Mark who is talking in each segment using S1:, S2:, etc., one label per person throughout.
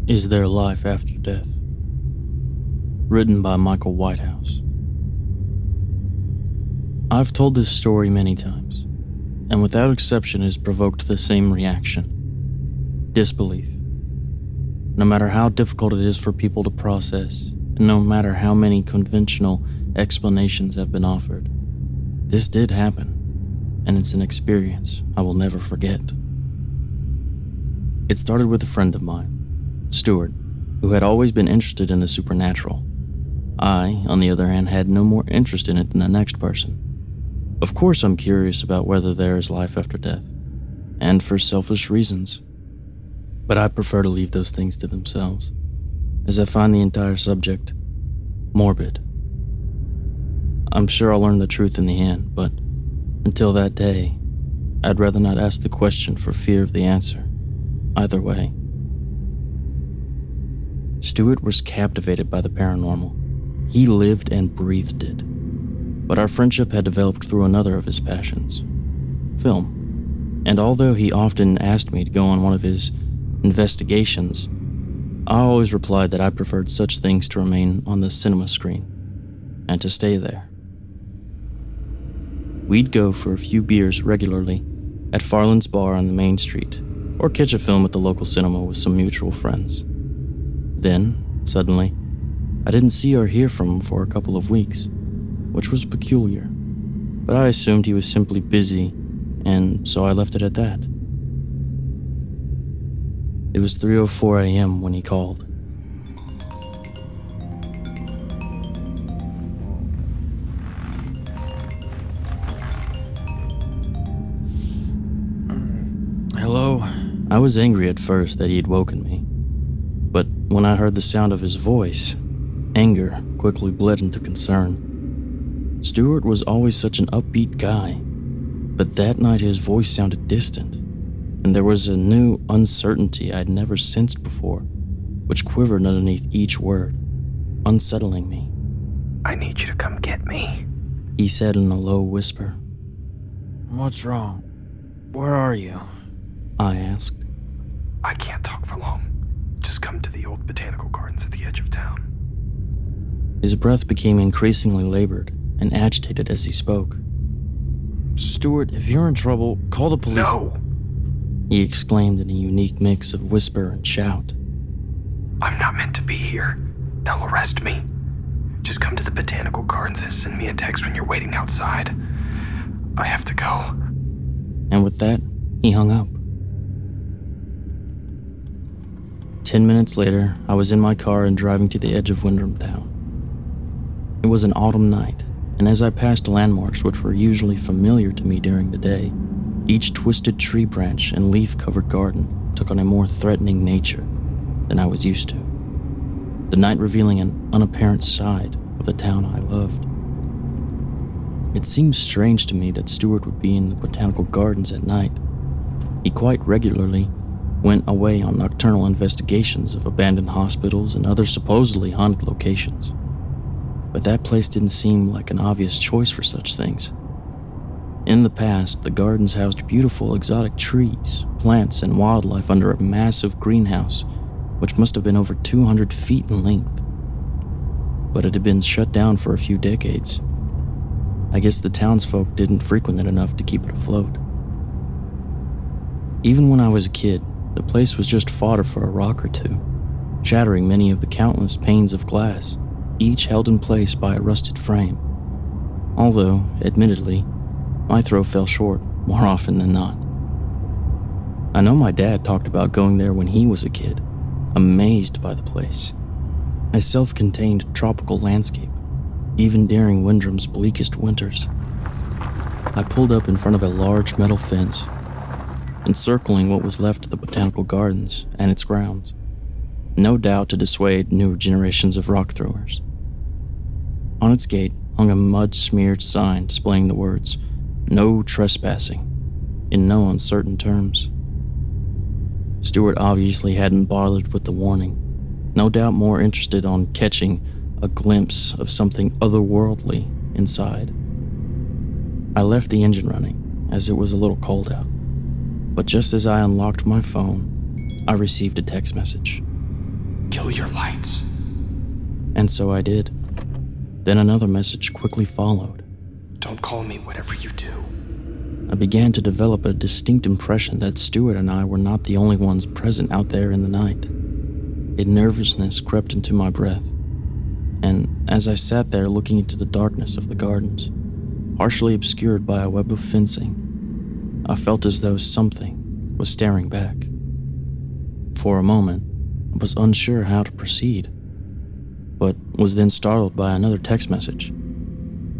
S1: Is There Life After Death? Written by Michael Whitehouse. I've told this story many times, and without exception it has provoked the same reaction: disbelief. No matter how difficult it is for people to process, and no matter how many conventional explanations have been offered, this did happen, and it's an experience I will never forget. It started with a friend of mine, Stuart, who had always been interested in the supernatural. I, on the other hand, had no more interest in it than the next person. Of course I'm curious about whether there is life after death, and for selfish reasons. But I prefer to leave those things to themselves, as I find the entire subject morbid. I'm sure I'll learn the truth in the end, but until that day, I'd rather not ask the question for fear of the answer. Either way. Stuart was captivated by the paranormal. He lived and breathed it. But our friendship had developed through another of his passions: film. And although he often asked me to go on one of his investigations, I always replied that I preferred such things to remain on the cinema screen, and to stay there. We'd go for a few beers regularly at Farland's Bar on the main street, or catch a film at the local cinema with some mutual friends. Then, suddenly, I didn't see or hear from him for a couple of weeks, which was peculiar, but I assumed he was simply busy, and so I left it at that. It was 3:04 a.m. when he called. Hello? I was angry at first that he had woken me, but when I heard the sound of his voice, anger quickly bled into concern. Stuart was always such an upbeat guy, but that night his voice sounded distant, and there was a new uncertainty I'd never sensed before, which quivered underneath each word, unsettling me.
S2: I need you to come get me,
S1: he said in a low whisper. What's wrong? Where are you? I asked.
S2: I can't talk for long. Just come to the old botanical gardens at the edge of town.
S1: His breath became increasingly labored and agitated as he spoke. Stuart, if you're in trouble, call the police.
S2: No!
S1: He exclaimed in a unique mix of whisper and shout.
S2: I'm not meant to be here. They'll arrest me. Just come to the botanical gardens and send me a text when you're waiting outside. I have to go.
S1: And with that, he hung up. 10 minutes later, I was in my car and driving to the edge of Windham Town. It was an autumn night, and as I passed landmarks which were usually familiar to me during the day, each twisted tree branch and leaf-covered garden took on a more threatening nature than I was used to, the night revealing an unapparent side of the town I loved. It seemed strange to me that Stuart would be in the botanical gardens at night. He quite regularly went away on nocturnal investigations of abandoned hospitals and other supposedly haunted locations. But that place didn't seem like an obvious choice for such things. In the past, the gardens housed beautiful exotic trees, plants, and wildlife under a massive greenhouse, which must have been over 200 feet in length. But it had been shut down for a few decades. I guess the townsfolk didn't frequent it enough to keep it afloat. Even when I was a kid, the place was just fodder for a rock or two, shattering many of the countless panes of glass, each held in place by a rusted frame. Although, admittedly, my throw fell short more often than not. I know my dad talked about going there when he was a kid, amazed by the place. A self-contained tropical landscape, even during Windham's bleakest winters. I pulled up in front of a large metal fence, encircling what was left of the botanical gardens and its grounds, no doubt to dissuade newer generations of rock throwers. On its gate hung a mud-smeared sign displaying the words, "No trespassing," in no uncertain terms. Stuart obviously hadn't bothered with the warning, no doubt more interested on catching a glimpse of something otherworldly inside. I left the engine running, as it was a little cold out. But just as I unlocked my phone, I received a text message.
S2: kill your lights.
S1: And so I did. Then another message quickly followed.
S2: Don't call me whatever you do.
S1: I began to develop a distinct impression that Stuart and I were not the only ones present out there in the night. A nervousness crept into my breath, and as I sat there looking into the darkness of the gardens, partially obscured by a web of fencing, I felt as though something was staring back. For a moment, I was unsure how to proceed, but was then startled by another text message,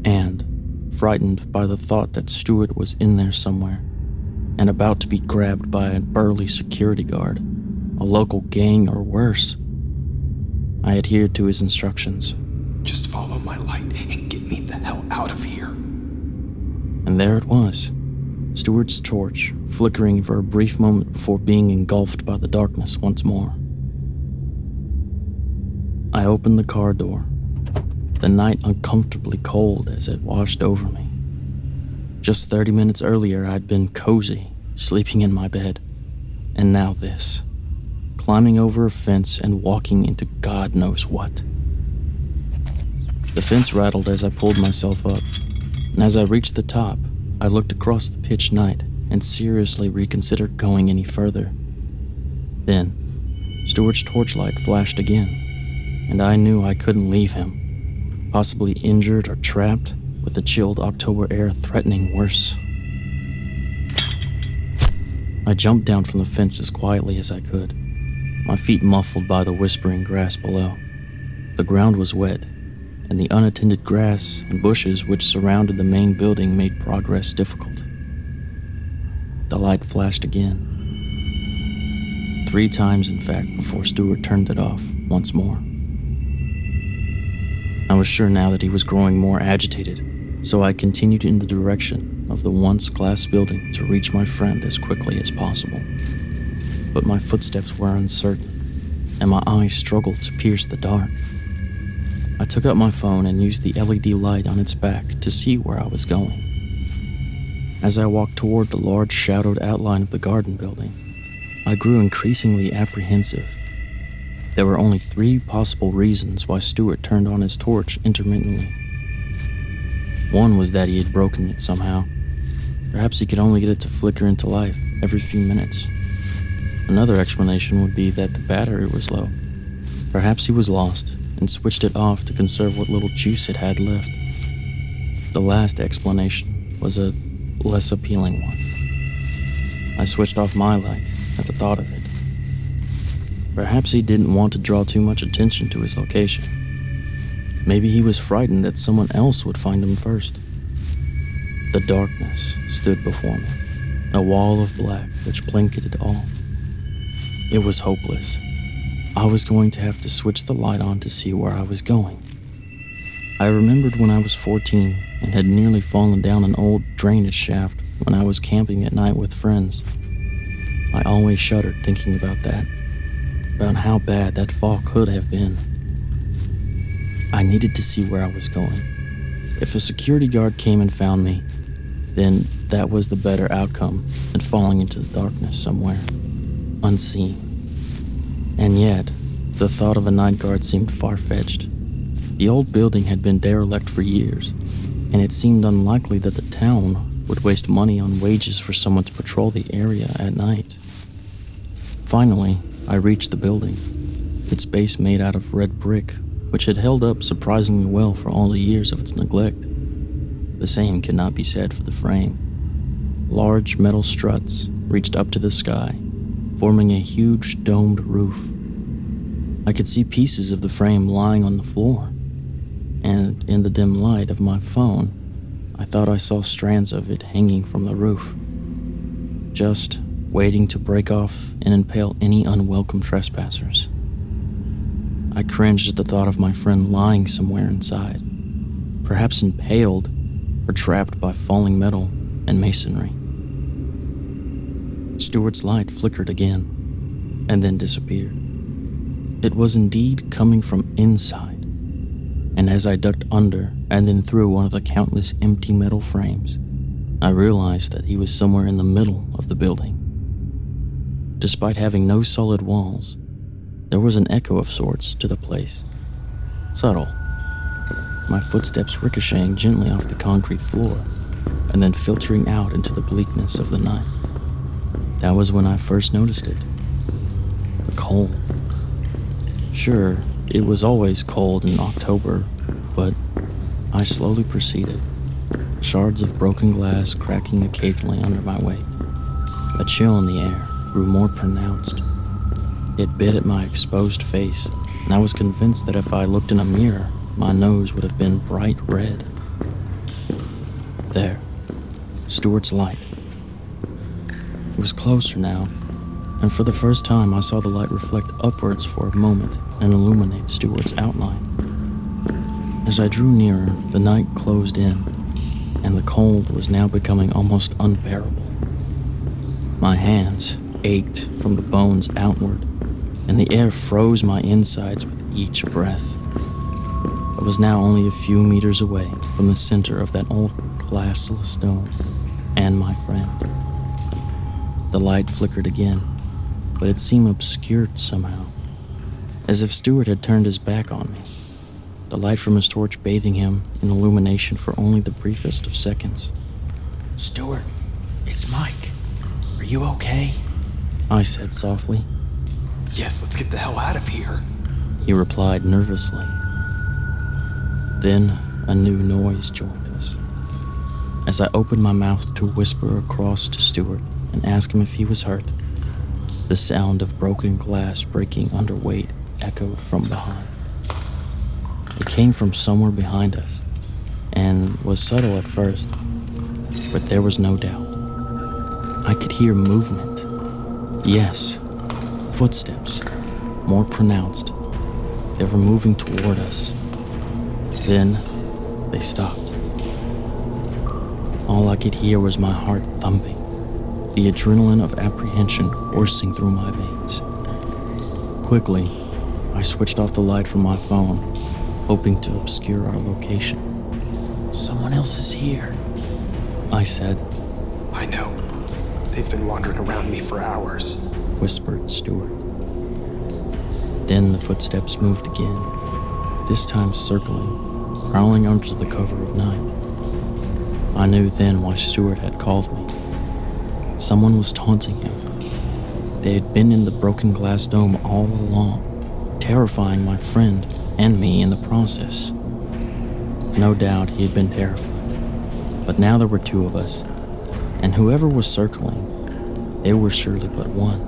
S1: and frightened by the thought that Stuart was in there somewhere and about to be grabbed by a burly security guard, a local gang or worse. I adhered to his instructions.
S2: Just follow my light and get me the hell out of here.
S1: And there it was, Stuart's torch flickering for a brief moment before being engulfed by the darkness once more. I opened the car door, the night uncomfortably cold as it washed over me. Just 30 minutes earlier, I'd been cozy, sleeping in my bed, and now this, climbing over a fence and walking into God knows what. The fence rattled as I pulled myself up, and as I reached the top, I looked across the pitch night and seriously reconsidered going any further. Then, Stuart's torchlight flashed again, and I knew I couldn't leave him, possibly injured or trapped, with the chilled October air threatening worse. I jumped down from the fence as quietly as I could, my feet muffled by the whispering grass below. The ground was wet, and the unattended grass and bushes which surrounded the main building made progress difficult. The light flashed again. 3 times, in fact, before Stuart turned it off once more. I was sure now that he was growing more agitated, so I continued in the direction of the once glass building to reach my friend as quickly as possible. But my footsteps were uncertain, and my eyes struggled to pierce the dark. I took up my phone and used the LED light on its back to see where I was going. As I walked toward the large shadowed outline of the garden building, I grew increasingly apprehensive. There were only 3 possible reasons why Stuart turned on his torch intermittently. One was that he had broken it somehow. Perhaps he could only get it to flicker into life every few minutes. Another explanation would be that the battery was low. Perhaps he was lost and switched it off to conserve what little juice it had left. The last explanation was a less appealing one. I switched off my light at the thought of it. Perhaps he didn't want to draw too much attention to his location. Maybe he was frightened that someone else would find him first. The darkness stood before me, a wall of black which blanketed all. It was hopeless. I was going to have to switch the light on to see where I was going. I remembered when I was 14 and had nearly fallen down an old drainage shaft when I was camping at night with friends. I always shuddered thinking about that, about how bad that fall could have been. I needed to see where I was going. If a security guard came and found me, then that was the better outcome than falling into the darkness somewhere, unseen. And yet, the thought of a night guard seemed far-fetched. The old building had been derelict for years, and it seemed unlikely that the town would waste money on wages for someone to patrol the area at night. Finally, I reached the building, its base made out of red brick, which had held up surprisingly well for all the years of its neglect. The same could not be said for the frame. Large metal struts reached up to the sky, forming a huge domed roof. I could see pieces of the frame lying on the floor, and in the dim light of my phone, I thought I saw strands of it hanging from the roof, just waiting to break off and impale any unwelcome trespassers. I cringed at the thought of my friend lying somewhere inside, perhaps impaled or trapped by falling metal and masonry. Stuart's light flickered again, and then disappeared. It was indeed coming from inside, and as I ducked under and then through one of the countless empty metal frames, I realized that he was somewhere in the middle of the building. Despite having no solid walls, There was an echo of sorts to the place. Subtle. My footsteps ricocheting gently off the concrete floor and then filtering out into the bleakness of the night. That was when I first noticed it. The cold. Sure, it was always cold in October, but I slowly proceeded, shards of broken glass cracking occasionally under my weight. A chill in the air grew more pronounced. It bit at my exposed face, and I was convinced that if I looked in a mirror, my nose would have been bright red. There, Stuart's light. It was closer now, and for the first time I saw the light reflect upwards for a moment and illuminate Stuart's outline. As I drew nearer, the night closed in, and the cold was now becoming almost unbearable. My hands ached from the bones outward, and the air froze my insides with each breath. I was now only a few meters away from the center of that old glassless dome, and my friend. The light flickered again, but it seemed obscured somehow, as if Stuart had turned his back on me, the light from his torch bathing him in illumination for only the briefest of seconds.
S3: "Stuart, it's Mike. Are you okay?"
S1: I said softly.
S3: "Yes, let's get the hell out of here,"
S1: he replied nervously. Then a new noise joined us. As I opened my mouth to whisper across to Stuart and ask him if he was hurt, the sound of broken glass breaking under weight echoed from behind. It came from somewhere behind us, and was subtle at first, but there was no doubt. I could hear movement. Yes, footsteps, more pronounced. They were moving toward us. Then, they stopped. All I could hear was my heart thumping, the adrenaline of apprehension coursing through my veins. Quickly, I switched off the light from my phone, hoping to obscure our location.
S3: "Someone else is here,"
S1: I said,
S2: I know. They've been wandering around me for hours,
S1: whispered Stuart. Then the footsteps moved again, this time circling, prowling under the cover of night. I knew then why Stuart had called me. Someone was taunting him. They had been in the broken glass dome all along, terrifying my friend and me in the process. No doubt he had been terrified, but now there were two of us, and whoever was circling, they were surely but one.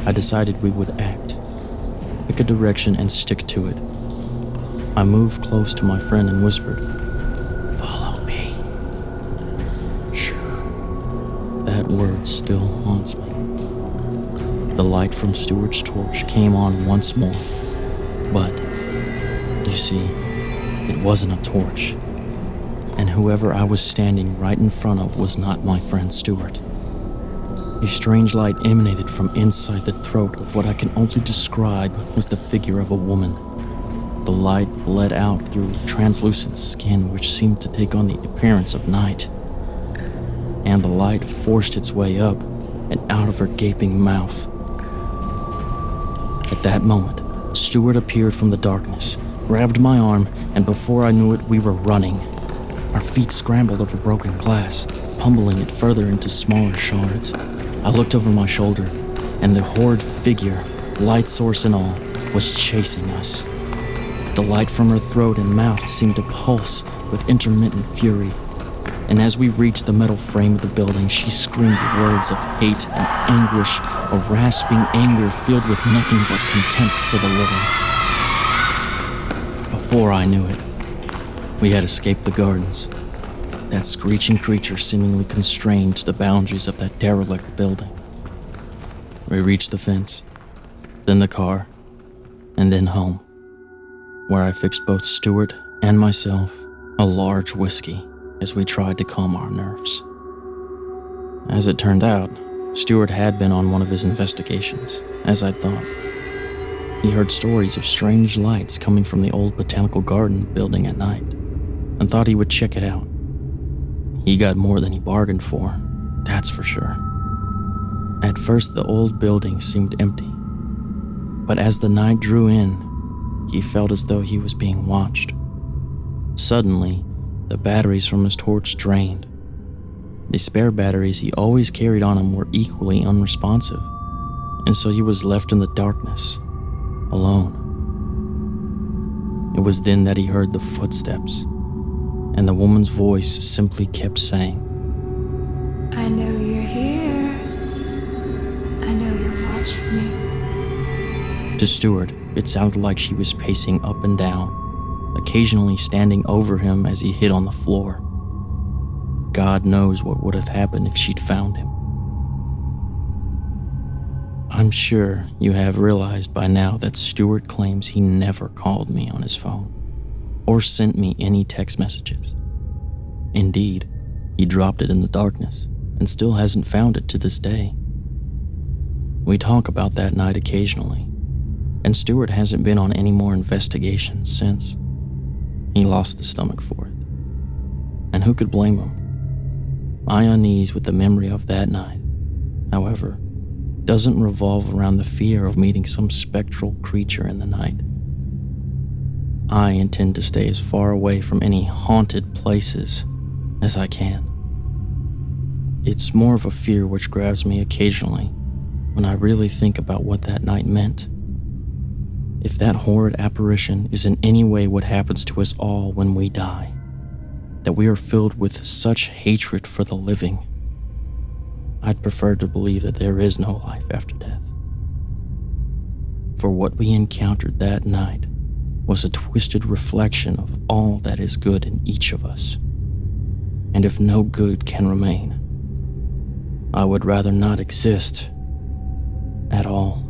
S1: I decided we would act, pick a direction and stick to it. I moved close to my friend and whispered,
S3: "Follow me."
S1: "Sure." That word still haunts me. The light from Stuart's torch came on once more, but, you see, it wasn't a torch, and whoever I was standing right in front of was not my friend Stuart. A strange light emanated from inside the throat of what I can only describe as the figure of a woman. The light bled out through translucent skin which seemed to take on the appearance of night, and the light forced its way up and out of her gaping mouth. At that moment, Stuart appeared from the darkness, grabbed my arm, and before I knew it, we were running. Our feet scrambled over broken glass, pummeling it further into smaller shards. I looked over my shoulder, and the horrid figure, light source and all, was chasing us. The light from her throat and mouth seemed to pulse with intermittent fury, and as we reached the metal frame of the building, she screamed words of hate and anguish, a rasping anger filled with nothing but contempt for the living. Before I knew it, we had escaped the gardens, that screeching creature seemingly constrained to the boundaries of that derelict building. We reached the fence, then the car, and then home, where I fixed both Stuart and myself a large whiskey as we tried to calm our nerves. As it turned out, Stuart had been on one of his investigations, as I'd thought. He heard stories of strange lights coming from the old botanical garden building at night, and thought he would check it out. He got more than he bargained for, that's for sure. At first, the old building seemed empty. But as the night drew in, he felt as though he was being watched. Suddenly, the batteries from his torch drained. The spare batteries he always carried on him were equally unresponsive, and so he was left in the darkness, alone. It was then that he heard the footsteps, and the woman's voice simply kept saying,
S4: I know you're here. I know you're watching me.
S1: To Stuart, it sounded like she was pacing up and down, occasionally standing over him as he hit on the floor. God knows what would have happened if she'd found him. I'm sure you have realized by now that Stuart claims he never called me on his phone or sent me any text messages. Indeed, he dropped it in the darkness and still hasn't found it to this day. We talk about that night occasionally, and Stuart hasn't been on any more investigations since. He lost the stomach for it. And who could blame him? My unease with the memory of that night, however, doesn't revolve around the fear of meeting some spectral creature in the night. I intend to stay as far away from any haunted places as I can. It's more of a fear which grabs me occasionally when I really think about what that night meant. If that horrid apparition is in any way what happens to us all when we die, that we are filled with such hatred for the living, I'd prefer to believe that there is no life after death. For what we encountered that night was a twisted reflection of all that is good in each of us. And if no good can remain, I would rather not exist at all.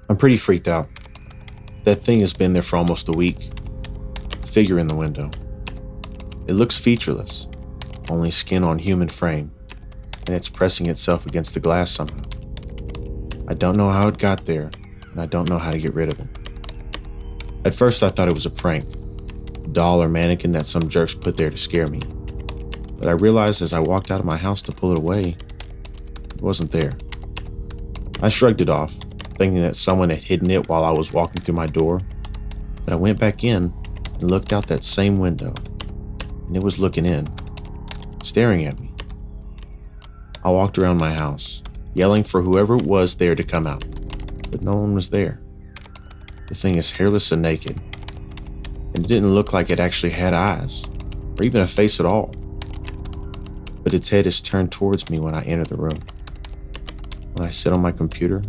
S5: I'm pretty freaked out. That thing has been there for almost a week. The figure in the window. It looks featureless, only skin on human frame, and it's pressing itself against the glass somehow. I don't know how it got there, and I don't know how to get rid of it. At first I thought it was a prank, a doll or mannequin that some jerks put there to scare me. But I realized as I walked out of my house to pull it away, it wasn't there. I shrugged it off, thinking that someone had hidden it while I was walking through my door, but I went back in and looked out that same window, and it was looking in, staring at me. I walked around my house, yelling for whoever it was there to come out, but no one was there. The thing is hairless and naked, and it didn't look like it actually had eyes, or even a face at all. But its head is turned towards me when I enter the room. When I sit on my computer,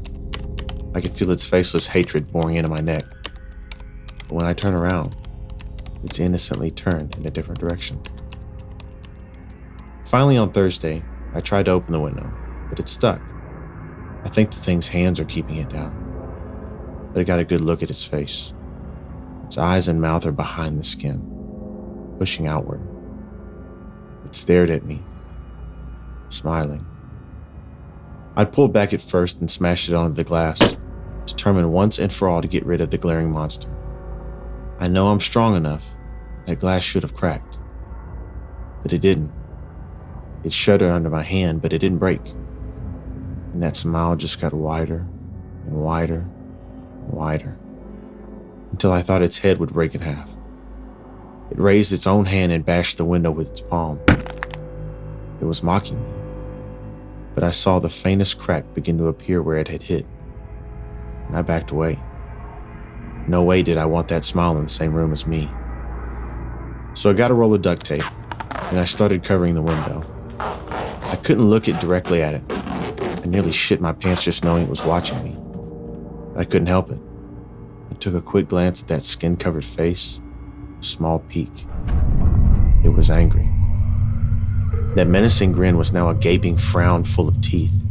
S5: I can feel its faceless hatred boring into my neck. But when I turn around, it's innocently turned in a different direction. Finally, on Thursday, I tried to open the window, but it's stuck. I think the thing's hands are keeping it down. But I got a good look at its face. Its eyes and mouth are behind the skin, pushing outward. It stared at me, smiling. I pulled back at first and smashed it onto the glass, determined once and for all to get rid of the glaring monster. I know I'm strong enough. That glass should have cracked. But it didn't. It shuddered under my hand, but it didn't break. And that smile just got wider and wider and wider, until I thought its head would break in half. It raised its own hand and bashed the window with its palm. It was mocking me. But I saw the faintest crack begin to appear where it had hit, and I backed away. No way did I want that smile in the same room as me. So I got a roll of duct tape, and I started covering the window. I couldn't look it directly at it. I nearly shit my pants just knowing it was watching me. But I couldn't help it. I took a quick glance at that skin-covered face, a small peek. It was angry. That menacing grin was now a gaping frown full of teeth.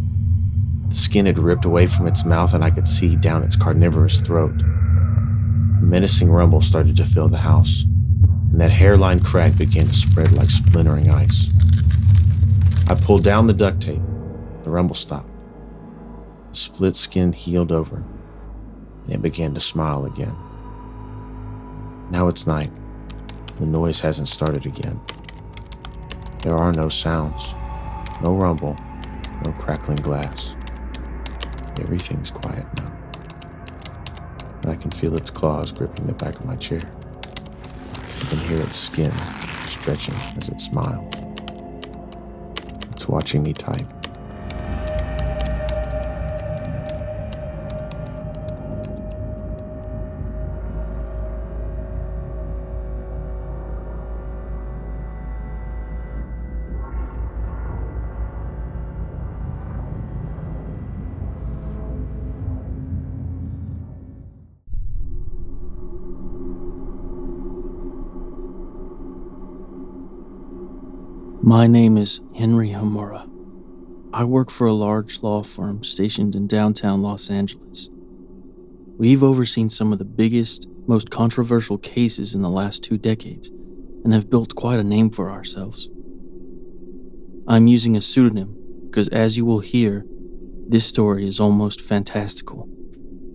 S5: The skin had ripped away from its mouth, and I could see down its carnivorous throat. A menacing rumble started to fill the house, and and that hairline crack began to spread like splintering ice. I pulled down the duct tape. The rumble stopped. The split skin healed over, and it began to smile again. Now it's night. The noise hasn't started again. There are no sounds, no rumble, no crackling glass. Everything's quiet now. But I can feel its claws gripping the back of my chair. I can hear its skin stretching as it smiles. It's watching me type.
S1: My name is Henry Hamura. I work for a large law firm stationed in downtown Los Angeles. We've overseen some of the biggest, most controversial cases in the last 2 decades and have built quite a name for ourselves. I'm using a pseudonym because, as you will hear, this story is almost fantastical,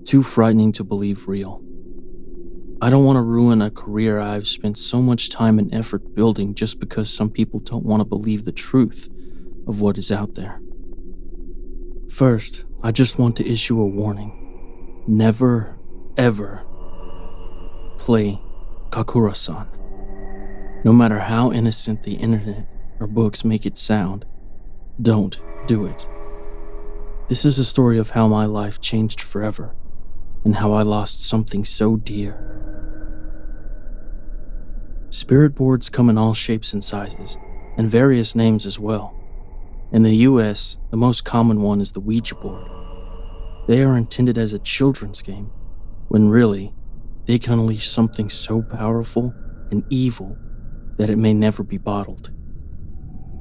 S1: too frightening to believe real. I don't want to ruin a career I've spent so much time and effort building just because some people don't want to believe the truth of what is out there. First, I just want to issue a warning. Never, ever play Kakura-san. No matter how innocent the internet or books make it sound, don't do it. This is a story of how my life changed forever and how I lost something so dear. Spirit boards come in all shapes and sizes, and various names as well. In the US, the most common one is the Ouija board. They are intended as a children's game, when really, they can unleash something so powerful and evil that it may never be bottled.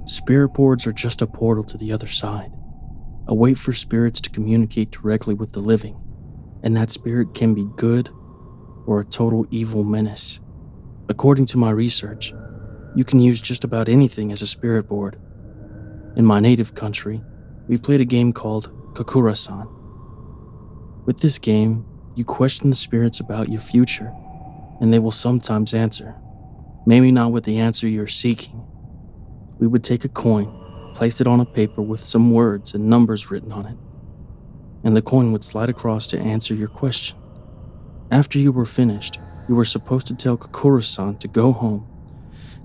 S1: Spirit boards are just a portal to the other side, a way for spirits to communicate directly with the living, and that spirit can be good or a total evil menace. According to my research, you can use just about anything as a spirit board. In my native country, we played a game called Kakura-san. With this game, you question the spirits about your future, and they will sometimes answer. Maybe not with the answer you're seeking. We would take a coin, place it on a paper with some words and numbers written on it, and the coin would slide across to answer your question. After you were finished, you were supposed to tell Kakura-san to go home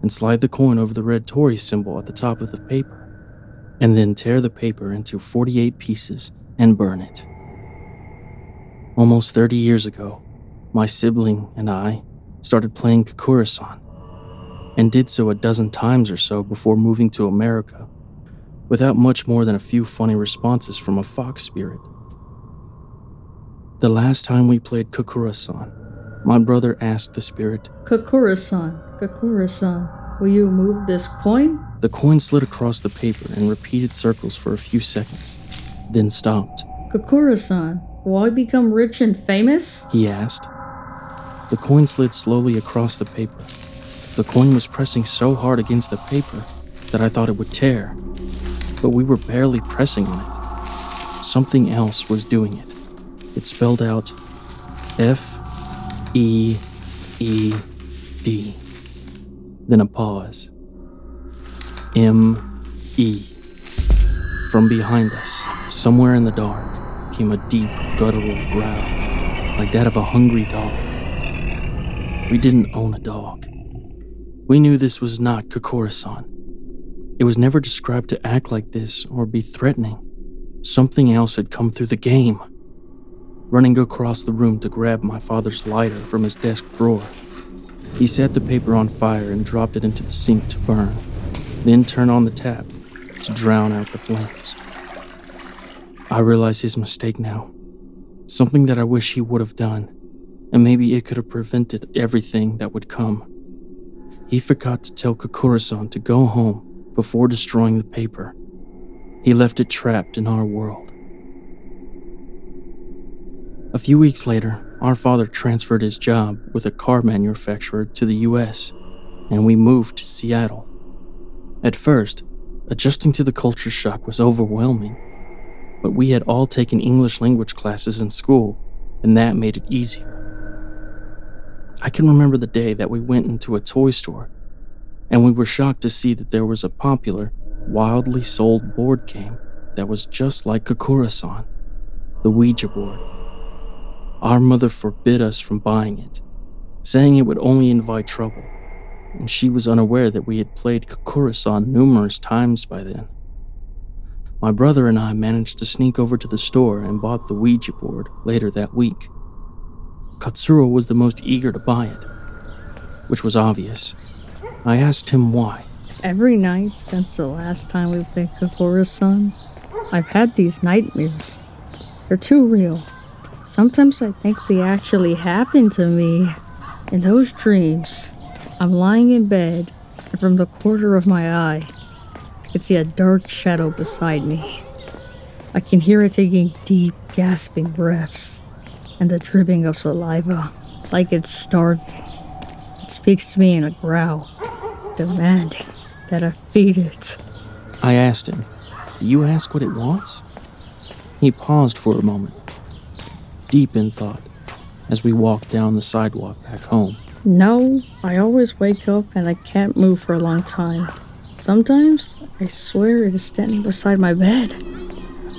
S1: and slide the coin over the red Torii symbol at the top of the paper, and then tear the paper into 48 pieces and burn it. Almost 30 years ago, my sibling and I started playing Kakura-san, and did so a dozen times or so before moving to America, without much more than a few funny responses from a fox spirit. The last time we played Kakura-san, my brother asked the spirit,
S6: Kakura-san, will you move this coin?
S1: The coin slid across the paper and repeated circles for a few seconds, then stopped.
S6: Kakura-san, will I become rich and famous?
S1: He asked. The coin slid slowly across the paper. The coin was pressing so hard against the paper that I thought it would tear, but we were barely pressing on it. Something else was doing it. It spelled out F-E-E-D. Then a pause. M-E. From behind us, somewhere in the dark, came a deep, guttural growl, like that of a hungry dog. We didn't own a dog. We knew this was not Kakura-san. It was never described to act like this or be threatening. Something else had come through the game. Running across the room to grab my father's lighter from his desk drawer, he set the paper on fire and dropped it into the sink to burn, then turned on the tap to drown out the flames. I realize his mistake now. Something that I wish he would have done, and maybe it could have prevented everything that would come. He forgot to tell Kakura-san to go home before destroying the paper. He left it trapped in our world. A few weeks later, our father transferred his job with a car manufacturer to the US, and we moved to Seattle. At first, adjusting to the culture shock was overwhelming, but we had all taken English language classes in school, and that made it easier. I can remember the day that we went into a toy store, and we were shocked to see that there was a popular, wildly sold board game that was just like Kokura-san, the Ouija board. Our mother forbid us from buying it, saying it would only invite trouble, and she was unaware that we had played Kokura-san numerous times by then. My brother and I managed to sneak over to the store and bought the Ouija board later that week. Katsuro was the most eager to buy it, which was obvious. I asked him why.
S6: Every night since the last time we played Kokura-san, I've had these nightmares. They're too real. Sometimes I think they actually happened to me. In those dreams, I'm lying in bed, and from the corner of my eye, I can see a dark shadow beside me. I can hear it taking deep, gasping breaths, and the dripping of saliva, like it's starving. It speaks to me in a growl, demanding that I feed it.
S1: I asked him, "Do you ask what it wants?" He paused for a moment, deep in thought, as we walked down the sidewalk back home.
S6: No, I always wake up and I can't move for a long time. Sometimes, I swear it is standing beside my bed,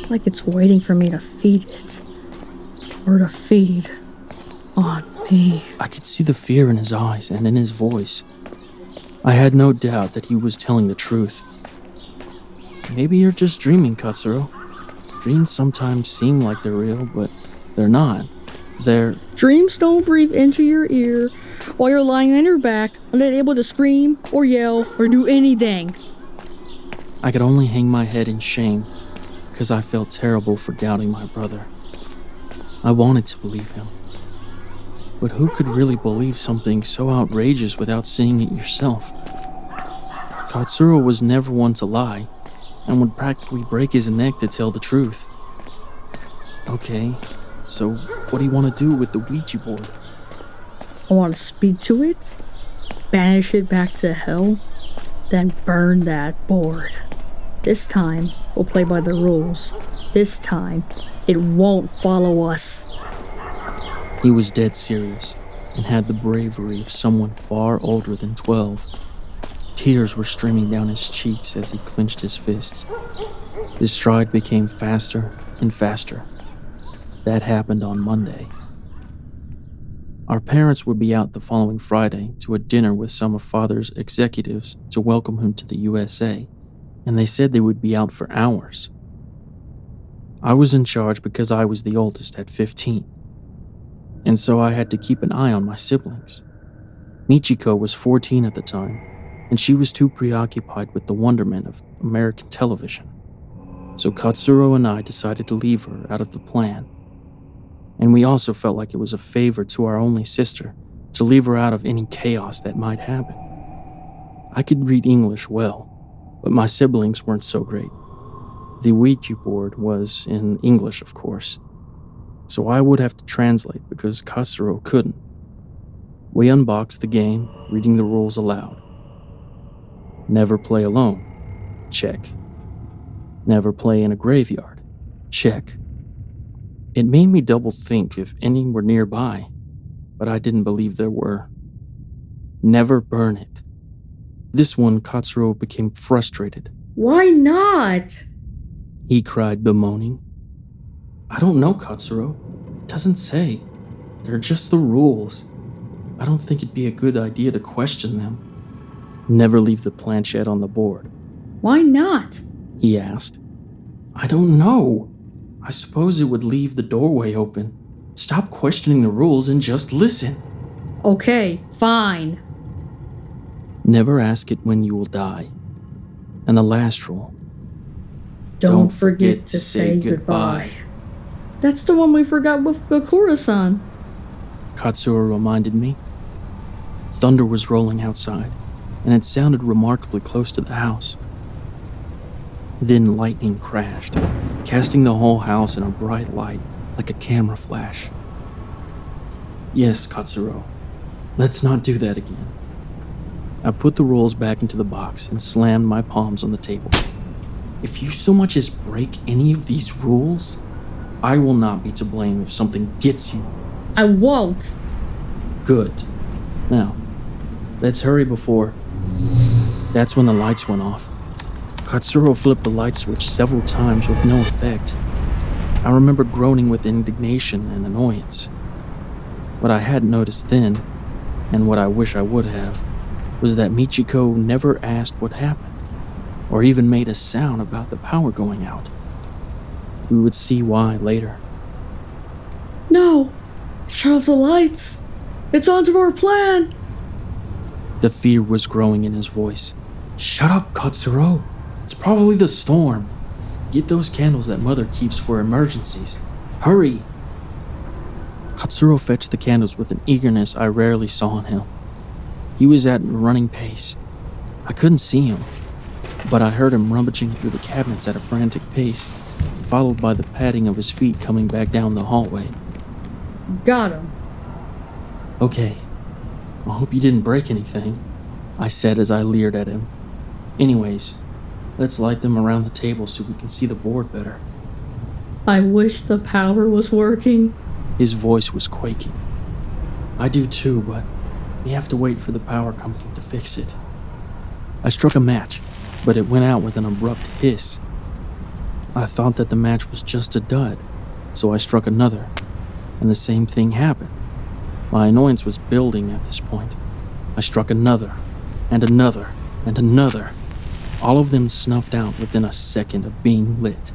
S6: like it's waiting for me to feed it, or to feed on me.
S1: I could see the fear in his eyes and in his voice. I had no doubt that he was telling the truth. Maybe you're just dreaming, Katsuro. Dreams sometimes seem like they're real, but they're not.
S6: Dreams don't breathe into your ear while you're lying on your back, unable to scream or yell or do anything.
S1: I could only hang my head in shame because I felt terrible for doubting my brother. I wanted to believe him. But who could really believe something so outrageous without seeing it yourself? Katsuro was never one to lie and would practically break his neck to tell the truth. Okay, so what do you want to do with the Ouija board?
S6: I want to speak to it, banish it back to hell, then burn that board. This time, we'll play by the rules. This time, it won't follow us.
S1: He was dead serious and had the bravery of someone far older than 12. Tears were streaming down his cheeks as he clenched his fists. His stride became faster and faster. That happened on Monday. Our parents would be out the following Friday to a dinner with some of Father's executives to welcome him to the USA, and they said they would be out for hours. I was in charge because I was the oldest at 15, and so I had to keep an eye on my siblings. Michiko was 14 at the time, and she was too preoccupied with the wonderment of American television. So Katsuro and I decided to leave her out of the plan. And we also felt like it was a favor to our only sister to leave her out of any chaos that might happen. I could read English well, but my siblings weren't so great. The Ouija board was in English, of course, so I would have to translate because Katsuro couldn't. We unboxed the game, reading the rules aloud. Never play alone. Check. Never play in a graveyard. Check. It made me double think if any were nearby, but I didn't believe there were. Never burn it. This one, Katsuro became frustrated.
S6: Why not?
S1: He cried, bemoaning. I don't know, Katsuro. It doesn't say. They're just the rules. I don't think it'd be a good idea to question them. Never leave the planchette on the board.
S6: Why not?
S1: He asked. I don't know. I suppose it would leave the doorway open. Stop questioning the rules and just listen.
S6: Okay, fine.
S1: Never ask it when you will die. And the last rule.
S6: Don't forget to say goodbye. That's the one we forgot with Kokura-san.
S1: Katsuro reminded me. Thunder was rolling outside, and it sounded remarkably close to the house. Then lightning crashed, casting the whole house in a bright light like a camera flash. Yes, Katsuro, let's not do that again. I put the rolls back into the box and slammed my palms on the table. If you so much as break any of these rules, I will not be to blame if something gets you.
S6: I won't.
S1: Good. Now, let's hurry before... That's when the lights went off. Katsuro flipped the light switch several times with no effect. I remember groaning with indignation and annoyance. What I hadn't noticed then, and what I wish I would have, was that Michiko never asked what happened, or even made a sound about the power going out. We would see why later.
S6: No! Shut off the lights! It's onto our plan!
S1: The fear was growing in his voice. Shut up, Katsuro! It's probably the storm. Get those candles that Mother keeps for emergencies. Hurry! Katsuro fetched the candles with an eagerness I rarely saw in him. He was at a running pace. I couldn't see him, but I heard him rummaging through the cabinets at a frantic pace, followed by the padding of his feet coming back down the hallway.
S6: Got him.
S1: Okay, I hope you didn't break anything, I said as I leered at him. Anyways, let's light them around the table so we can see the board better.
S6: I wish the power was working.
S1: His voice was quaking. I do too, but we have to wait for the power company to fix it. I struck a match, but it went out with an abrupt hiss. I thought that the match was just a dud, so I struck another, and the same thing happened. My annoyance was building at this point. I struck another, and another, and another. All of them snuffed out within a second of being lit.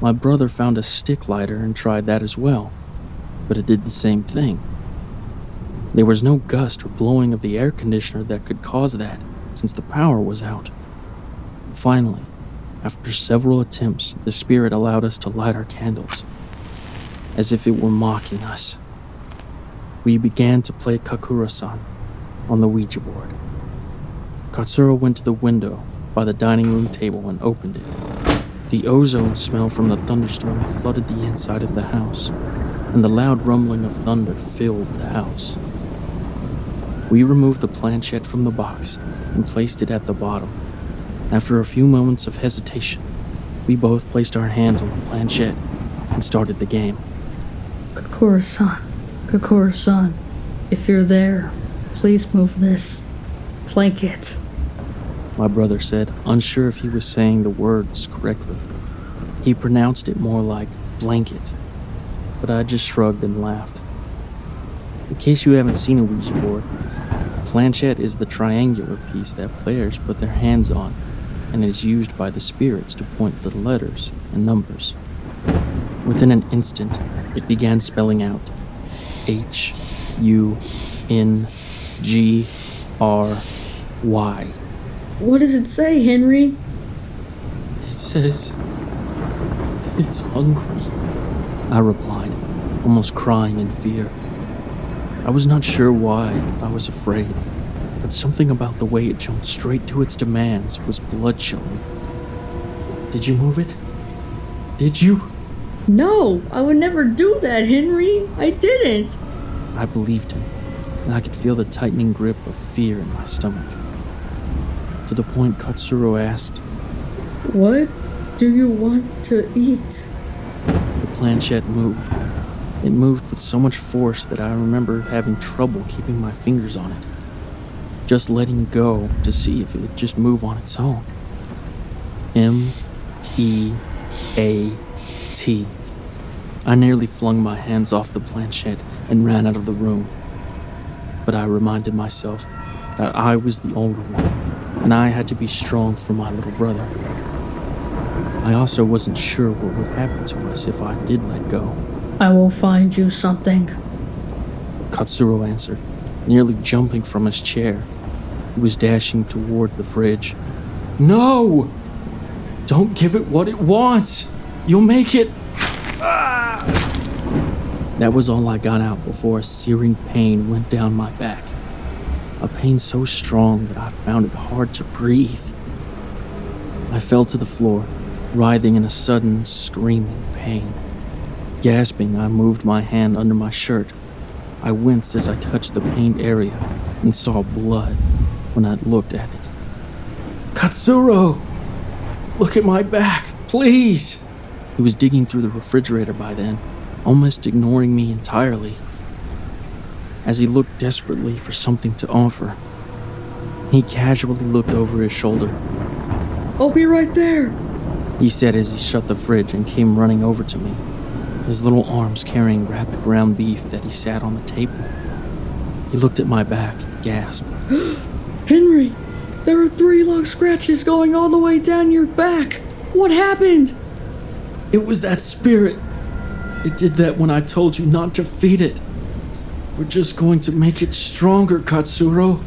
S1: My brother found a stick lighter and tried that as well, but it did the same thing. There was no gust or blowing of the air conditioner that could cause that, since the power was out. Finally, after several attempts, the spirit allowed us to light our candles, as if it were mocking us. We began to play Kakura-san on the Ouija board. Katsuro went to the window by the dining room table and opened it. The ozone smell from the thunderstorm flooded the inside of the house, and the loud rumbling of thunder filled the house. We removed the planchette from the box and placed it at the bottom. After a few moments of hesitation, we both placed our hands on the planchette and started the game.
S6: Kakura-san, Kakura-san, if you're there, please move this blanket.
S1: My brother said, unsure if he was saying the words correctly. He pronounced it more like blanket, but I just shrugged and laughed. In case you haven't seen a Ouija board, a planchette is the triangular piece that players put their hands on and is used by the spirits to point to the letters and numbers. Within an instant, it began spelling out HUNGRY.
S6: What does it say, Henry?
S1: It says, it's hungry, I replied, almost crying in fear. I was not sure why I was afraid, but something about the way it jumped straight to its demands was blood-chilling. Did you move it? Did you?
S6: No, I would never do that, Henry. I didn't.
S1: I believed him, and I could feel the tightening grip of fear in my stomach. To the point Katsuro asked,
S6: What do you want to eat?
S1: The planchette moved. It moved with so much force that I remember having trouble keeping my fingers on it. Just letting go to see if it would just move on its own. M-E-A-T. I nearly flung my hands off the planchette and ran out of the room. But I reminded myself that I was the older one, and I had to be strong for my little brother. I also wasn't sure what would happen to us if I did let go.
S6: I will find you something,
S1: Katsuro answered, nearly jumping from his chair. He was dashing toward the fridge. No! Don't give it what it wants! You'll make it... Ah! That was all I got out before a searing pain went down my back. A pain so strong that I found it hard to breathe. I fell to the floor, writhing in a sudden, screaming pain. Gasping, I moved my hand under my shirt. I winced as I touched the pained area and saw blood. when I looked at it. "Katsuro! Look at my back, please!" He was digging through the refrigerator by then, almost ignoring me entirely. As he looked desperately for something to offer, he casually looked over his shoulder.
S6: I'll be right there,
S1: he said as he shut the fridge and came running over to me, his little arms carrying wrapped ground beef that he sat on the table. He looked at my back and gasped.
S6: Henry, there are 3 long scratches going all the way down your back. What happened?
S1: "It was that spirit. It did that when I told you not to feed it. We're just going to make it stronger, Katsuro."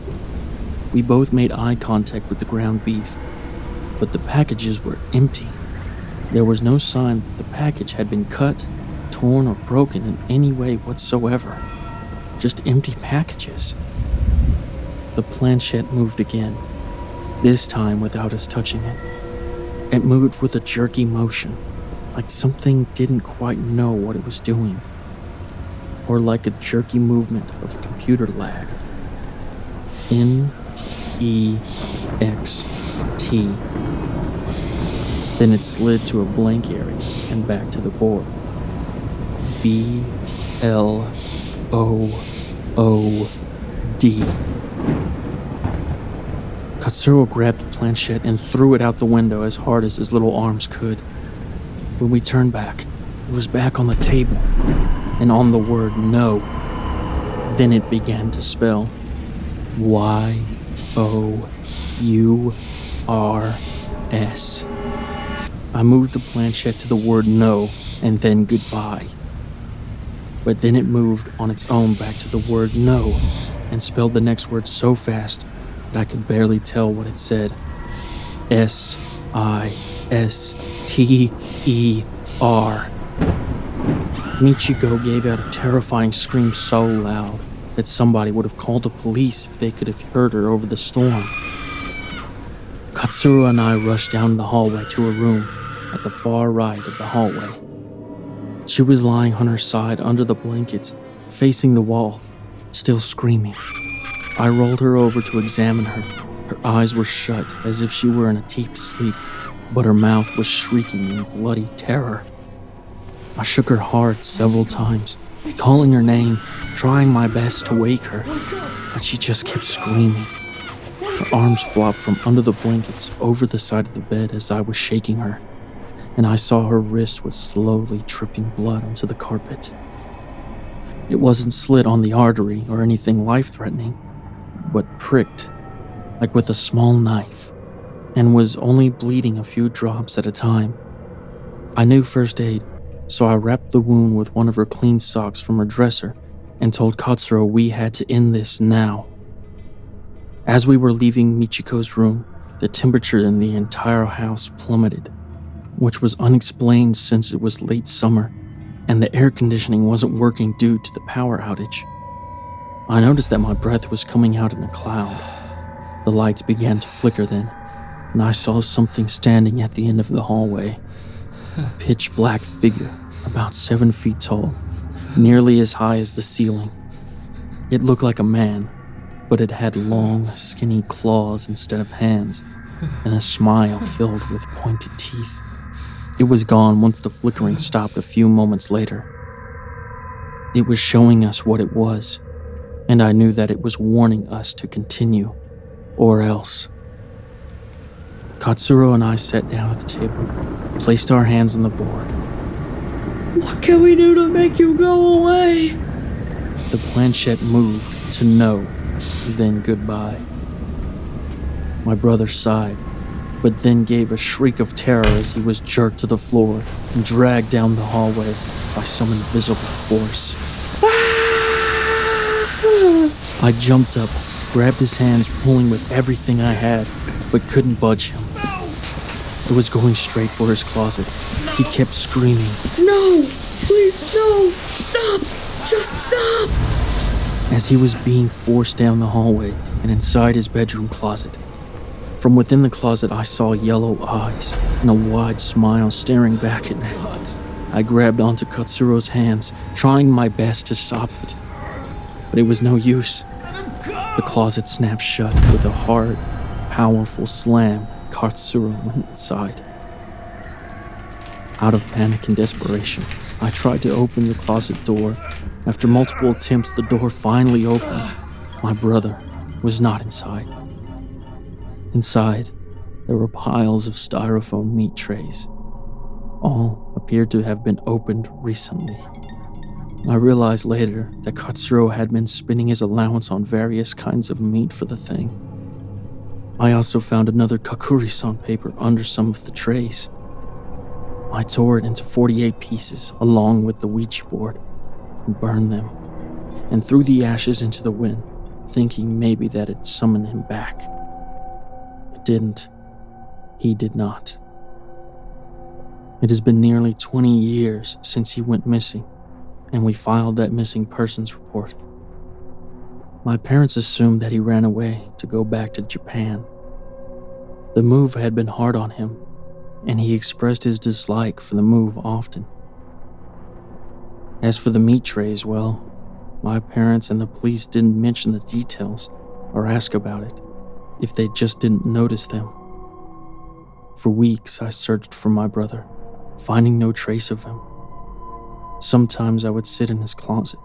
S1: We both made eye contact with the ground beef, but the packages were empty. There was no sign that the package had been cut, torn, or broken in any way whatsoever. Just empty packages. The planchette moved again, this time without us touching it. It moved with a jerky motion, like something didn't quite know what it was doing, or like a jerky movement of computer lag. N-E-X-T. Then it slid to a blank area and back to the board. B-L-O-O-D. Katsuro grabbed the planchette and threw it out the window as hard as his little arms could. When we turned back, it was back on the table and on the word no. Then it began to spell Y-O-U-R-S. I moved the planchette to the word no and then goodbye. But then it moved on its own back to the word no and spelled the next word so fast that I could barely tell what it said. S-I-S-T-E-R. Michiko gave out a terrifying scream so loud that somebody would have called the police if they could have heard her over the storm. Katsuro and I rushed down the hallway to her room at the far right of the hallway. She was lying on her side under the blankets, facing the wall, still screaming. I rolled her over to examine her. Her eyes were shut as if she were in a deep sleep, but her mouth was shrieking in bloody terror. I shook her hard several times, calling her name, trying my best to wake her, but she just kept screaming. Her arms flopped from under the blankets over the side of the bed as I was shaking her, and I saw her wrist was slowly dripping blood onto the carpet. It wasn't slit on the artery or anything life-threatening, but pricked, like with a small knife, and was only bleeding a few drops at a time. I knew first aid, so I wrapped the wound with one of her clean socks from her dresser and told Katsuro we had to end this now. As we were leaving Michiko's room, the temperature in the entire house plummeted, which was unexplained since it was late summer and the air conditioning wasn't working due to the power outage. I noticed that my breath was coming out in a cloud. The lights began to flicker then, and I saw something standing at the end of the hallway. A pitch black figure, about 7 feet tall, nearly as high as the ceiling. It looked like a man, but it had long, skinny claws instead of hands, and a smile filled with pointed teeth. It was gone once the flickering stopped a few moments later. It was showing us what it was, and I knew that it was warning us to continue, or else. Katsuro and I sat down at the table, placed our hands on the board.
S6: What can we do to make you go away?
S1: The planchette moved to no, then goodbye. My brother sighed, but then gave a shriek of terror as he was jerked to the floor and dragged down the hallway by some invisible force. I jumped up, grabbed his hands, pulling with everything I had, but couldn't budge him. It was going straight for his closet. He kept screaming.
S6: No! Please, no! Stop! Just stop!
S1: As he was being forced down the hallway and inside his bedroom closet. From within the closet, I saw yellow eyes and a wide smile staring back at me. I grabbed onto Katsuro's hands, trying my best to stop it. But it was no use. The closet snapped shut with a hard, powerful slam. Katsuro went inside. Out of panic and desperation, I tried to open the closet door. After multiple attempts, the door finally opened. My brother was not inside. Inside, there were piles of styrofoam meat trays. All appeared to have been opened recently. I realized later that Katsuro had been spending his allowance on various kinds of meat for the thing. I also found another kakuri-san paper under some of the trays. I tore it into 48 pieces along with the Ouija board and burned them, and threw the ashes into the wind, thinking maybe that it'd summon him back. It didn't. He did not. It has been nearly 20 years since he went missing, and we filed that missing persons report. My parents assumed that he ran away to go back to Japan. The move had been hard on him, and he expressed his dislike for the move often. As for the meat trays, well, my parents and the police didn't mention the details or ask about it if they just didn't notice them. For weeks, I searched for my brother, finding no trace of him. Sometimes I would sit in his closet,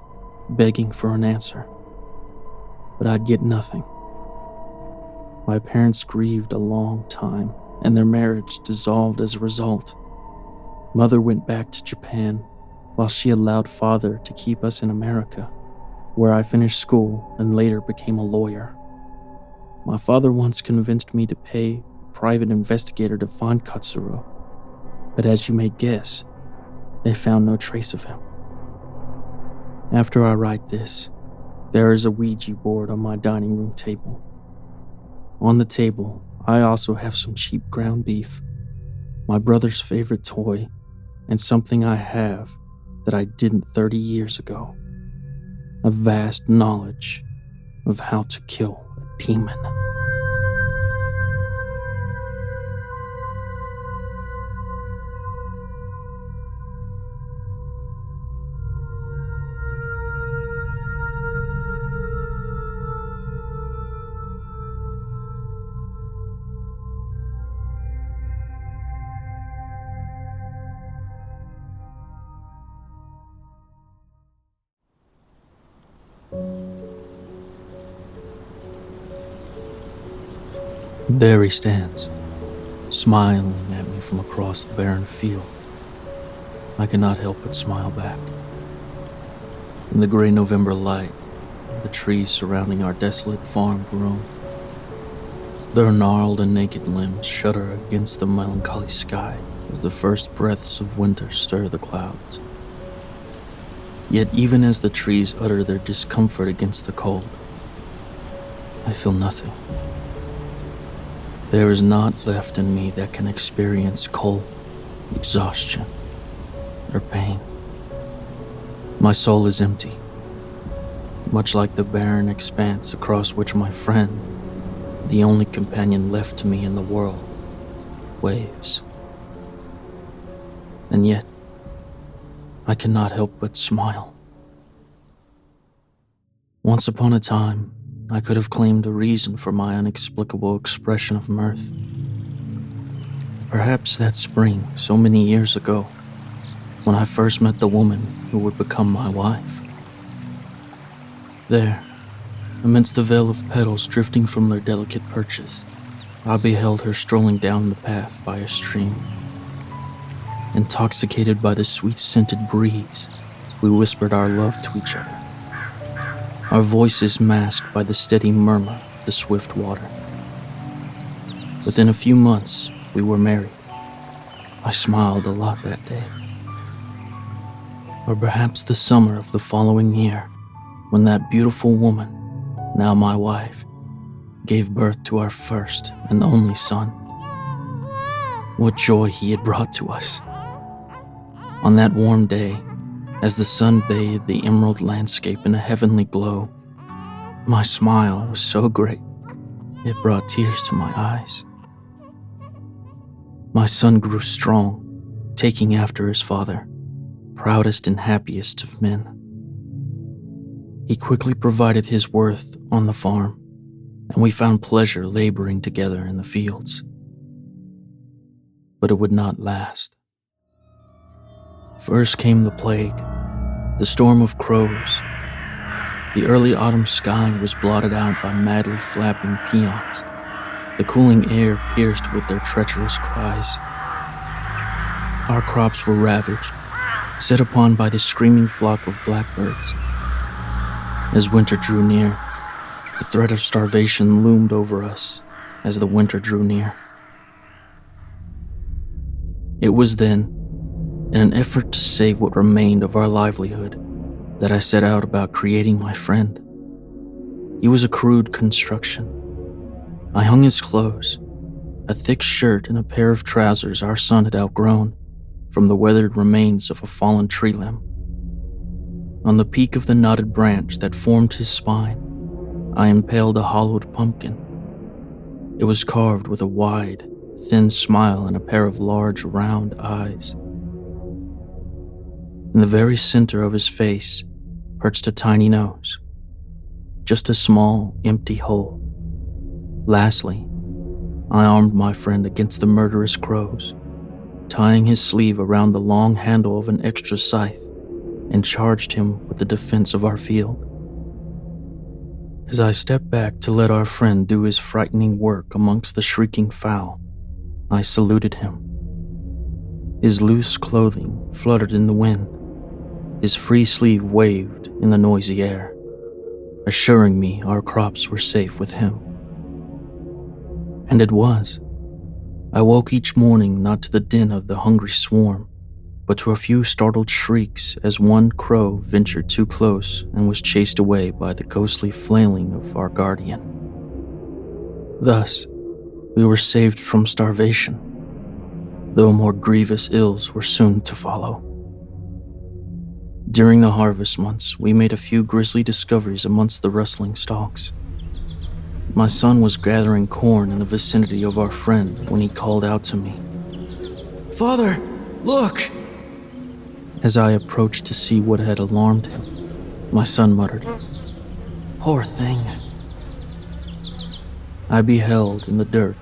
S1: begging for an answer, but I'd get nothing. My parents grieved a long time, and their marriage dissolved as a result. Mother went back to Japan, while she allowed father to keep us in America, where I finished school and later became a lawyer. My father once convinced me to pay a private investigator to find Katsuro, but as you may guess, they found no trace of him. After I write this, there is a Ouija board on my dining room table. On the table, I also have some cheap ground beef, my brother's favorite toy, and something I have that I didn't 30 years ago. A vast knowledge of how to kill a demon. There he stands, smiling at me from across the barren field. I cannot help but smile back. In the gray November light, the trees surrounding our desolate farm groan. Their gnarled and naked limbs shudder against the melancholy sky as the first breaths of winter stir the clouds. Yet even as the trees utter their discomfort against the cold, I feel nothing. There is naught left in me that can experience cold, exhaustion, or pain. My soul is empty, much like the barren expanse across which my friend, the only companion left to me in the world, waves. And yet, I cannot help but smile. Once upon a time, I could have claimed a reason for my inexplicable expression of mirth. Perhaps that spring, so many years ago, when I first met the woman who would become my wife. There, amidst the veil of petals drifting from their delicate perches, I beheld her strolling down the path by a stream. Intoxicated by the sweet-scented breeze, we whispered our love to each other, our voices masked by the steady murmur of the swift water. Within a few months, we were married. I smiled a lot that day. Or perhaps the summer of the following year, when that beautiful woman, now my wife, gave birth to our first and only son. What joy he had brought to us. On that warm day, as the sun bathed the emerald landscape in a heavenly glow, my smile was so great, it brought tears to my eyes. My son grew strong, taking after his father, proudest and happiest of men. He quickly provided his worth on the farm, and we found pleasure laboring together in the fields. But it would not last. First came the plague, the storm of crows. The early autumn sky was blotted out by madly flapping peons, the cooling air pierced with their treacherous cries. Our crops were ravaged, set upon by the screaming flock of blackbirds. As winter drew near, the threat of starvation loomed over us as the winter drew near. It was then, in an effort to save what remained of our livelihood, that I set out about creating my friend. He was a crude construction. I hung his clothes, a thick shirt and a pair of trousers our son had outgrown, from the weathered remains of a fallen tree limb. On the peak of the knotted branch that formed his spine, I impaled a hollowed pumpkin. It was carved with a wide, thin smile and a pair of large, round eyes. In the very center of his face perched a tiny nose, just a small, empty hole. Lastly, I armed my friend against the murderous crows, tying his sleeve around the long handle of an extra scythe, and charged him with the defense of our field. As I stepped back to let our friend do his frightening work amongst the shrieking fowl, I saluted him. His loose clothing fluttered in the wind. His free sleeve waved in the noisy air, assuring me our crops were safe with him. And it was. I woke each morning not to the din of the hungry swarm, but to a few startled shrieks as one crow ventured too close and was chased away by the ghostly flailing of our guardian. Thus, we were saved from starvation, though more grievous ills were soon to follow. During the harvest months, we made a few grisly discoveries amongst the rustling stalks. My son was gathering corn in the vicinity of our friend when he called out to me, "Father, look!" As I approached to see what had alarmed him, my son muttered, "Poor thing." I beheld in the dirt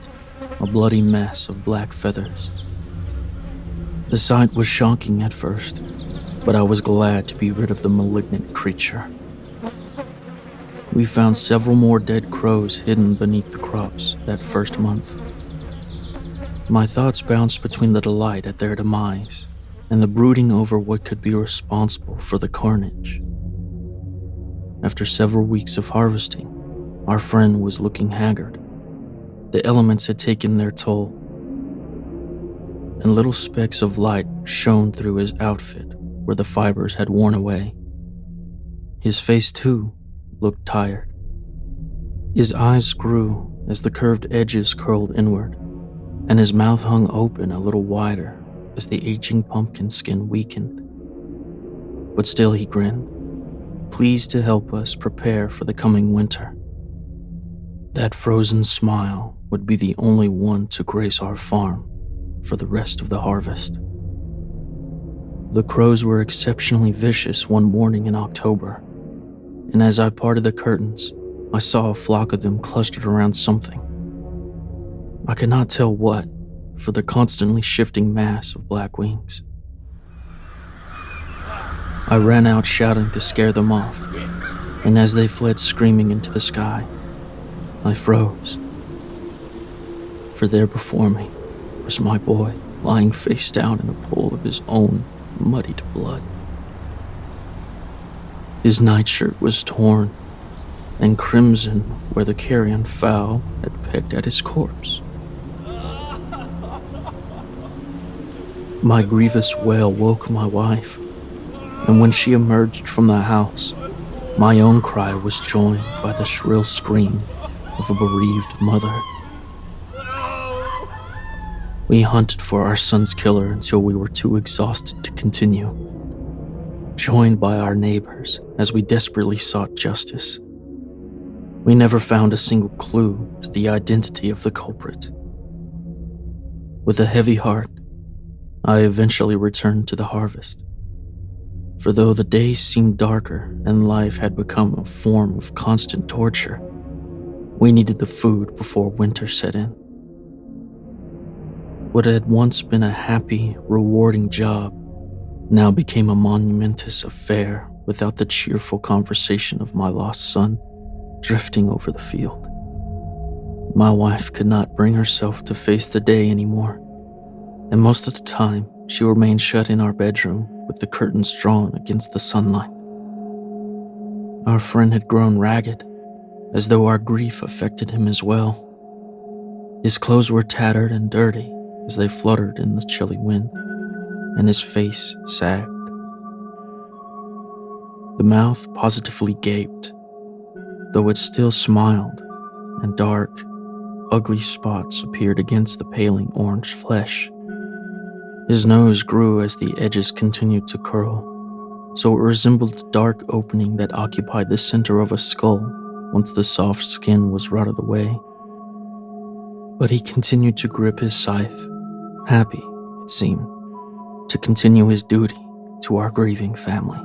S1: a bloody mess of black feathers. The sight was shocking at first, but I was glad to be rid of the malignant creature. We found several more dead crows hidden beneath the crops that first month. My thoughts bounced between the delight at their demise and the brooding over what could be responsible for the carnage. After several weeks of harvesting, our friend was looking haggard. The elements had taken their toll, and little specks of light shone through his outfit where the fibers had worn away. His face, too, looked tired. His eyes grew as the curved edges curled inward, and his mouth hung open a little wider as the aging pumpkin skin weakened. But still he grinned, pleased to help us prepare for the coming winter. That frozen smile would be the only one to grace our farm for the rest of the harvest. The crows were exceptionally vicious one morning in October, and as I parted the curtains, I saw a flock of them clustered around something. I could not tell what, for the constantly shifting mass of black wings. I ran out shouting to scare them off, and as they fled screaming into the sky, I froze. For there before me was my boy lying face down in a pool of his own muddied blood. His nightshirt was torn and crimson where the carrion fowl had pecked at his corpse. My grievous wail woke my wife, and when she emerged from the house, my own cry was joined by the shrill scream of a bereaved mother. We hunted for our son's killer until we were too exhausted to continue, joined by our neighbors as we desperately sought justice. We never found a single clue to the identity of the culprit. With a heavy heart, I eventually returned to the harvest. For though the days seemed darker and life had become a form of constant torture, We needed the food before winter set in. What had once been a happy, rewarding job now became a monumentous affair without the cheerful conversation of my lost son drifting over the field. My wife could not bring herself to face the day anymore, and most of the time she remained shut in our bedroom with the curtains drawn against the sunlight. Our friend had grown ragged, as though our grief affected him as well. His clothes were tattered and dirty as they fluttered in the chilly wind, and his face sagged. The mouth positively gaped, though it still smiled, and dark, ugly spots appeared against the paling orange flesh. His nose grew as the edges continued to curl, so it resembled the dark opening that occupied the center of a skull once the soft skin was rotted away. But he continued to grip his scythe, happy, it seemed, to continue his duty to our grieving family.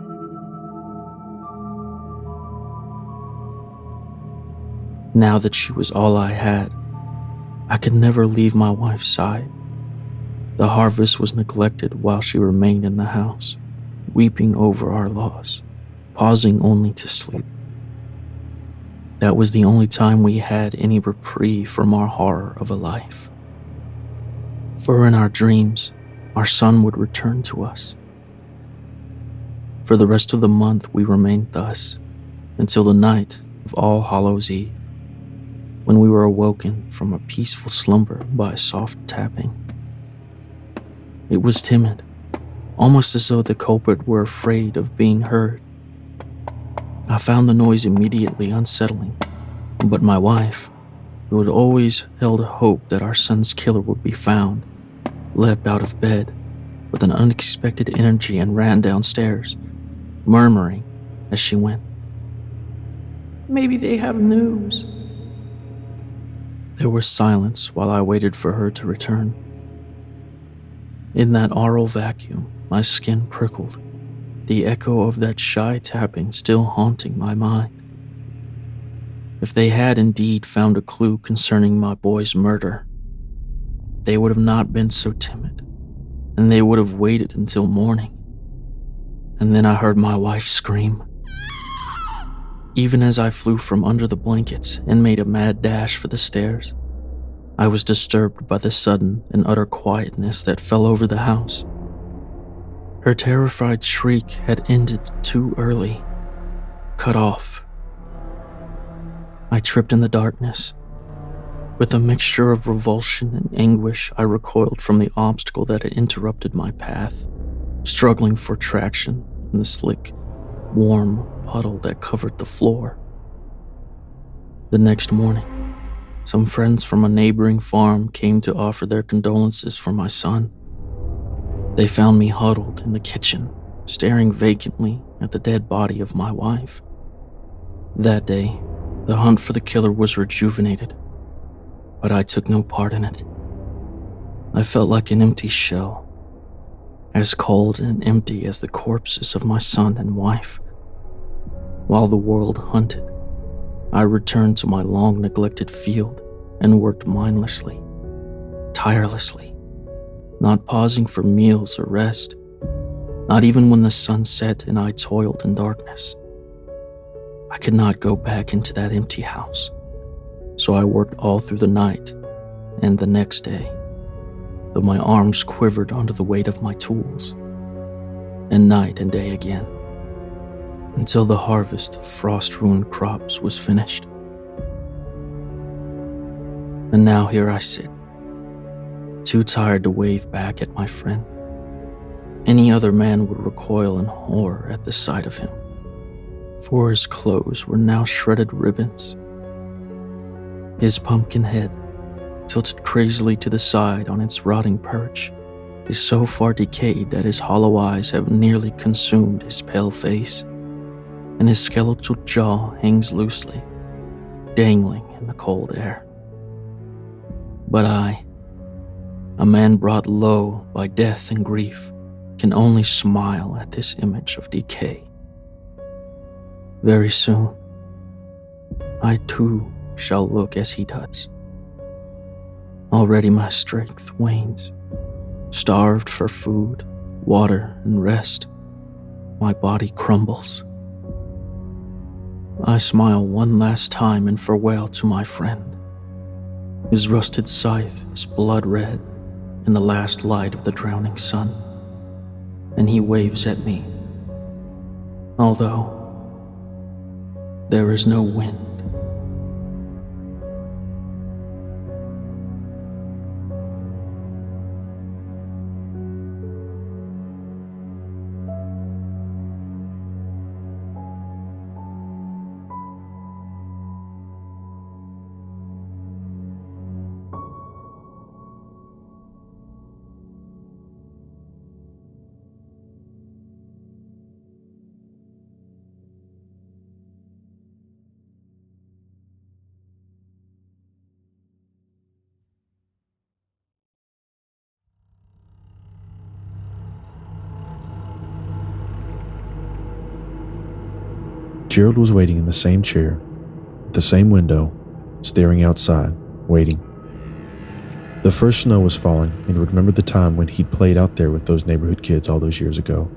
S1: Now that she was all I had, I could never leave my wife's side. The harvest was neglected while she remained in the house, weeping over our loss, pausing only to sleep. That was the only time we had any reprieve from our horror of a life. For in our dreams, our son would return to us. For the rest of the month we remained thus, until the night of All Hallows' Eve, when we were awoken from a peaceful slumber by a soft tapping. It was timid, almost as though the culprit were afraid of being heard. I found the noise immediately unsettling, but my wife, who had always held hope that our son's killer would be found, leapt out of bed with an unexpected energy and ran downstairs, murmuring as she went, "Maybe they have news." There was silence while I waited for her to return. In that aural vacuum, my skin prickled, the echo of that shy tapping still haunting my mind. If they had indeed found a clue concerning my boy's murder, they would have not been so timid, and they would have waited until morning. And then I heard my wife scream. Even as I flew from under the blankets and made a mad dash for the stairs, I was disturbed by the sudden and utter quietness that fell over the house. Her terrified shriek had ended too early, cut off. I tripped in the darkness. With a mixture of revulsion and anguish, I recoiled from the obstacle that had interrupted my path, struggling for traction in the slick, warm puddle that covered the floor. The next morning, some friends from a neighboring farm came to offer their condolences for my son. They found me huddled in the kitchen, staring vacantly at the dead body of my wife. That day, the hunt for the killer was rejuvenated, but I took no part in it. I felt like an empty shell, as cold and empty as the corpses of my son and wife. While the world hunted, I returned to my long-neglected field and worked mindlessly, tirelessly, not pausing for meals or rest, not even when the sun set and I toiled in darkness. I could not go back into that empty house, so I worked all through the night and the next day, though my arms quivered under the weight of my tools, and night and day again, until the harvest of frost-ruined crops was finished. And now here I sit, too tired to wave back at my friend. Any other man would recoil in horror at the sight of him, for his clothes were now shredded ribbons. His pumpkin head, tilted crazily to the side on its rotting perch, is so far decayed that his hollow eyes have nearly consumed his pale face, and his skeletal jaw hangs loosely, dangling in the cold air. But I, a man brought low by death and grief, can only smile at this image of decay. Very soon, I too shall look as he does. Already my strength wanes. Starved for food, water, and rest, my body crumbles. I smile one last time in farewell to my friend. His rusted scythe is blood red in the last light of the drowning sun, and he waves at me, although there is no wind.
S5: Jerold was waiting in the same chair, at the same window, staring outside, waiting. The first snow was falling, and he remembered the time when he'd played out there with those neighborhood kids all those years ago.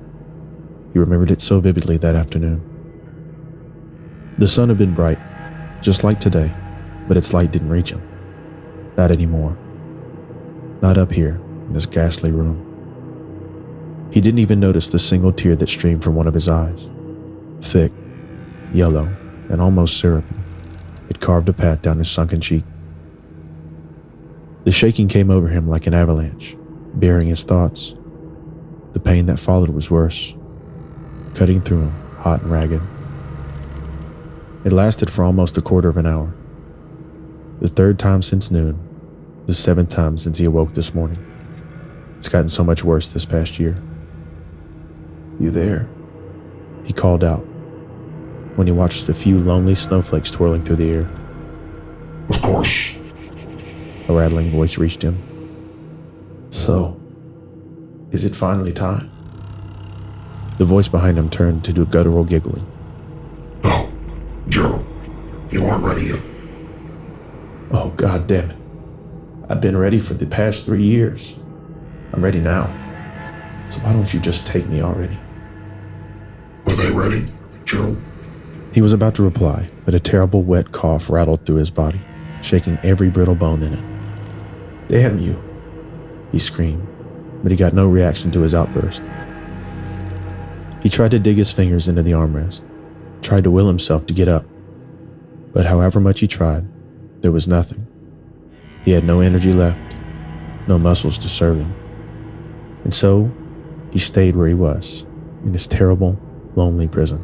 S5: He remembered it so vividly that afternoon. The sun had been bright, just like today, but its light didn't reach him. Not anymore. Not up here, in this ghastly room. He didn't even notice the single tear that streamed from one of his eyes. Thick, yellow, and almost syrupy. It carved a path down his sunken cheek. The shaking came over him like an avalanche, burying his thoughts. The pain that followed was worse, cutting through him, hot and ragged. It lasted for almost a quarter of an hour. The third time since noon, the seventh time since he awoke this morning. It's gotten so much worse this past year. "You there?" he called out, when he watched the few lonely snowflakes twirling through the air.
S7: "Of course."
S5: A rattling voice reached him. "So, is it finally time?" The voice behind him turned to do guttural giggling.
S7: "No, Jerold, you aren't ready yet."
S5: "Oh, God damn it. I've been ready for the past 3 years. I'm ready now. So why don't you just take me already?"
S7: "Are they ready, Jerold?"
S5: He was about to reply, but a terrible wet cough rattled through his body, shaking every brittle bone in it. "Damn you," he screamed, but he got no reaction to his outburst. He tried to dig his fingers into the armrest, tried to will himself to get up, but however much he tried, there was nothing. He had no energy left, no muscles to serve him. And so, he stayed where he was, in his terrible, lonely prison.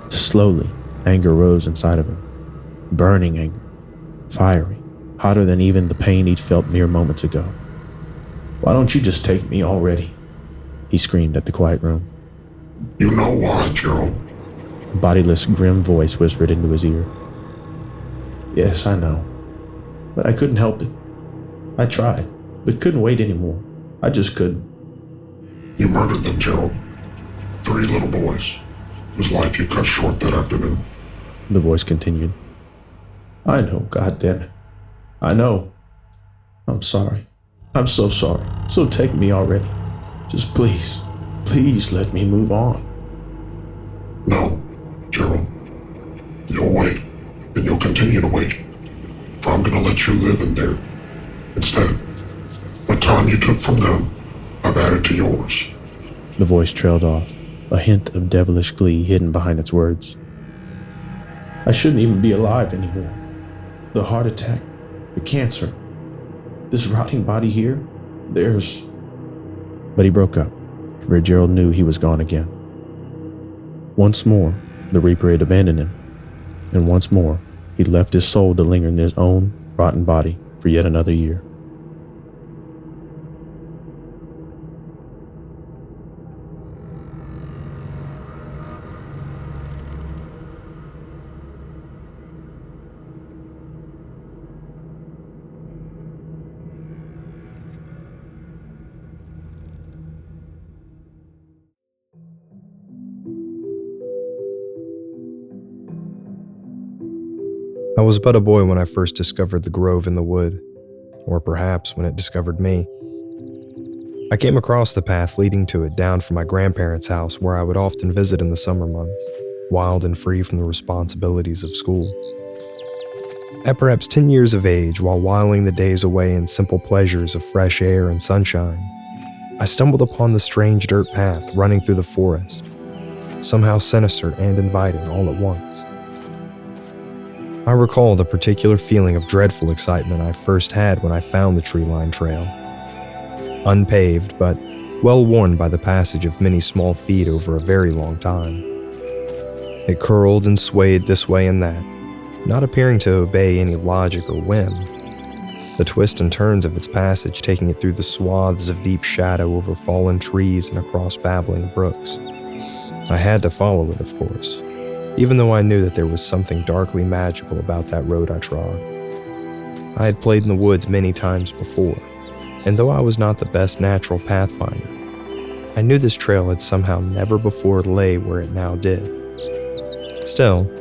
S5: Slowly, anger rose inside of him. Burning anger. Fiery. Hotter than even the pain he'd felt mere moments ago. "Why don't you just take me already?" he screamed at the quiet room.
S7: "You know why, Jerold."
S5: A bodiless, grim voice whispered into his ear. "Yes, I know. But I couldn't help it. I tried, but couldn't wait anymore. I just couldn't."
S7: "You murdered them, Jerold. 3 little boys, whose life you cut short that afternoon."
S5: The voice continued. "I know, goddammit. I know. I'm sorry. I'm so sorry. So take me already. Just please, please let me move on."
S7: "No, Jerold. You'll wait, and you'll continue to wait. For I'm gonna let you live in there. Instead, what time you took from them, I've added to yours."
S5: The voice trailed off, a hint of devilish glee hidden behind its words. "I shouldn't even be alive anymore. The heart attack, the cancer, this rotting body here, there's..." But he broke up, for Jerold knew he was gone again. Once more, the Reaper had abandoned him, and once more, he left his soul to linger in his own rotten body for yet another year.
S8: I was but a boy when I first discovered the grove in the wood, or perhaps when it discovered me. I came across the path leading to it down from my grandparents' house where I would often visit in the summer months, wild and free from the responsibilities of school. At perhaps 10 years of age, while whiling the days away in simple pleasures of fresh air and sunshine, I stumbled upon the strange dirt path running through the forest, somehow sinister and inviting all at once. I recall the particular feeling of dreadful excitement I first had when I found the tree-lined trail. Unpaved, but well-worn by the passage of many small feet over a very long time. It curled and swayed this way and that, not appearing to obey any logic or whim, the twists and turns of its passage taking it through the swaths of deep shadow over fallen trees and across babbling brooks. I had to follow it, of course, even though I knew that there was something darkly magical about that road I trod. I had played in the woods many times before, and though I was not the best natural pathfinder, I knew this trail had somehow never before lay where it now did. Still,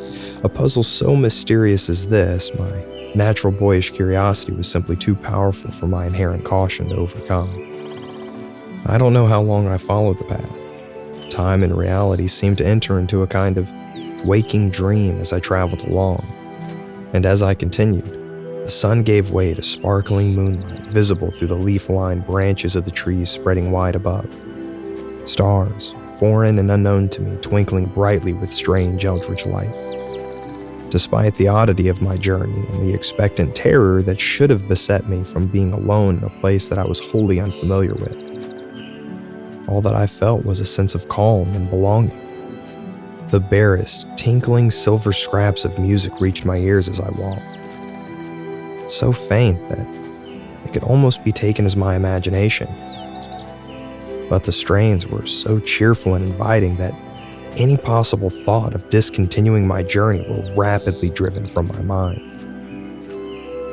S8: a puzzle so mysterious as this, my natural boyish curiosity was simply too powerful for my inherent caution to overcome. I don't know how long I followed the path. Time and reality seemed to enter into a kind of waking dream as I traveled along, and as I continued, the sun gave way to sparkling moonlight visible through the leaf-lined branches of the trees spreading wide above. Stars, foreign and unknown to me, twinkling brightly with strange eldritch light. Despite the oddity of my journey and the expectant terror that should have beset me from being alone in a place that I was wholly unfamiliar with, all that I felt was a sense of calm and belonging. The barest, tinkling silver scraps of music reached my ears as I walked, so faint that it could almost be taken as my imagination. But the strains were so cheerful and inviting that any possible thought of discontinuing my journey were rapidly driven from my mind.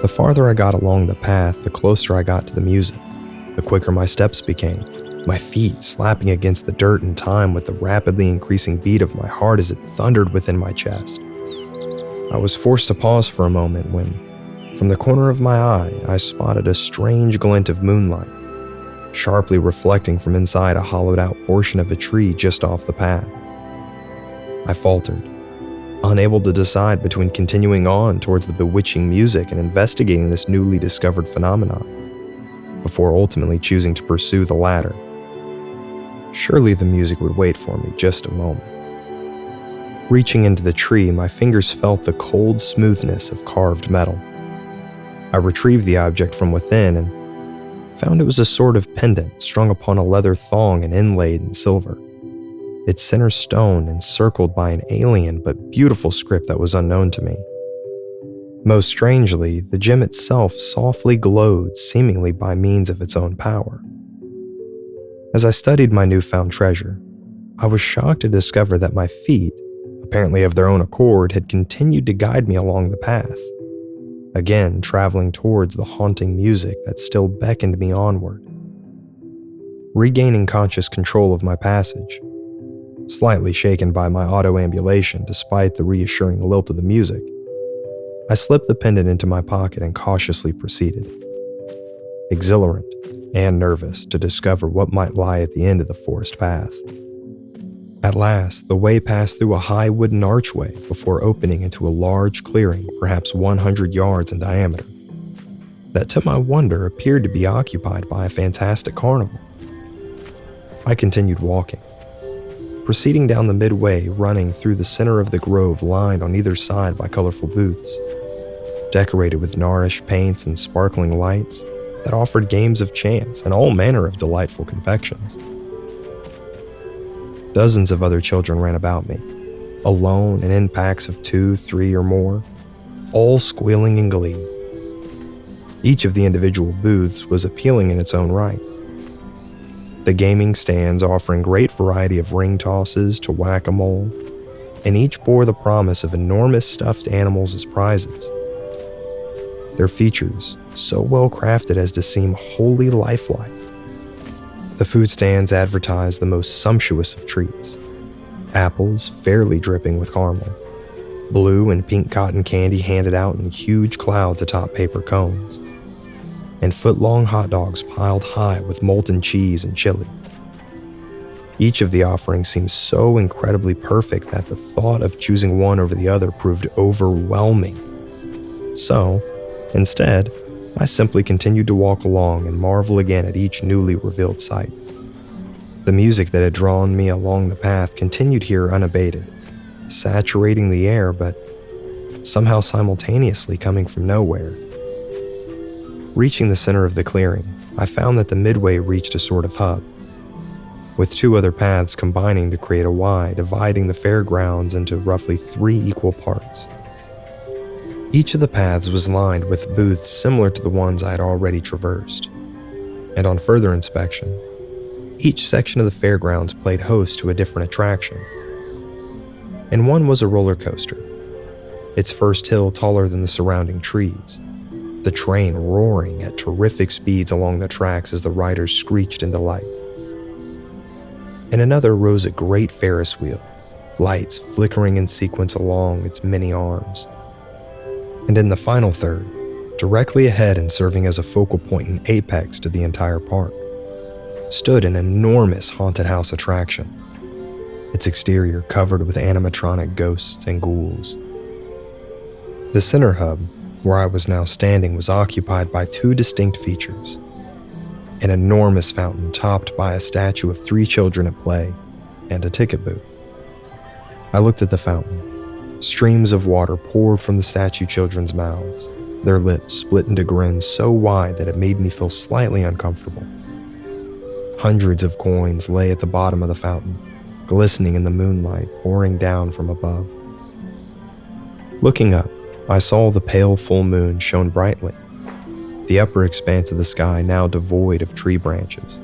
S8: The farther I got along the path, the closer I got to the music, the quicker my steps became, my feet slapping against the dirt in time with the rapidly increasing beat of my heart as it thundered within my chest. I was forced to pause for a moment when, from the corner of my eye, I spotted a strange glint of moonlight, sharply reflecting from inside a hollowed-out portion of a tree just off the path. I faltered, unable to decide between continuing on towards the bewitching music and investigating this newly discovered phenomenon, before ultimately choosing to pursue the latter. Surely the music would wait for me just a moment. Reaching into the tree, my fingers felt the cold smoothness of carved metal. I retrieved the object from within and found it was a sort of pendant strung upon a leather thong and inlaid in silver. Its center stone encircled by an alien but beautiful script that was unknown to me. Most strangely, the gem itself softly glowed, seemingly by means of its own power. As I studied my newfound treasure, I was shocked to discover that my feet, apparently of their own accord, had continued to guide me along the path, again traveling towards the haunting music that still beckoned me onward. Regaining conscious control of my passage, slightly shaken by my autoambulation despite the reassuring lilt of the music, I slipped the pendant into my pocket and cautiously proceeded, exhilarant and nervous to discover what might lie at the end of the forest path. At last, the way passed through a high wooden archway before opening into a large clearing, perhaps 100 yards in diameter, that to my wonder appeared to be occupied by a fantastic carnival. I continued walking, proceeding down the midway, running through the center of the grove lined on either side by colorful booths, decorated with garish paints and sparkling lights that offered games of chance and all manner of delightful confections. Dozens of other children ran about me, alone and in packs of 2, 3, or more, all squealing in glee. Each of the individual booths was appealing in its own right. The gaming stands offering great variety of ring tosses to whack-a-mole, and each bore the promise of enormous stuffed animals as prizes. Their features so well crafted as to seem wholly lifelike. The food stands advertised the most sumptuous of treats, apples fairly dripping with caramel, Blue and pink cotton candy handed out in huge clouds atop paper cones, and foot-long hot dogs piled high with molten cheese and chili. Each of the offerings seemed so incredibly perfect that the thought of choosing one over the other proved overwhelming. So, instead, I simply continued to walk along and marvel again at each newly revealed sight. The music that had drawn me along the path continued here unabated, saturating the air, but somehow simultaneously coming from nowhere. Reaching the center of the clearing, I found that the midway reached a sort of hub, with two other paths combining to create a Y, dividing the fairgrounds into roughly 3 equal parts. Each of the paths was lined with booths similar to the ones I had already traversed, and on further inspection, each section of the fairgrounds played host to a different attraction. And one was a roller coaster, its first hill taller than the surrounding trees, the train roaring at terrific speeds along the tracks as the riders screeched in delight. In another rose a great Ferris wheel, lights flickering in sequence along its many arms. And in the final third, directly ahead and serving as a focal point and apex to the entire park, stood an enormous haunted house attraction, its exterior covered with animatronic ghosts and ghouls. The center hub, where I was now standing, was occupied by 2 distinct features: an enormous fountain topped by a statue of 3 children at play, and a ticket booth. I looked at the fountain. Streams of water poured from the statue children's mouths, their lips split into grins so wide that it made me feel slightly uncomfortable. Hundreds of coins lay at the bottom of the fountain, glistening in the moonlight pouring down from above. Looking up, I saw the pale full moon shone brightly, the upper expanse of the sky now devoid of tree branches.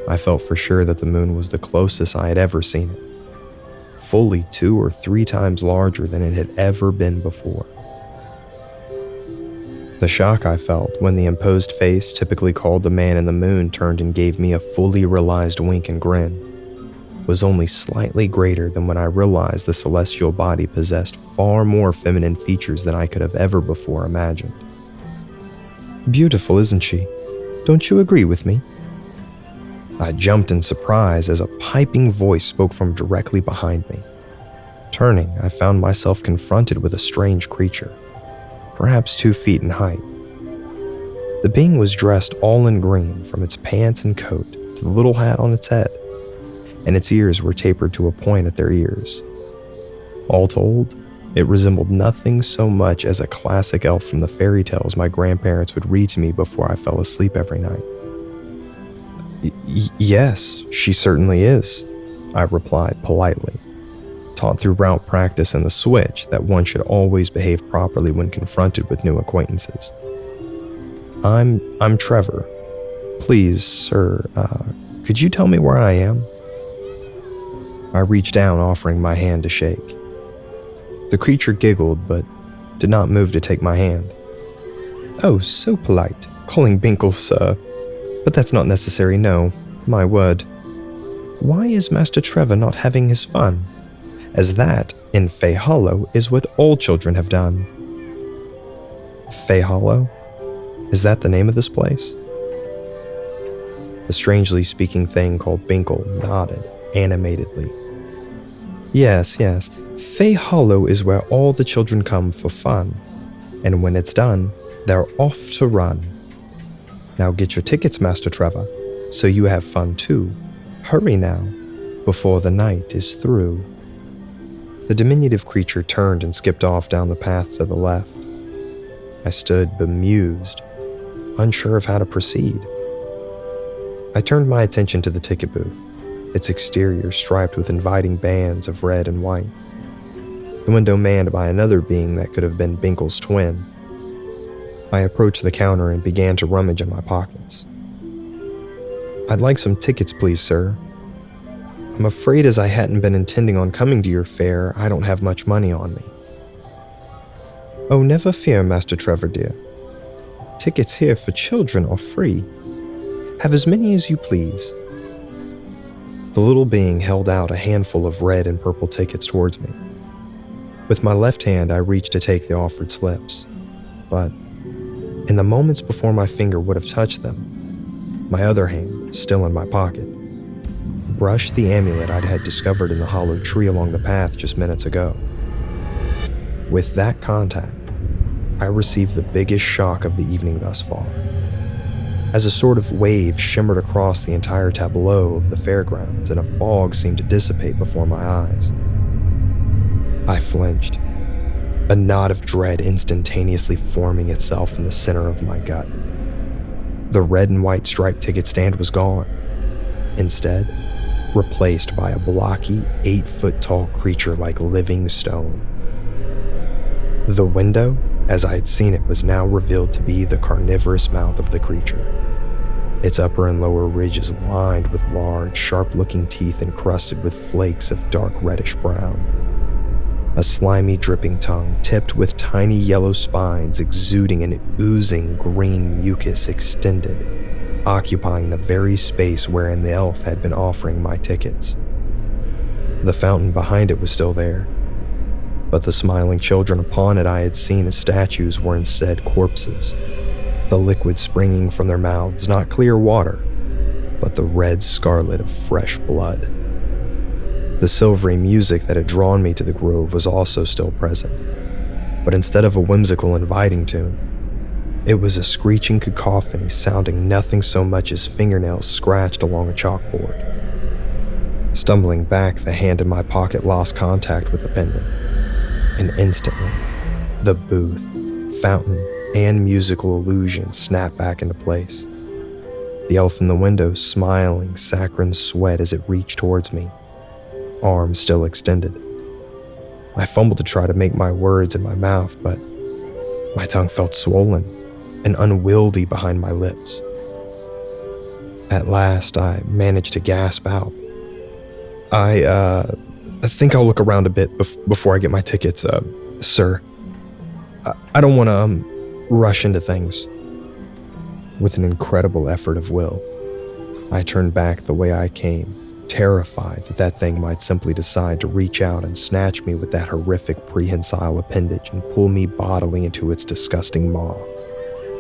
S8: I felt for sure that the moon was the closest I had ever seen it, fully 2 or 3 times larger than it had ever been before. The shock I felt when the imposed face typically called the man in the moon turned and gave me a fully realized wink and grin was only slightly greater than when I realized the celestial body possessed far more feminine features than I could have ever before imagined. Beautiful, isn't she? Don't you agree with me? I jumped in surprise as a piping voice spoke from directly behind me. Turning, I found myself confronted with a strange creature, perhaps 2 feet in height. The being was dressed all in green, from its pants and coat to the little hat on its head, and its ears were tapered to a point at their ears. All told, it resembled nothing so much as a classic elf from the fairy tales my grandparents would read to me before I fell asleep every night. Yes, she certainly is, I replied politely, taught through route practice and the switch that one should always behave properly when confronted with new acquaintances. I'm Trevor. Please, sir, could you tell me where I am? I reached down, offering my hand to shake. The creature giggled, but did not move to take my hand. Oh, so polite, calling Binkle sir. But that's not necessary, no, my word. Why is Master Trevor not having his fun? As that, in Fey Hollow, is what all children have done. Fey Hollow? Is that the name of this place? The strangely speaking thing called Binkle nodded animatedly. Yes, Fey Hollow is where all the children come for fun, and when it's done, they're off to run. Now get your tickets, Master Trevor, so you have fun too. Hurry now, before the night is through. The diminutive creature turned and skipped off down the path to the left. I stood bemused, unsure of how to proceed. I turned my attention to the ticket booth, its exterior striped with inviting bands of red and white. The window manned by another being that could have been Binkle's twin. I approached the counter and began to rummage in my pockets. I'd like some tickets, please, sir. I'm afraid as I hadn't been intending on coming to your fair, I don't have much money on me. Oh, never fear, Master Trevor, dear. Tickets here for children are free. Have as many as you please. The little being held out a handful of red and purple tickets towards me. With my left hand, I reached to take the offered slips, but in the moments before my finger would have touched them, my other hand, still in my pocket, brushed the amulet I'd had discovered in the hollow tree along the path just minutes ago. With that contact, I received the biggest shock of the evening thus far, as a sort of wave shimmered across the entire tableau of the fairgrounds and a fog seemed to dissipate before my eyes. I flinched, a knot of dread instantaneously forming itself in the center of my gut. The red and white striped ticket stand was gone, instead replaced by a blocky, 8-foot-tall creature like living stone. The window, as I had seen it, was now revealed to be the carnivorous mouth of the creature. Its upper and lower ridges lined with large, sharp-looking teeth encrusted with flakes of dark reddish-brown. A slimy, dripping tongue tipped with tiny yellow spines exuding and oozing green mucus extended, occupying the very space wherein the elf had been offering my tickets. The fountain behind it was still there, but the smiling children upon it I had seen as statues were instead corpses, the liquid springing from their mouths not clear water, but the red scarlet of fresh blood. The silvery music that had drawn me to the grove was also still present, but instead of a whimsical inviting tune, it was a screeching cacophony sounding nothing so much as fingernails scratched along a chalkboard. Stumbling back, the hand in my pocket lost contact with the pendant, and instantly, the booth, fountain, and musical illusion snapped back into place. The elf in the window smiling saccharine sweat as it reached towards me, arms still extended. I fumbled to try to make my words in my mouth, but my tongue felt swollen and unwieldy behind my lips. At last, I managed to gasp out, I think I'll look around a bit before I get my tickets, sir. I don't want to rush into things. With an incredible effort of will, I turned back the way I came, terrified that thing might simply decide to reach out and snatch me with that horrific prehensile appendage and pull me bodily into its disgusting maw,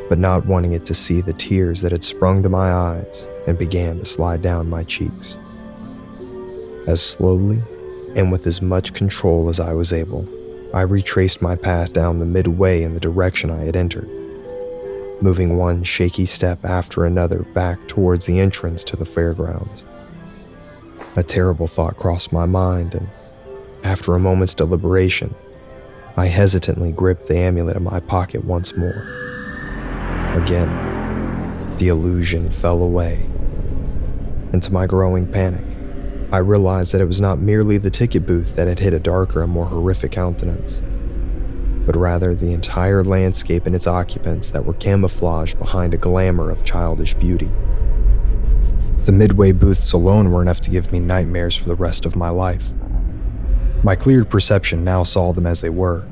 S8: but not wanting it to see the tears that had sprung to my eyes and began to slide down my cheeks. As slowly and with as much control as I was able, I retraced my path down the midway in the direction I had entered, moving one shaky step after another back towards the entrance to the fairgrounds. A terrible thought crossed my mind, and after a moment's deliberation, I hesitantly gripped the amulet in my pocket once more. Again, the illusion fell away. And to my growing panic, I realized that it was not merely the ticket booth that had hid a darker and more horrific countenance, but rather the entire landscape and its occupants that were camouflaged behind a glamour of childish beauty. The midway booths alone were enough to give me nightmares for the rest of my life. My cleared perception now saw them as they were.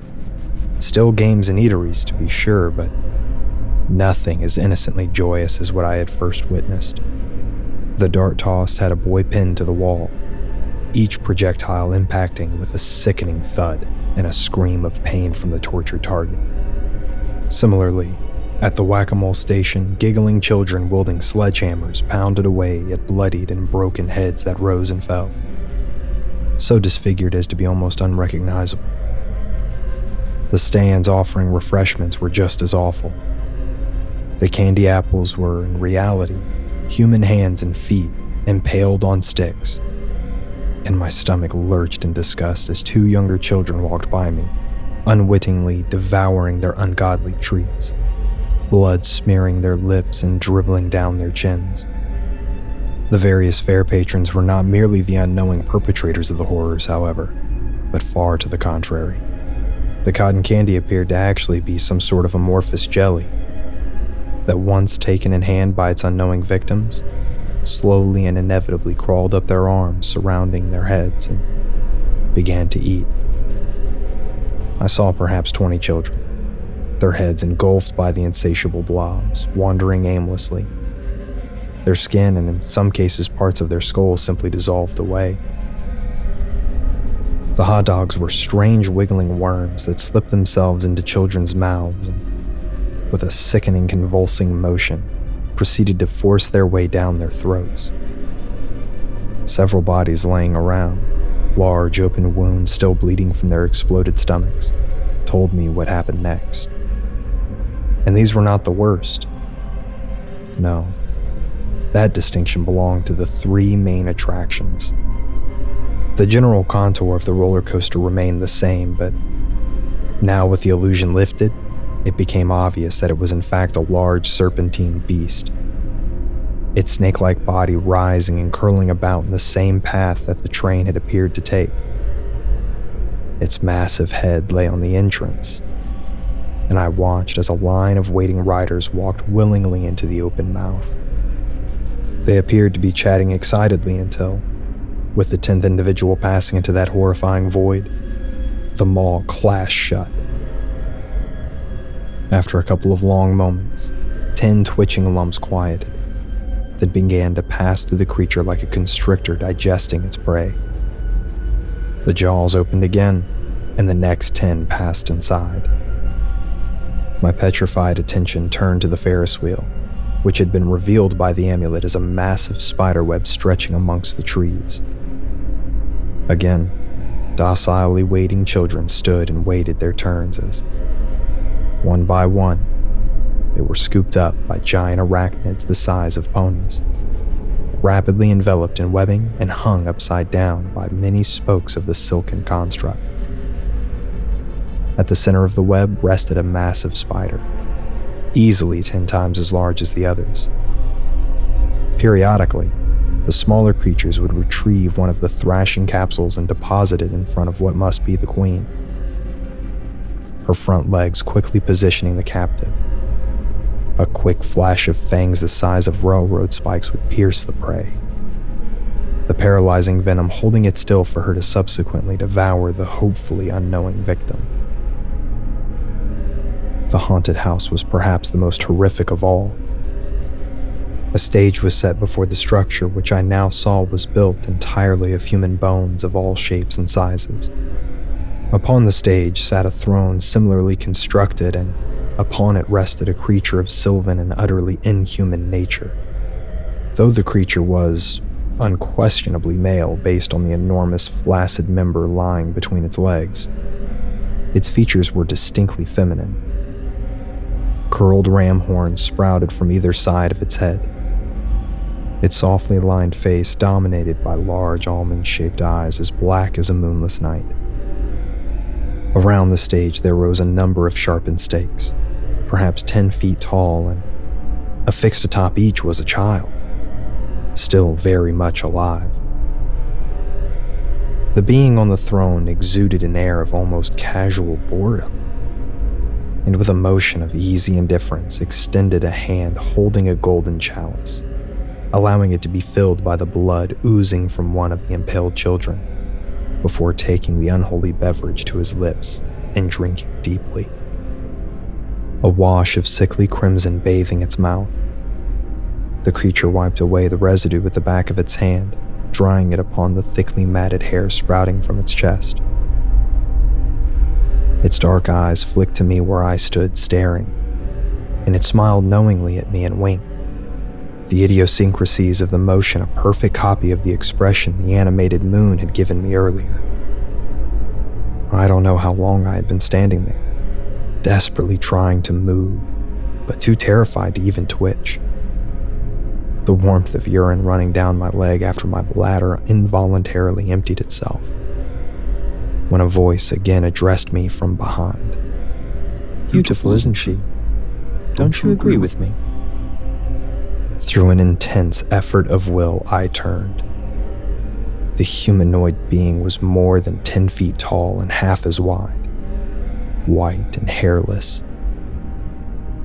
S8: Still games and eateries, to be sure, but nothing as innocently joyous as what I had first witnessed. The dart tossed had a boy pinned to the wall, each projectile impacting with a sickening thud and a scream of pain from the tortured target. Similarly, at the whack-a-mole station, giggling children wielding sledgehammers pounded away at bloodied and broken heads that rose and fell, so disfigured as to be almost unrecognizable. The stands offering refreshments were just as awful. The candy apples were, in reality, human hands and feet impaled on sticks, and my stomach lurched in disgust as two younger children walked by me, unwittingly devouring their ungodly treats, blood smearing their lips and dribbling down their chins. The various fair patrons were not merely the unknowing perpetrators of the horrors, however, but far to the contrary. The cotton candy appeared to actually be some sort of amorphous jelly that, once taken in hand by its unknowing victims, slowly and inevitably crawled up their arms surrounding their heads and began to eat. I saw perhaps 20 children, their heads engulfed by the insatiable blobs, wandering aimlessly. Their skin and in some cases parts of their skulls simply dissolved away. The hot dogs were strange wiggling worms that slipped themselves into children's mouths and, with a sickening convulsing motion, proceeded to force their way down their throats. Several bodies laying around, large open wounds still bleeding from their exploded stomachs, told me what happened next. And these were not the worst. No, that distinction belonged to the three main attractions. The general contour of the roller coaster remained the same, but now with the illusion lifted, it became obvious that it was in fact a large serpentine beast. Its snake-like body rising and curling about in the same path that the train had appeared to take. Its massive head lay on the entrance, and I watched as a line of waiting riders walked willingly into the open mouth. They appeared to be chatting excitedly until, with the 10th individual passing into that horrifying void, the maw clashed shut. After a couple of long moments, 10 twitching lumps quieted, then began to pass through the creature like a constrictor digesting its prey. The jaws opened again, and the next 10 passed inside. My petrified attention turned to the Ferris wheel, which had been revealed by the amulet as a massive spiderweb stretching amongst the trees. Again, docilely waiting children stood and waited their turns as, one by one, they were scooped up by giant arachnids the size of ponies, rapidly enveloped in webbing and hung upside down by many spokes of the silken construct. At the center of the web rested a massive spider, easily 10 times as large as the others. Periodically, the smaller creatures would retrieve one of the thrashing capsules and deposit it in front of what must be the queen, her front legs quickly positioning the captive. A quick flash of fangs the size of railroad spikes would pierce the prey, the paralyzing venom holding it still for her to subsequently devour the hopefully unknowing victim. The haunted house was perhaps the most horrific of all. A stage was set before the structure, which I now saw was built entirely of human bones of all shapes and sizes. Upon the stage sat a throne similarly constructed, and upon it rested a creature of sylvan and utterly inhuman nature. Though the creature was unquestionably male based on the enormous flaccid member lying between its legs, its features were distinctly feminine. Curled ram horns sprouted from either side of its head. Its softly lined face dominated by large almond-shaped eyes as black as a moonless night. Around the stage there rose a number of sharpened stakes, perhaps 10 feet tall, and affixed atop each was a child, still very much alive. The being on the throne exuded an air of almost casual boredom, and with a motion of easy indifference extended a hand holding a golden chalice, allowing it to be filled by the blood oozing from one of the impaled children, before taking the unholy beverage to his lips and drinking deeply. A wash of sickly crimson bathing its mouth. The creature wiped away the residue with the back of its hand, drying it upon the thickly matted hair sprouting from its chest. Its dark eyes flicked to me where I stood staring, and it smiled knowingly at me and winked. The idiosyncrasies of the motion a perfect copy of the expression the animated moon had given me earlier. I don't know how long I had been standing there, desperately trying to move, but too terrified to even twitch. The warmth of urine running down my leg after my bladder involuntarily emptied itself, when a voice again addressed me from behind. "Beautiful, isn't she? Don't you agree with me?" Through an intense effort of will, I turned. The humanoid being was more than 10 feet tall and half as wide, white and hairless.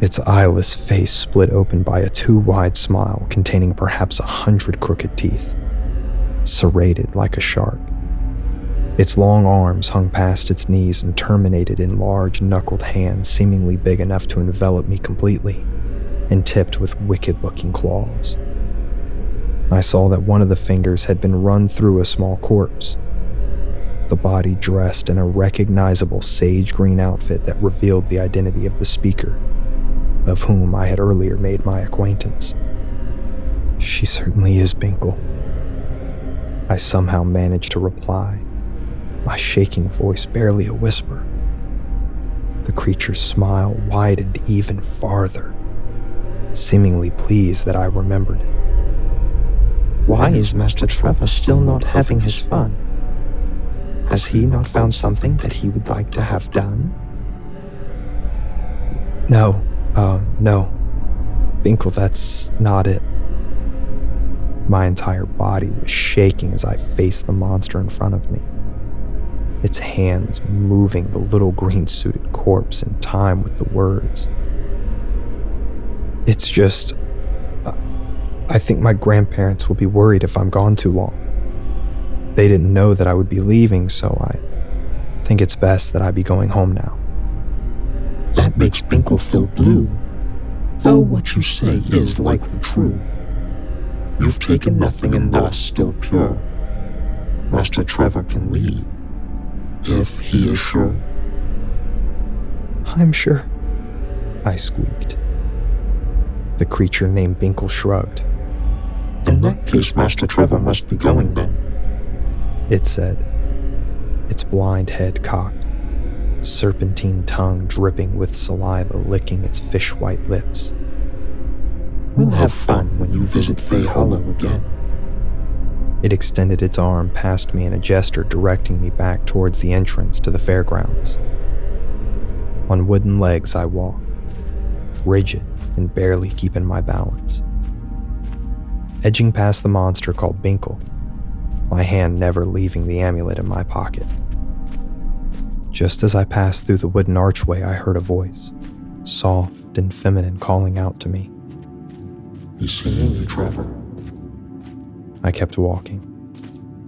S8: Its eyeless face split open by a too-wide smile containing perhaps 100 crooked teeth, serrated like a shark. Its long arms hung past its knees and terminated in large knuckled hands seemingly big enough to envelop me completely, and tipped with wicked-looking claws. I saw that one of the fingers had been run through a small corpse. the body dressed in a recognizable sage green outfit that revealed the identity of the speaker, of whom I had earlier made my acquaintance. "She certainly is Binkle," I somehow managed to reply, my shaking voice barely a whisper. The creature's smile widened even farther, seemingly pleased that I remembered it.
S9: Why is Master Trevor still not having his fun? Has he not found something that he would like to have done?
S8: No, Binkle, that's not it. My entire body was shaking as I faced the monster in front of me, its hands moving the little green-suited corpse in time with the words. "It's just, I think my grandparents will be worried if I'm gone too long. They didn't know that I would be leaving, so I think it's best that I be going home now."
S9: That makes Binkle feel blue, though what you say is likely true. You've taken nothing and thus still pure. Master Trevor can leave, if he is sure.
S8: "I'm sure," I squeaked. The creature named Binkle shrugged.
S9: "In that case, Master Trevor must be going then,"
S8: it said, its blind head cocked, serpentine tongue dripping with saliva licking its fish-white lips.
S9: "We'll have fun when you visit Fey Hollow again."
S8: It extended its arm past me in a gesture directing me back towards the entrance to the fairgrounds. On wooden legs I walked, rigid and barely keeping my balance. Edging past the monster called Binkle, my hand never leaving the amulet in my pocket. Just as I passed through the wooden archway, I heard a voice, soft and feminine, calling out to me.
S9: "He's singing you, Trevor."
S8: I kept walking,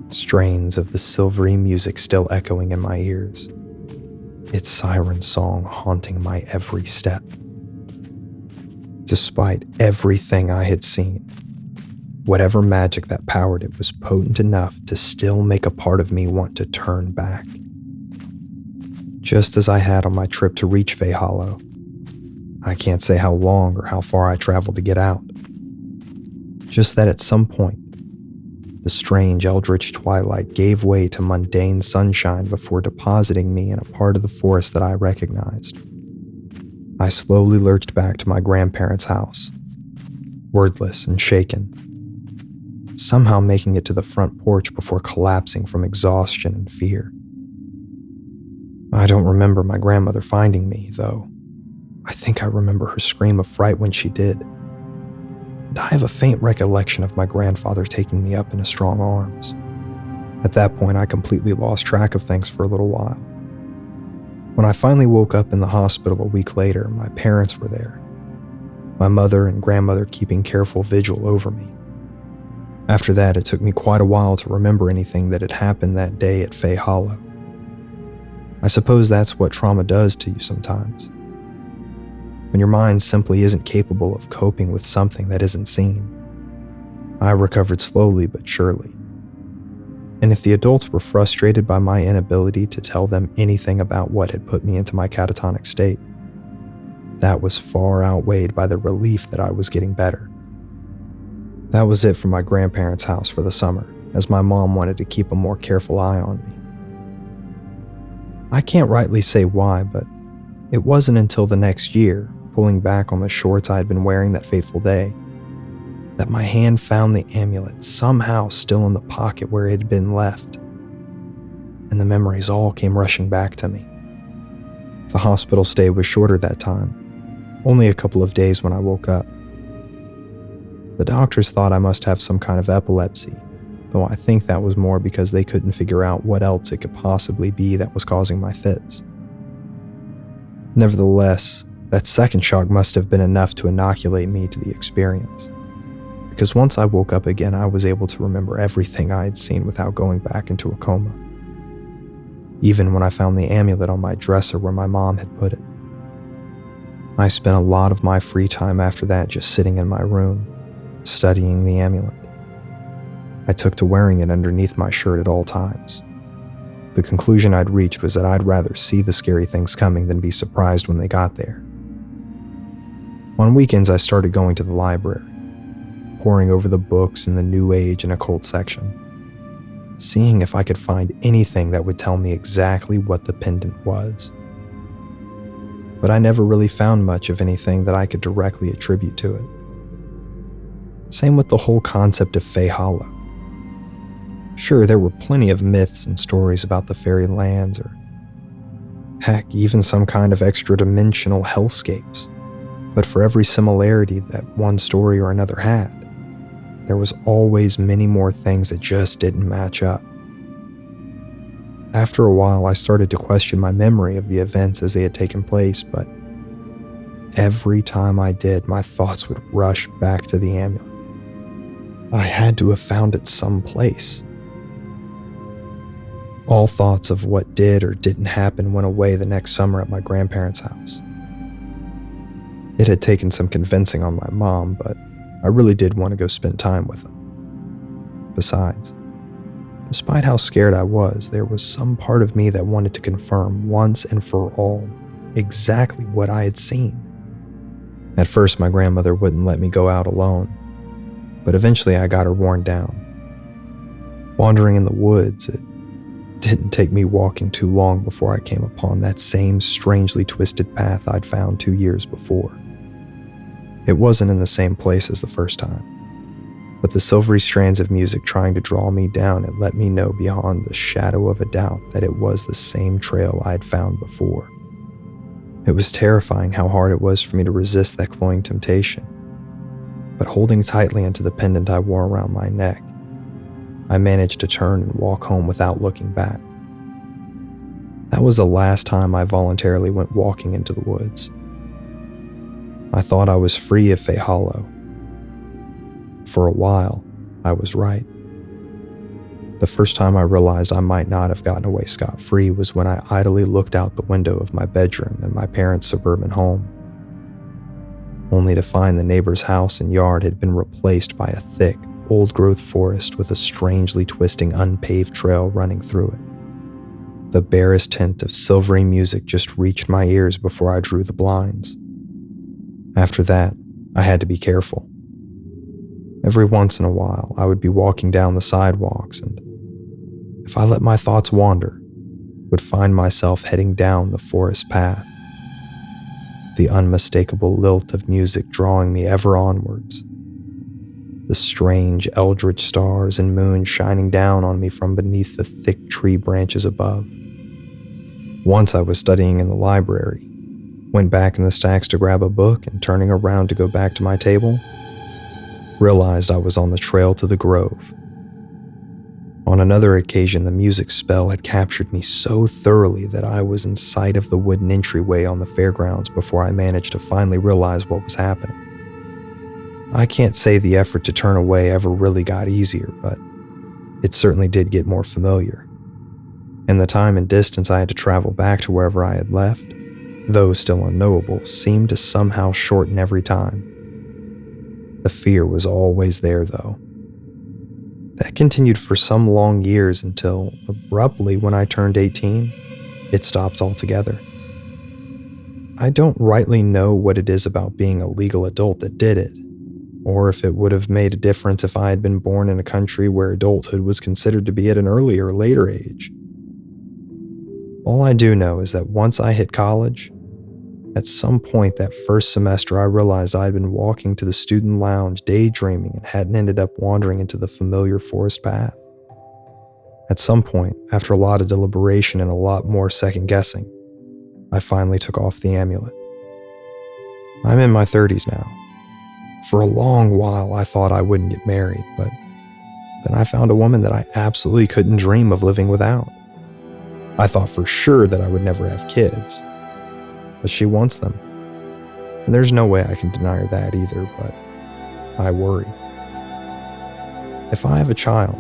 S8: strains of the silvery music still echoing in my ears, its siren song haunting my every step. Despite everything I had seen, whatever magic that powered it was potent enough to still make a part of me want to turn back. Just as I had on my trip to reach Fey Hollow, I can't say how long or how far I traveled to get out. Just that at some point, the strange eldritch twilight gave way to mundane sunshine before depositing me in a part of the forest that I recognized. I slowly lurched back to my grandparents' house, wordless and shaken, somehow making it to the front porch before collapsing from exhaustion and fear. I don't remember my grandmother finding me, though. I think I remember her scream of fright when she did. And I have a faint recollection of my grandfather taking me up in his strong arms. At that point, I completely lost track of things for a little while. When I finally woke up in the hospital a week later, my parents were there. My mother and grandmother keeping careful vigil over me. After that, it took me quite a while to remember anything that had happened that day at Fey Hollow. I suppose that's what trauma does to you sometimes. When your mind simply isn't capable of coping with something that isn't seen. I recovered slowly but surely. And if the adults were frustrated by my inability to tell them anything about what had put me into my catatonic state, that was far outweighed by the relief that I was getting better. That was it for my grandparents' house for the summer, as my mom wanted to keep a more careful eye on me. I can't rightly say why, but it wasn't until the next year, pulling back on the shorts I had been wearing that fateful day, that my hand found the amulet somehow still in the pocket where it had been left, and the memories all came rushing back to me. The hospital stay was shorter that time, only a couple of days when I woke up. The doctors thought I must have some kind of epilepsy, though I think that was more because they couldn't figure out what else it could possibly be that was causing my fits. Nevertheless, that second shock must have been enough to inoculate me to the experience, because once I woke up again, I was able to remember everything I had seen without going back into a coma. Even when I found the amulet on my dresser where my mom had put it. I spent a lot of my free time after that just sitting in my room, studying the amulet. I took to wearing it underneath my shirt at all times, The conclusion I'd reached was that I'd rather see the scary things coming than be surprised when they got there. On weekends, I started going to the library, poring over the books in the New Age and occult section, seeing if I could find anything that would tell me exactly what the pendant was. But I never really found much of anything that I could directly attribute to it. Same with the whole concept of Fey Hollow. Sure, there were plenty of myths and stories about the fairy lands, or heck, even some kind of extra-dimensional hellscapes. But for every similarity that one story or another had, there was always many more things that just didn't match up. After a while, I started to question my memory of the events as they had taken place, but every time I did, my thoughts would rush back to the amulet. I had to have found it someplace. All thoughts of what did or didn't happen went away the next summer at my grandparents' house. It had taken some convincing on my mom, but I really did want to go spend time with them. Besides, despite how scared I was, there was some part of me that wanted to confirm once and for all exactly what I had seen. At first, my grandmother wouldn't let me go out alone, but eventually I got her worn down. Wandering in the woods, it didn't take me walking too long before I came upon that same strangely twisted path I'd found 2 years before. It wasn't in the same place as the first time, but the silvery strands of music trying to draw me down had let me know beyond the shadow of a doubt that it was the same trail I'd found before. It was terrifying how hard it was for me to resist that cloying temptation, but holding tightly into the pendant I wore around my neck, I managed to turn and walk home without looking back. That was the last time I voluntarily went walking into the woods. I thought I was free of Fey Hollow. For a while, I was right. The first time I realized I might not have gotten away scot-free was when I idly looked out the window of my bedroom in my parents' suburban home, only to find the neighbor's house and yard had been replaced by a thick, old-growth forest with a strangely twisting unpaved trail running through it. The barest hint of silvery music just reached my ears before I drew the blinds. After that, I had to be careful. Every once in a while, I would be walking down the sidewalks, and if I let my thoughts wander, would find myself heading down the forest path, the unmistakable lilt of music drawing me ever onwards, the strange eldritch stars and moon shining down on me from beneath the thick tree branches above. Once I was studying in the library, went back in the stacks to grab a book, and turning around to go back to my table, realized I was on the trail to the grove. On another occasion, the music spell had captured me so thoroughly that I was in sight of the wooden entryway on the fairgrounds before I managed to finally realize what was happening. I can't say the effort to turn away ever really got easier, but it certainly did get more familiar. And the time and distance I had to travel back to wherever I had left, though still unknowable, seemed to somehow shorten every time. The fear was always there, though. That continued for some long years until, abruptly, when I turned 18, it stopped altogether. I don't rightly know what it is about being a legal adult that did it, or if it would have made a difference if I had been born in a country where adulthood was considered to be at an earlier or later age. All I do know is that once I hit college, at some point that first semester I realized I had been walking to the student lounge daydreaming and hadn't ended up wandering into the familiar forest path. At some point, after a lot of deliberation and a lot more second guessing, I finally took off the amulet. I'm in my 30s now. For a long while, I thought I wouldn't get married, but then I found a woman that I absolutely couldn't dream of living without. I thought for sure that I would never have kids, but she wants them. And there's no way I can deny her that either, but I worry. If I have a child,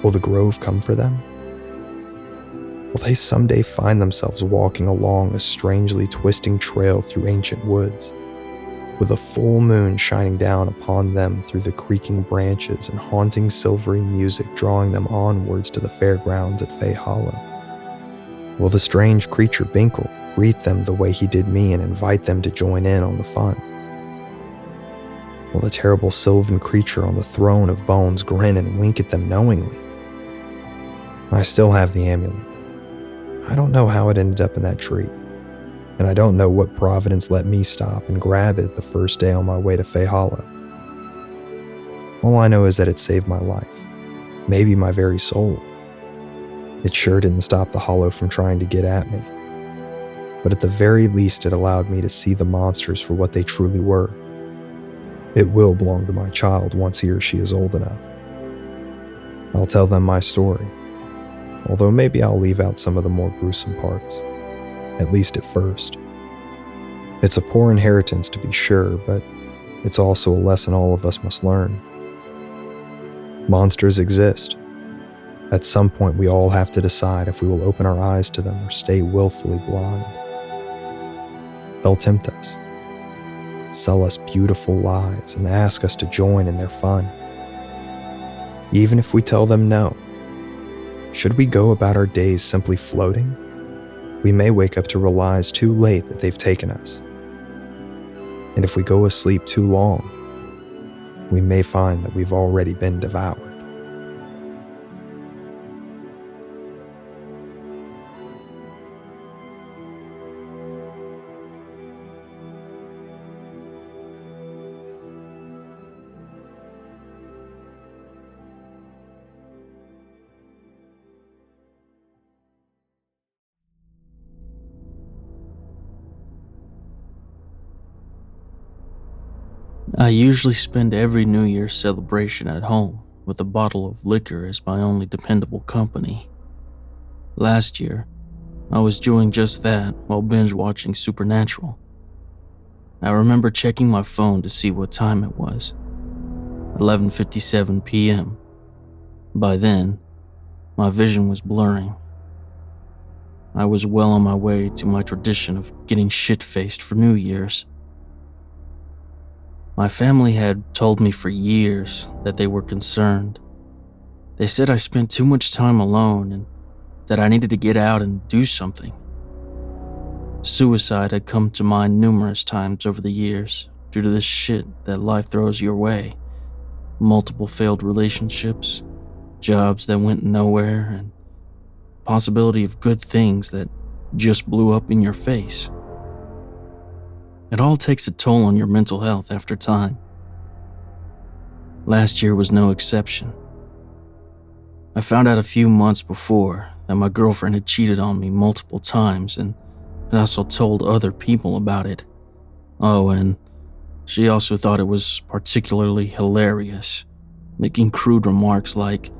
S8: will the grove come for them? Will they someday find themselves walking along a strangely twisting trail through ancient woods, with a full moon shining down upon them through the creaking branches and haunting silvery music drawing them onwards to the fairgrounds at Fey Hollow? Will the strange creature Binkle greet them the way he did me and invite them to join in on the fun? Will the terrible sylvan creature on the throne of bones grin and wink at them knowingly? I still have the amulet. I don't know how it ended up in that tree, and I don't know what providence let me stop and grab it the first day on my way to Fey Hollow. All I know is that it saved my life, maybe my very soul. It sure didn't stop the Hollow from trying to get at me, but at the very least it allowed me to see the monsters for what they truly were. It will belong to my child once he or she is old enough. I'll tell them my story, although maybe I'll leave out some of the more gruesome parts, at least at first. It's a poor inheritance to be sure, but it's also a lesson all of us must learn. Monsters exist. At some point we all have to decide if we will open our eyes to them or stay willfully blind. They'll tempt us, sell us beautiful lies, and ask us to join in their fun. Even if we tell them no, should we go about our days simply floating? We may wake up to realize too late that they've taken us. And if we go asleep too long, we may find that we've already been devoured.
S1: I usually spend every New Year's celebration at home with a bottle of liquor as my only dependable company. Last year, I was doing just that while binge watching Supernatural. I remember checking my phone to see what time it was. 11:57 p.m. By then, my vision was blurring. I was well on my way to my tradition of getting shit-faced for New Year's. My family had told me for years that they were concerned. They said I spent too much time alone and that I needed to get out and do something. Suicide had come to mind numerous times over the years due to the shit that life throws your way. Multiple failed relationships, jobs that went nowhere, and possibility of good things that just blew up in your face. It all takes a toll on your mental health after time. Last year was no exception. I found out a few months before that my girlfriend had cheated on me multiple times and had also told other people about it. Oh, and she also thought it was particularly hilarious, making crude remarks like,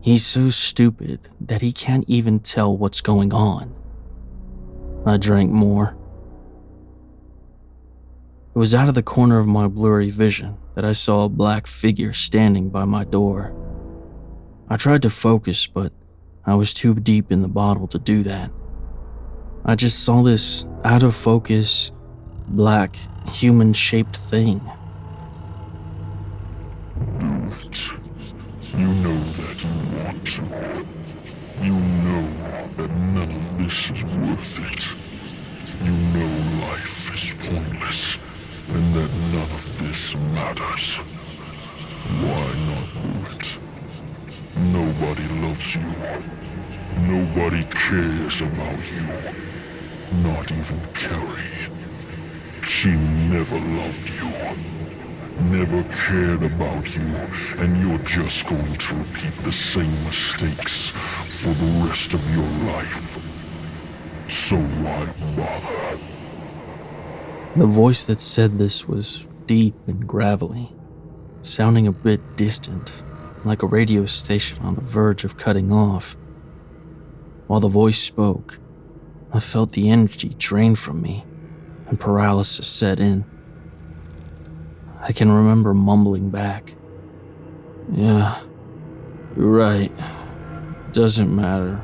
S1: "He's so stupid that he can't even tell what's going on." I drank more. It was out of the corner of my blurry vision that I saw a black figure standing by my door. I tried to focus, but I was too deep in the bottle to do that. I just saw this out-of-focus, black, human-shaped thing.
S7: Do it. You know that you want to. You know that none of this is worth it. You know life is pointless, and that none of this matters. Why not do it? Nobody loves you. Nobody cares about you. Not even Carrie. She never loved you. Never cared about you, and you're just going to repeat the same mistakes for the rest of your life. So why bother?
S1: The voice that said this was deep and gravelly, sounding a bit distant, like a radio station on the verge of cutting off. While the voice spoke, I felt the energy drain from me, and paralysis set in. I can remember mumbling back, "Yeah, you're right. It doesn't matter.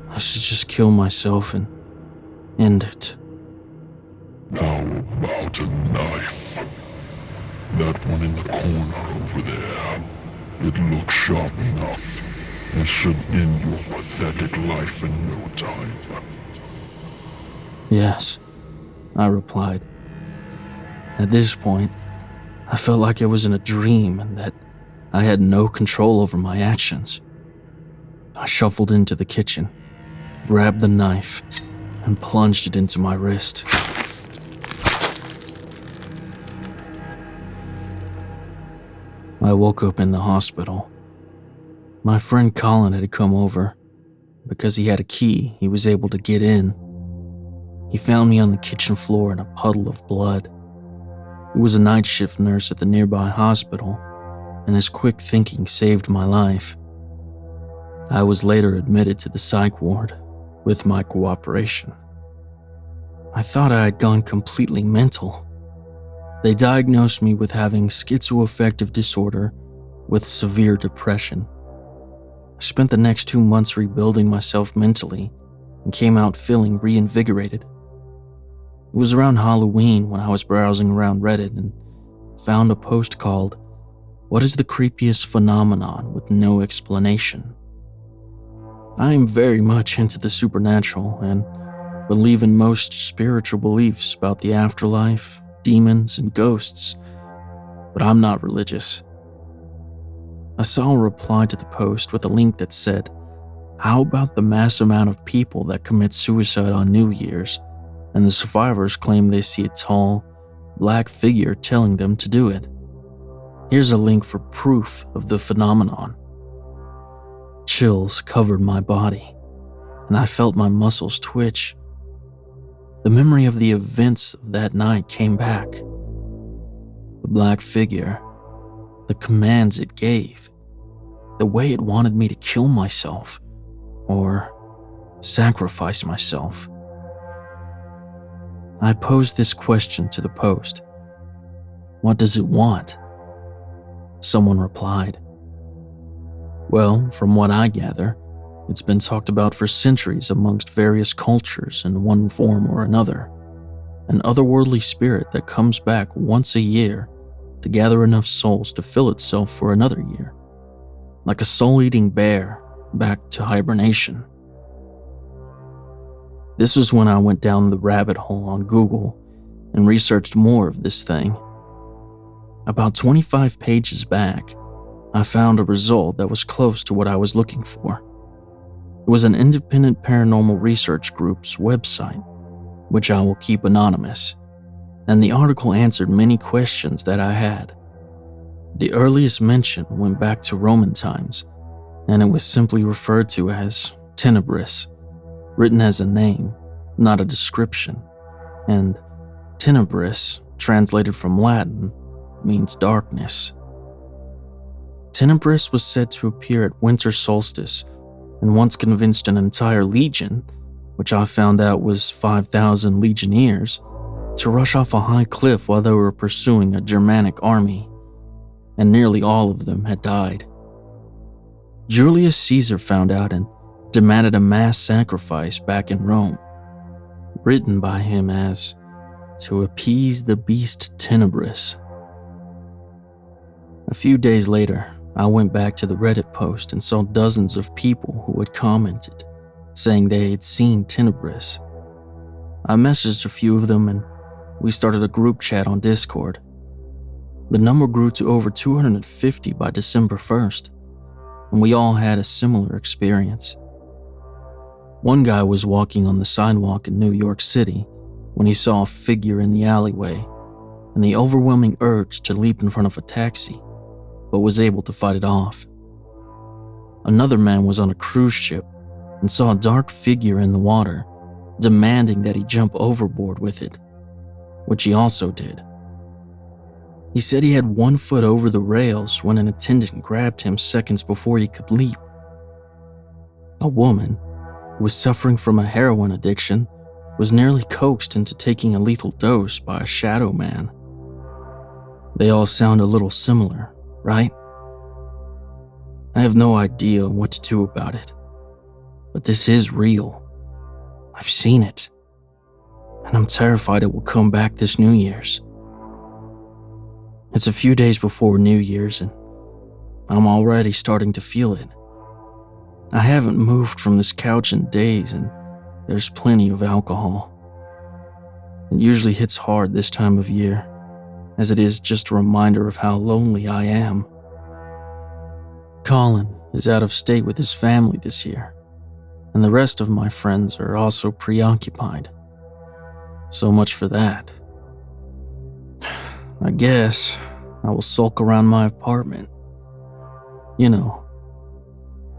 S1: I should just kill myself and end it."
S7: Now about a knife. That one in the corner over there. It looks sharp enough and should end your pathetic life in no time.
S1: Yes, I replied. At this point, I felt like I was in a dream and that I had no control over my actions. I shuffled into the kitchen, grabbed the knife, and plunged it into my wrist. I woke up in the hospital. My friend Colin had come over. Because he had a key, he was able to get in. He found me on the kitchen floor in a puddle of blood. He was a night shift nurse at the nearby hospital, and his quick thinking saved my life. I was later admitted to the psych ward with my cooperation. I thought I had gone completely mental. They diagnosed me with having schizoaffective disorder with severe depression. I spent the next 2 months rebuilding myself mentally and came out feeling reinvigorated. It was around Halloween when I was browsing around Reddit and found a post called, "What is the creepiest phenomenon with no explanation?" I am very much into the supernatural and believe in most spiritual beliefs about the afterlife, demons, and ghosts, but I'm not religious. I saw a reply to the post with a link that said, "How about the mass amount of people that commit suicide on New Year's, and the survivors claim they see a tall, black figure telling them to do it? Here's a link for proof of the phenomenon." Chills covered my body, and I felt my muscles twitch. The memory of the events of that night came back. The black figure, the commands it gave, the way it wanted me to kill myself or sacrifice myself. I posed this question to the post. What does it want? Someone replied, "Well, from what I gather, it's been talked about for centuries amongst various cultures in one form or another. An otherworldly spirit that comes back once a year to gather enough souls to fill itself for another year. Like a soul-eating bear back to hibernation." This was when I went down the rabbit hole on Google and researched more of this thing. About 25 pages back, I found a result that was close to what I was looking for. It was an independent paranormal research group's website, which I will keep anonymous, and the article answered many questions that I had. The earliest mention went back to Roman times, and it was simply referred to as tenebris, written as a name, not a description, and tenebris, translated from Latin, means darkness. Tenebris was said to appear at winter solstice and once convinced an entire legion, which I found out was 5,000 legionnaires, to rush off a high cliff while they were pursuing a Germanic army, and nearly all of them had died. Julius Caesar found out and demanded a mass sacrifice back in Rome, written by him as "to appease the beast Tenebris." A few days later, I went back to the Reddit post and saw dozens of people who had commented, saying they had seen Tenebris. I messaged a few of them and we started a group chat on Discord. The number grew to over 250 by December 1st, and we all had a similar experience. One guy was walking on the sidewalk in New York City when he saw a figure in the alleyway and the overwhelming urge to leap in front of a taxi, but was able to fight it off. Another man was on a cruise ship and saw a dark figure in the water, demanding that he jump overboard with it, which he also did. He said he had 1 foot over the rails when an attendant grabbed him seconds before he could leap. A woman, who was suffering from a heroin addiction, was nearly coaxed into taking a lethal dose by a shadow man. They all sound a little similar, right? I have no idea what to do about it, but this is real. I've seen it, and and I'm terrified it will come back this New Year's. It's a few days before New Year's, and I'm already starting to feel it. I haven't moved from this couch in days, and there's plenty of alcohol. It usually hits hard this time of year, as it is just a reminder of how lonely I am. Colin is out of state with his family this year, and the rest of my friends are also preoccupied. So much for that. I guess I will sulk around my apartment. You know,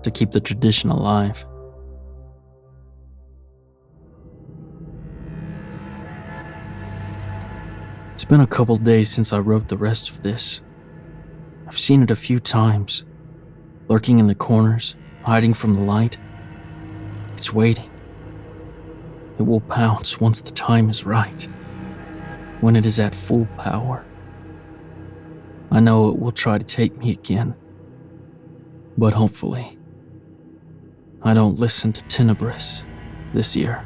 S1: to keep the tradition alive. It's been a couple days since I wrote the rest of this. I've seen it a few times, lurking in the corners, hiding from the light. It's waiting. It will pounce once the time is right, when it is at full power. I know it will try to take me again, but hopefully, I don't listen to Tenebris this year.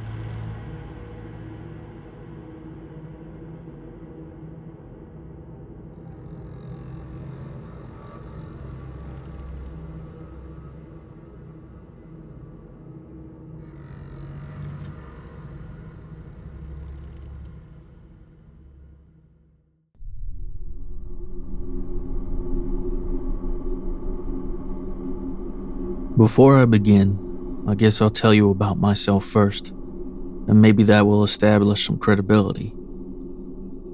S1: Before I begin, I guess I'll tell you about myself first, and maybe that will establish some credibility.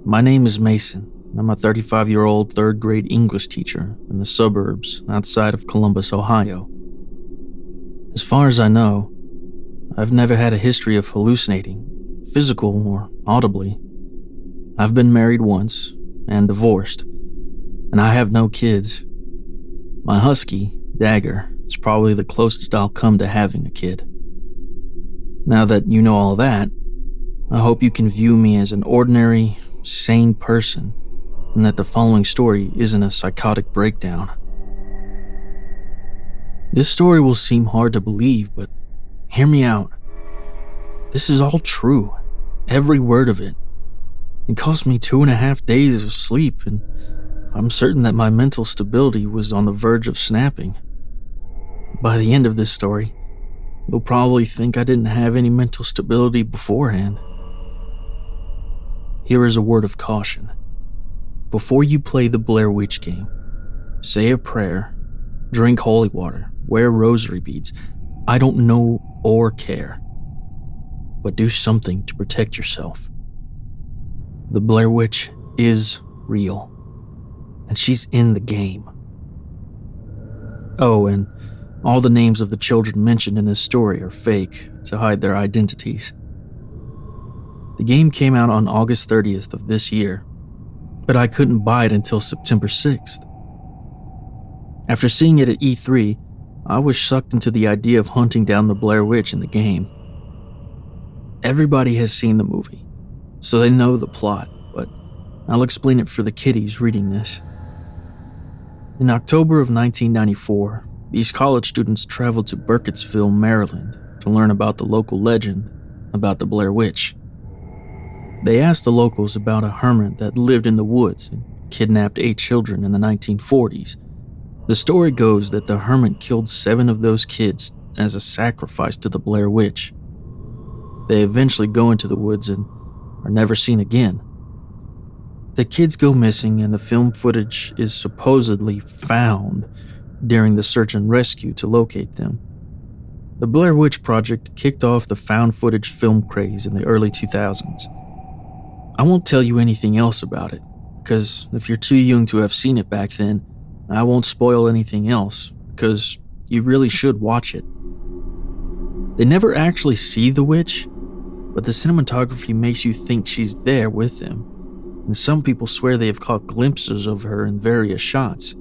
S1: My name is Mason, and I'm a 35-year-old third-grade English teacher in the suburbs outside of Columbus, Ohio. As far as I know, I've never had a history of hallucinating, physical or audibly. I've been married once and divorced, and I have no kids. My husky, Dagger, is probably the closest I'll come to having a kid. Now that you know all that, I hope you can view me as an ordinary, sane person, and that the following story isn't a psychotic breakdown. This story will seem hard to believe, but hear me out. This is all true, every word of it. It cost me 2.5 days of sleep, and I'm certain that my mental stability was on the verge of snapping. By the end of this story, you'll probably think I didn't have any mental stability beforehand. Here is a word of caution. Before you play the Blair Witch game, say a prayer, drink holy water, wear rosary beads. I don't know or care. But do something to protect yourself. The Blair Witch is real, and she's in the game. Oh, and all the names of the children mentioned in this story are fake to hide their identities. The game came out on August 30th of this year, but I couldn't buy it until September 6th. After seeing it at E3, I was sucked into the idea of hunting down the Blair Witch in the game. Everybody has seen the movie, so they know the plot, but I'll explain it for the kiddies reading this. In October of 1994, these college students traveled to Burkittsville, Maryland, to learn about the local legend about the Blair Witch. They asked the locals about a hermit that lived in the woods and kidnapped 8 children in the 1940s. The story goes that the hermit killed 7 of those kids as a sacrifice to the Blair Witch. They eventually go into the woods and are never seen again. The kids go missing, and the film footage is supposedly found during the search and rescue to locate them. The Blair Witch Project kicked off the found footage film craze in the early 2000s. I won't tell you anything else about it, because if you're too young to have seen it back then, I won't spoil anything else, because you really should watch it. They never actually see the witch, but the cinematography makes you think she's there with them, and some people swear they have caught glimpses of her in various shots.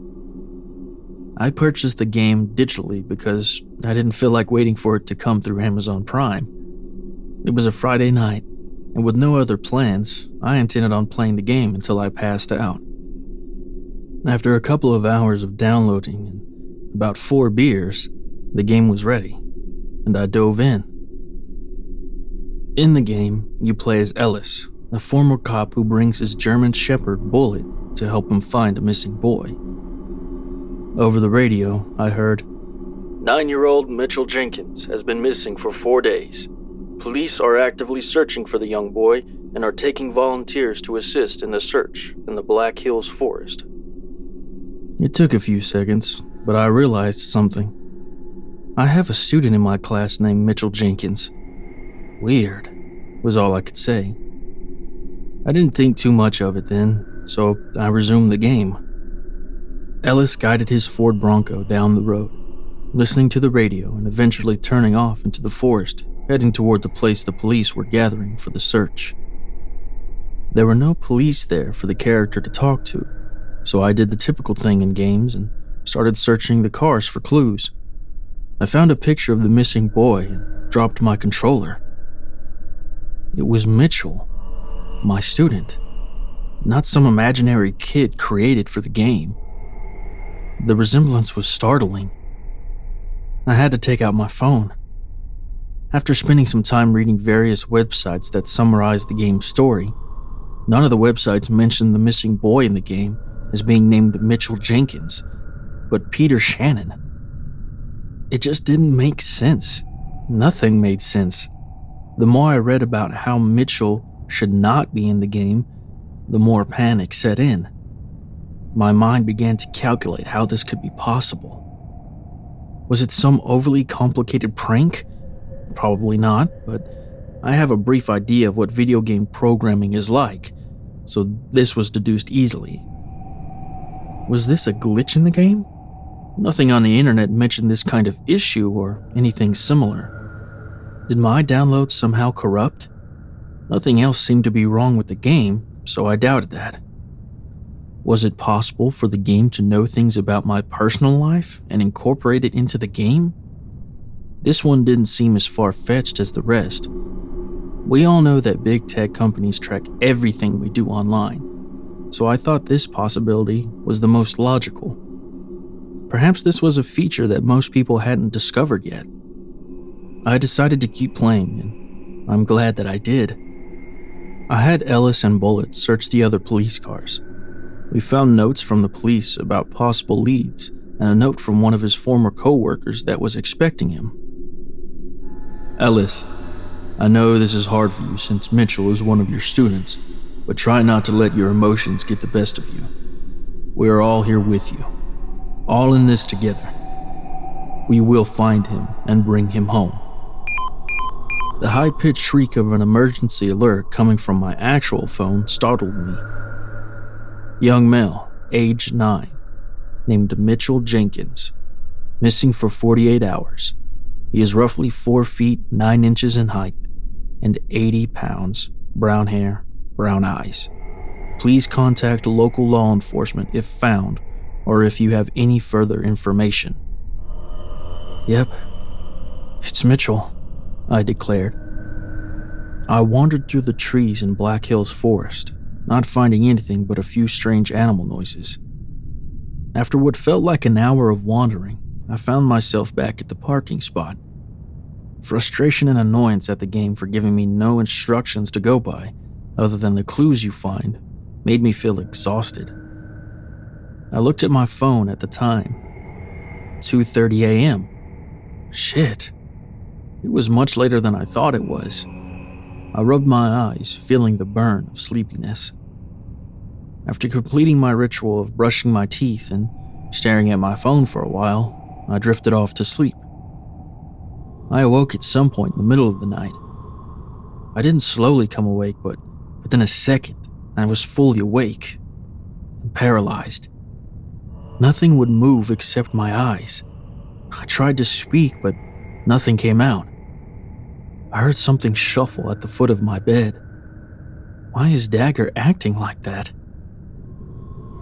S1: I purchased the game digitally because I didn't feel like waiting for it to come through Amazon Prime. It was a Friday night, and with no other plans, I intended on playing the game until I passed out. After a couple of hours of downloading and about 4 beers, the game was ready, and I dove in. In the game, you play as Ellis, a former cop who brings his German Shepherd, Bullet, to help him find a missing boy. Over the radio, I heard, 9-year-old Mitchell Jenkins has been missing for 4 days. Police are actively searching for the young boy and are taking volunteers to assist in the search in the Black Hills Forest. It took a few seconds, but I realized something. I have a student in my class named Mitchell Jenkins. Weird, was all I could say. I didn't think too much of it then, so I resumed the game. Ellis guided his Ford Bronco down the road, listening to the radio and eventually turning off into the forest, heading toward the place the police were gathering for the search. There were no police there for the character to talk to, so I did the typical thing in games and started searching the cars for clues. I found a picture of the missing boy and dropped my controller. It was Mitchell, my student, not some imaginary kid created for the game. The resemblance was startling. I had to take out my phone. After spending some time reading various websites that summarized the game's story, none of the websites mentioned the missing boy in the game as being named Mitchell Jenkins, but Peter Shannon. It just didn't make sense. Nothing made sense. The more I read about how Mitchell should not be in the game, the more panic set in. My mind began to calculate how this could be possible. Was it some overly complicated prank? Probably not, but I have a brief idea of what video game programming is like, so this was deduced easily. Was this a glitch in the game? Nothing on the internet mentioned this kind of issue or anything similar. Did my download somehow corrupt? Nothing else seemed to be wrong with the game, so I doubted that. Was it possible for the game to know things about my personal life and incorporate it into the game? This one didn't seem as far-fetched as the rest. We all know that big tech companies track everything we do online, so I thought this possibility was the most logical. Perhaps this was a feature that most people hadn't discovered yet. I decided to keep playing, and I'm glad that I did. I had Ellis and Bullet search the other police cars. We found notes from the police about possible leads and a note from one of his former co-workers that was expecting him. Ellis, I know this is hard for you since Mitchell is one of your students, but try not to let your emotions get the best of you. We are all here with you, all in this together. We will find him and bring him home. The high-pitched shriek of an emergency alert coming from my actual phone startled me. Young male, age 9, named Mitchell Jenkins, missing for 48 hours. He is roughly 4 feet 9 inches in height and 80 pounds, brown hair, brown eyes. Please contact local law enforcement if found or if you have any further information. Yep, it's Mitchell, I declared. I wandered through the trees in Black Hills Forest, not finding anything but a few strange animal noises. After what felt like an hour of wandering, I found myself back at the parking spot. Frustration and annoyance at the game for giving me no instructions to go by, other than the clues you find, made me feel exhausted. I looked at my phone at the time. 2:30 a.m. Shit. It was much later than I thought it was. I rubbed my eyes, feeling the burn of sleepiness. After completing my ritual of brushing my teeth and staring at my phone for a while, I drifted off to sleep. I awoke at some point in the middle of the night. I didn't slowly come awake, but within a second, I was fully awake and paralyzed. Nothing would move except my eyes. I tried to speak, but nothing came out. I heard something shuffle at the foot of my bed. Why is Dagger acting like that?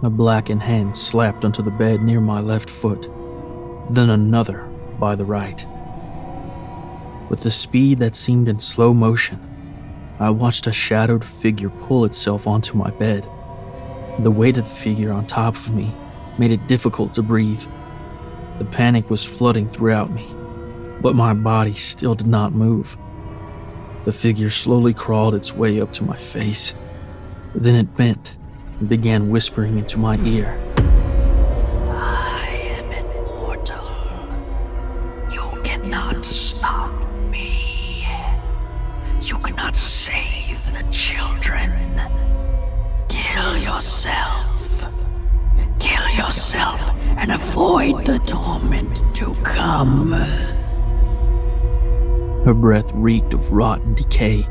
S1: A blackened hand slapped onto the bed near my left foot, then another by the right. With the speed that seemed in slow motion, I watched a shadowed figure pull itself onto my bed. The weight of the figure on top of me made it difficult to breathe. The panic was flooding throughout me, but my body still did not move. The figure slowly crawled its way up to my face. Then it bent and began whispering into my ear.
S3: I am immortal. You cannot stop me. You cannot save the children. Kill yourself. Kill yourself and avoid the torment to come.
S1: Her breath reeked of rotten decay,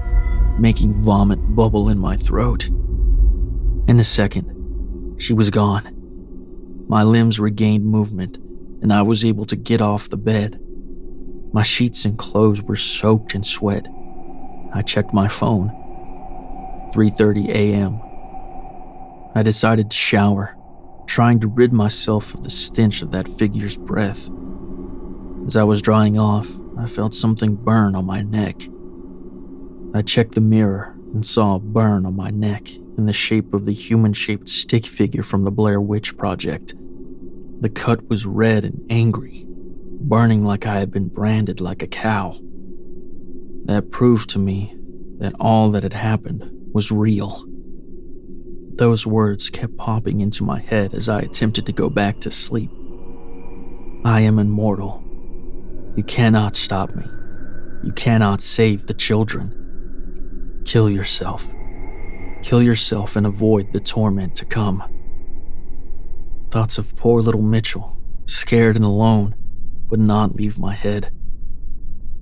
S1: making vomit bubble in my throat. In a second, she was gone. My limbs regained movement, and I was able to get off the bed. My sheets and clothes were soaked in sweat. I checked my phone. 3:30 a.m. I decided to shower, trying to rid myself of the stench of that figure's breath. As I was drying off, I felt something burn on my neck. I checked the mirror and saw a burn on my neck in the shape of the human-shaped stick figure from the Blair Witch Project. The cut was red and angry, burning like I had been branded like a cow. That proved to me that all that had happened was real. Those words kept popping into my head as I attempted to go back to sleep. I am immortal. You cannot stop me. You cannot save the children. Kill yourself. Kill yourself and avoid the torment to come. Thoughts of poor little Mitchell, scared and alone, would not leave my head.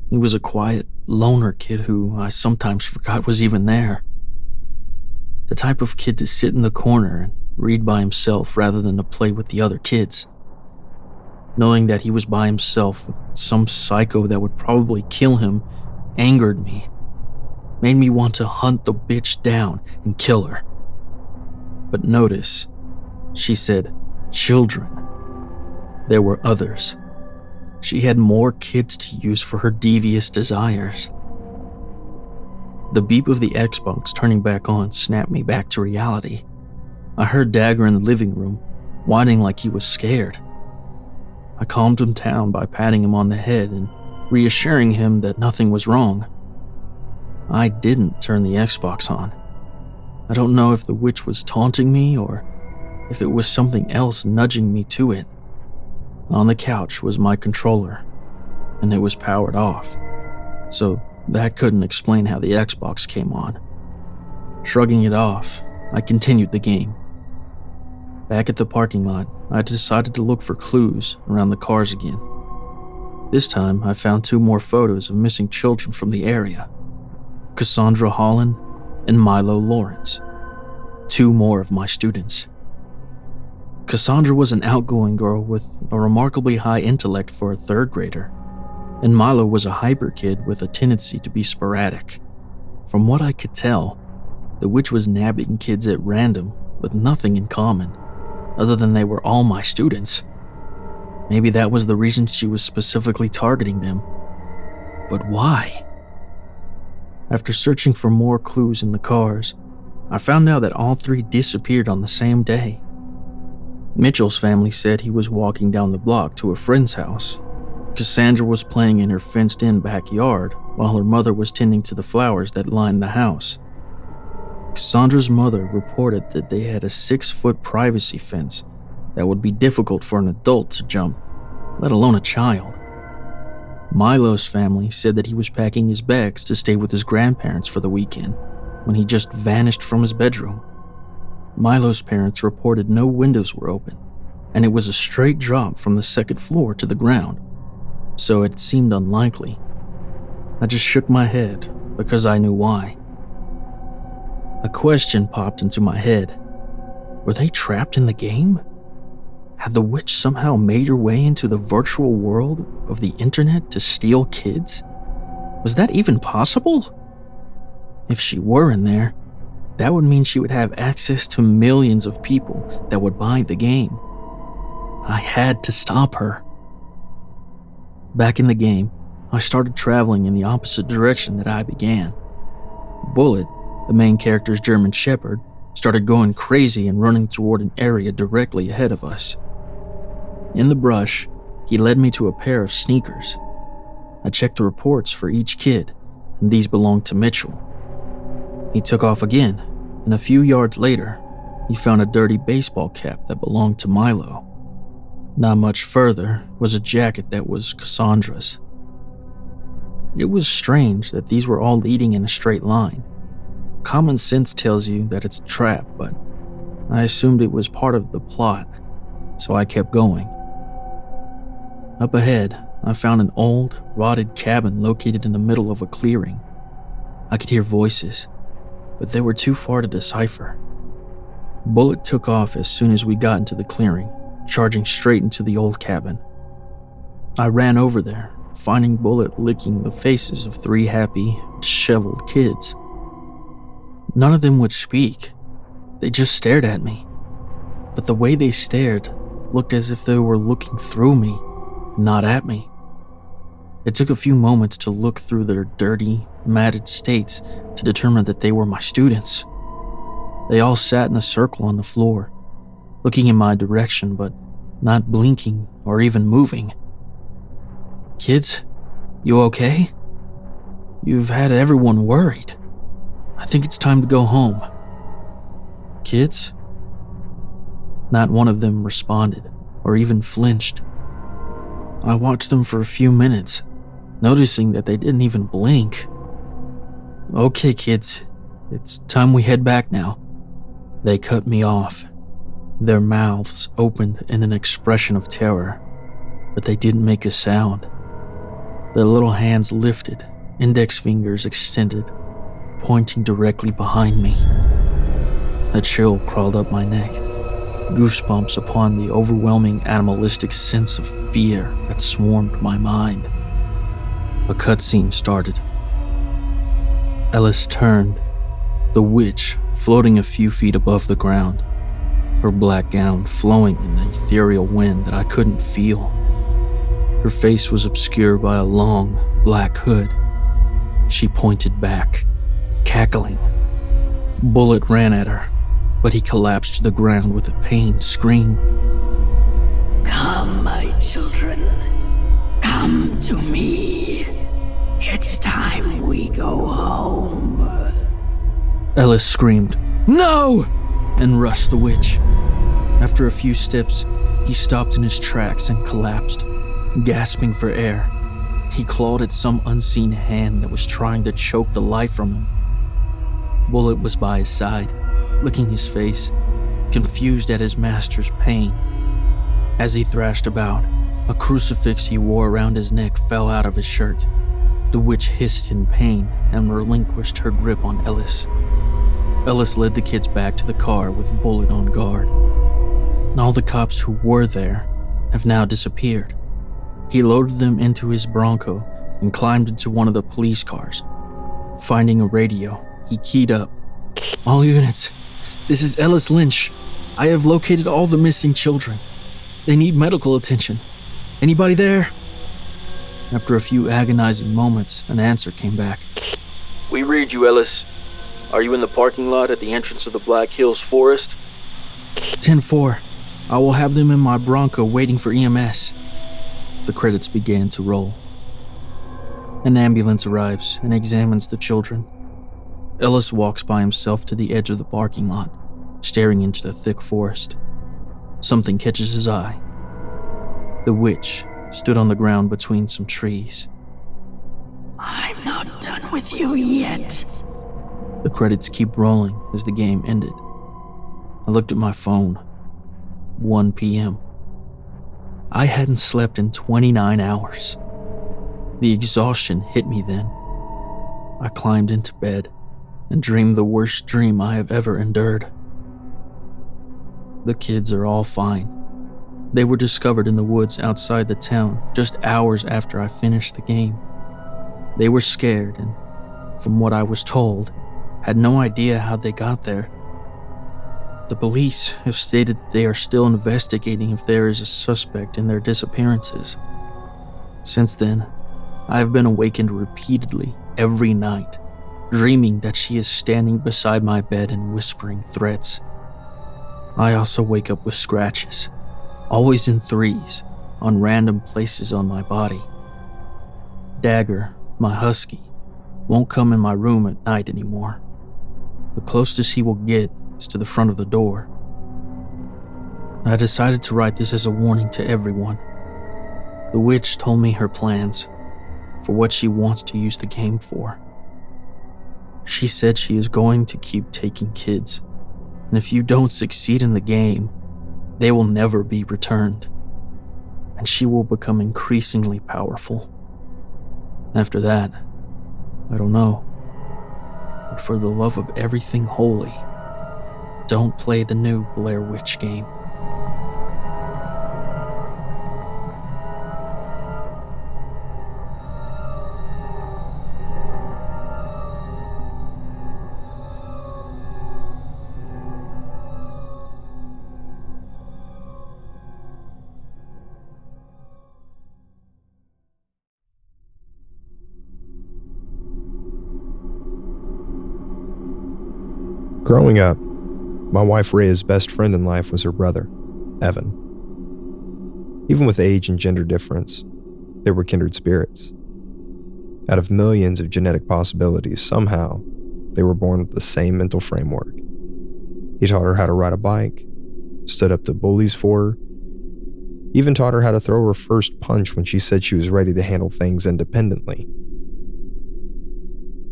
S1: He was a quiet, loner kid who I sometimes forgot was even there. The type of kid to sit in the corner and read by himself rather than to play with the other kids. Knowing that he was by himself with some psycho that would probably kill him angered me. Made me want to hunt the bitch down and kill her. But notice, she said children. There were others. She had more kids to use for her devious desires. The beep of the Xbox turning back on snapped me back to reality. I heard Dagger in the living room, whining like he was scared. I calmed him down by patting him on the head and reassuring him that nothing was wrong. I didn't turn the Xbox on. I don't know if the witch was taunting me or if it was something else nudging me to it. On the couch was my controller, and it was powered off, so that couldn't explain how the Xbox came on. Shrugging it off, I continued the game. Back at the parking lot, I decided to look for clues around the cars again. This time, I found 2 more photos of missing children from the area. Cassandra Holland and Milo Lawrence. 2 more of my students. Cassandra was an outgoing girl with a remarkably high intellect for a 3rd grader, and Milo was a hyper kid with a tendency to be sporadic. From what I could tell, the witch was nabbing kids at random with nothing in common, other than they were all my students. Maybe that was the reason she was specifically targeting them. But why? After searching for more clues in the cars, I found out that all 3 disappeared on the same day. Mitchell's family said he was walking down the block to a friend's house. Cassandra was playing in her fenced-in backyard while her mother was tending to the flowers that lined the house. Cassandra's mother reported that they had a 6-foot privacy fence that would be difficult for an adult to jump, let alone a child. Milo's family said that he was packing his bags to stay with his grandparents for the weekend when he just vanished from his bedroom. Milo's parents reported no windows were open, and it was a straight drop from the 2nd floor to the ground, so it seemed unlikely. I just shook my head because I knew why. A question popped into my head. Were they trapped in the game? Had the witch somehow made her way into the virtual world of the internet to steal kids? Was that even possible? If she were in there, that would mean she would have access to millions of people that would buy the game. I had to stop her. Back in the game, I started traveling in the opposite direction that I began. Bullet, the main character's German Shepherd, started going crazy and running toward an area directly ahead of us. In the brush, he led me to a pair of sneakers. I checked the reports for each kid and these belonged to Mitchell. He took off again, and a few yards later, he found a dirty baseball cap that belonged to Milo. Not much further was a jacket that was Cassandra's. It was strange that these were all leading in a straight line. Common sense tells you that it's a trap, but I assumed it was part of the plot, so I kept going. Up ahead, I found an old, rotted cabin located in the middle of a clearing. I could hear voices, but they were too far to decipher. Bullet took off as soon as we got into the clearing, charging straight into the old cabin. I ran over there, finding Bullet licking the faces of 3 happy, disheveled kids. None of them would speak. They just stared at me. But the way they stared looked as if they were looking through me, not at me. It took a few moments to look through their dirty, matted states to determine that they were my students. They all sat in a circle on the floor, looking in my direction but not blinking or even moving. "Kids, you okay? You've had everyone worried. I think it's time to go home." "Kids?" Not one of them responded or even flinched. I watched them for a few minutes, noticing that they didn't even blink. "Okay, kids, it's time we head back now." They cut me off. Their mouths opened in an expression of terror, but they didn't make a sound. Their little hands lifted, index fingers extended, pointing directly behind me. A chill crawled up my neck, goosebumps upon the overwhelming animalistic sense of fear that swarmed my mind. A cutscene started. Ellis turned, the witch floating a few feet above the ground, her black gown flowing in the ethereal wind that I couldn't feel. Her face was obscured by a long, black hood. She pointed back, cackling. Bullet ran at her, but he collapsed to the ground with a pained scream.
S3: "Come, my children. Come to me. It's time we go home."
S1: Ellis screamed, "No!" and rushed the witch. After a few steps, he stopped in his tracks and collapsed, gasping for air. He clawed at some unseen hand that was trying to choke the life from him. Bullet was by his side, licking his face, confused at his master's pain. As he thrashed about, a crucifix he wore around his neck fell out of his shirt. The witch hissed in pain and relinquished her grip on Ellis. Ellis led the kids back to the car with Bullet on guard. All the cops who were there have now disappeared. He loaded them into his Bronco and climbed into one of the police cars. Finding a radio, he keyed up. "All units, this is Ellis Lynch. I have located all the missing children. They need medical attention. Anybody there?" After a few agonizing moments, an answer came back.
S10: "We read you, Ellis. Are you in the parking lot at the entrance of the Black Hills Forest?"
S1: 10-4. I will have them in my Bronco waiting for EMS. The credits began to roll. An ambulance arrives and examines the children. Ellis walks by himself to the edge of the parking lot, staring into the thick forest. Something catches his eye. The witch stood on the ground between some trees.
S3: "I'm not done with you yet."
S1: The credits keep rolling as the game ended. I looked at my phone. 1 p.m. I hadn't slept in 29 hours. The exhaustion hit me then. I climbed into bed and dreamed the worst dream I have ever endured. The kids are all fine. They were discovered in the woods outside the town just hours after I finished the game. They were scared and, from what I was told, had no idea how they got there. The police have stated that they are still investigating if there is a suspect in their disappearances. Since then, I have been awakened repeatedly every night, dreaming that she is standing beside my bed and whispering threats. I also wake up with scratches, always in threes, on random places on my body. Dagger, my husky, won't come in my room at night anymore. The closest he will get is to the front of the door. I decided to write this as a warning to everyone. The witch told me her plans for what she wants to use the game for. She said she is going to keep taking kids, and if you don't succeed in the game, they will never be returned, and she will become increasingly powerful. After that, I don't know. But for the love of everything holy, don't play the new Blair Witch game.
S8: Growing up, my wife Rhea's best friend in life was her brother, Evan. Even with age and gender difference, they were kindred spirits. Out of millions of genetic possibilities, somehow, they were born with the same mental framework. He taught her how to ride a bike, stood up to bullies for her, even taught her how to throw her first punch when she said she was ready to handle things independently.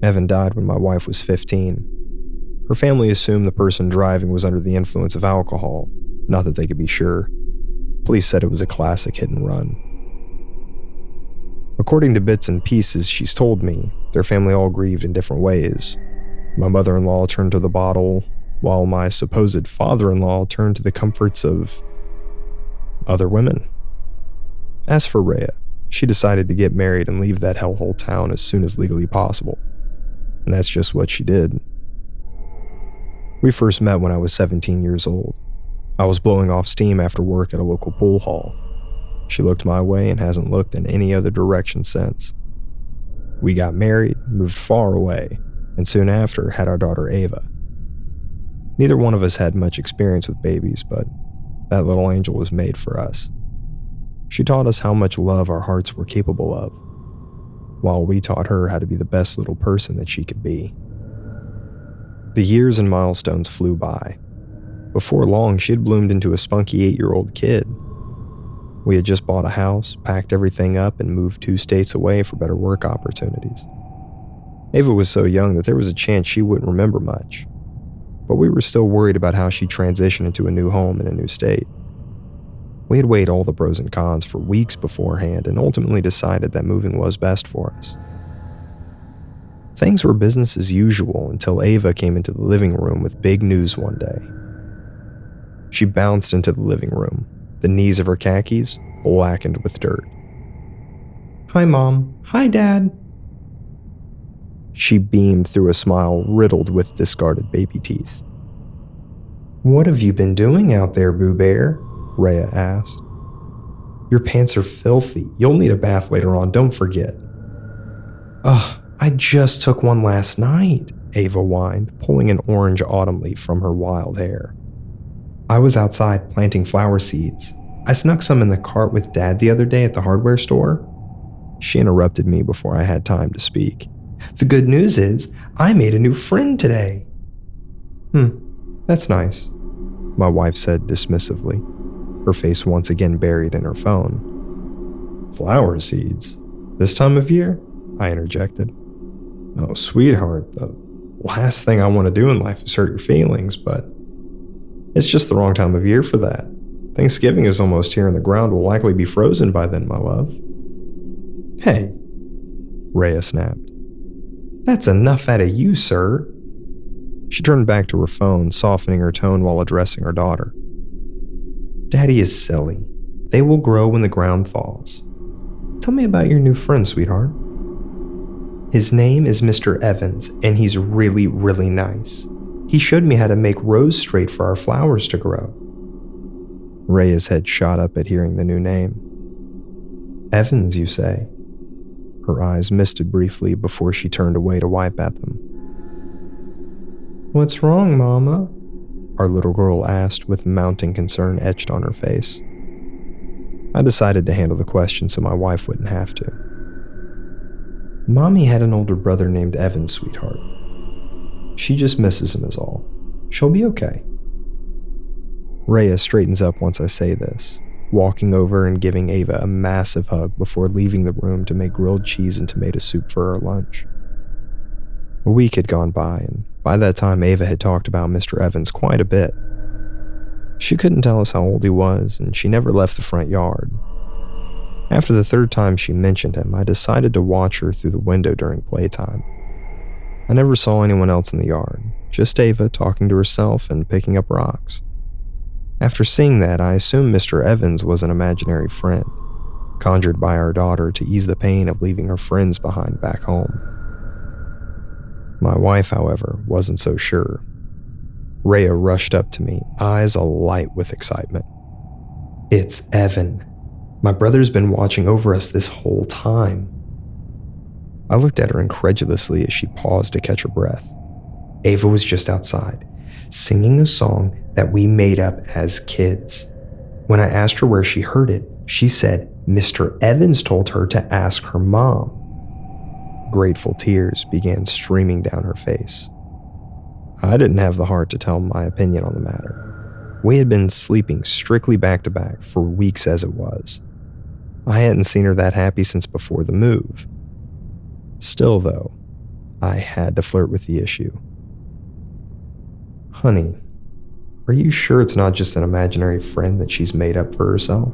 S8: Evan died when my wife was 15. Her family assumed the person driving was under the influence of alcohol, not that they could be sure. Police said it was a classic hit and run. According to bits and pieces she's told me, their family all grieved in different ways. My mother-in-law turned to the bottle, while my supposed father-in-law turned to the comforts of other women. As for Rhea, she decided to get married and leave that hellhole town as soon as legally possible. And that's just what she did. We first met when I was 17 years old. I was blowing off steam after work at a local pool hall. She looked my way and hasn't looked in any other direction since. We got married, moved far away, and soon after had our daughter Ava. Neither one of us had much experience with babies, but that little angel was made for us. She taught us how much love our hearts were capable of, while we taught her how to be the best little person that she could be. The years and milestones flew by. Before long, she had bloomed into a spunky 8-year-old kid. We had just bought a house, packed everything up, and moved 2 states away for better work opportunities. Ava was so young that there was a chance she wouldn't remember much, but we were still worried about how she'd transition into a new home in a new state. We had weighed all the pros and cons for weeks beforehand and ultimately decided that moving was best for us. Things were business as usual until Ava came into the living room with big news one day. She bounced into the living room, the knees of her khakis blackened with dirt. "Hi, Mom. Hi, Dad." She beamed through a smile riddled with discarded baby teeth. "What have you been doing out there, Boo Bear?" Rhea asked. "Your pants are filthy. You'll need a bath later on, don't forget." "Ugh, I just took one last night," Ava whined, pulling an orange autumn leaf from her wild hair. "I was outside planting flower seeds. I snuck some in the cart with Dad the other day at the hardware store." She interrupted me before I had time to speak. "The good news is, I made a new friend today." That's nice," my wife said dismissively, her face once again buried in her phone. "Flower seeds? This time of year?" I interjected. "Oh, sweetheart, the last thing I want to do in life is hurt your feelings, but it's just the wrong time of year for that. Thanksgiving is almost here and the ground will likely be frozen by then, my love." "Hey," Rhea snapped. "That's enough out of you, sir." She turned back to her phone, softening her tone while addressing her daughter. "Daddy is silly. They will grow when the ground thaws. Tell me about your new friend, sweetheart." "His name is Mr. Evans, and he's really, really nice. He showed me how to make rows straight for our flowers to grow." Rhea's head shot up at hearing the new name. "Evans, you say?" Her eyes misted briefly before she turned away to wipe at them. "What's wrong, Mama?" our little girl asked with mounting concern etched on her face. I decided to handle the question so my wife wouldn't have to. Mommy had an older brother named Evan, sweetheart. She just misses him is all. She'll be okay. Rhea straightens up once I say this, walking over and giving Ava a massive hug before leaving the room to make grilled cheese and tomato soup for our lunch. A week had gone by, and by that time Ava had talked about Mr. Evans quite a bit. She couldn't tell us how old he was, and she never left the front yard. After the third time she mentioned him, I decided to watch her through the window during playtime. I never saw anyone else in the yard, just Ava talking to herself and picking up rocks. After seeing that, I assumed Mr. Evans was an imaginary friend, conjured by our daughter to ease the pain of leaving her friends behind back home. My wife, however, wasn't so sure. Rhea rushed up to me, eyes alight with excitement. "It's Evan. My brother's been watching over us this whole time." I looked at her incredulously as she paused to catch her breath. "Ava was just outside, singing a song that we made up as kids. When I asked her where she heard it, she said Mr. Evans told her to ask her mom." Grateful tears began streaming down her face. I didn't have the heart to tell my opinion on the matter. We had been sleeping strictly back to back for weeks as it was. I hadn't seen her that happy since before the move. Still, though, I had to flirt with the issue. "Honey, are you sure it's not just an imaginary friend that she's made up for herself?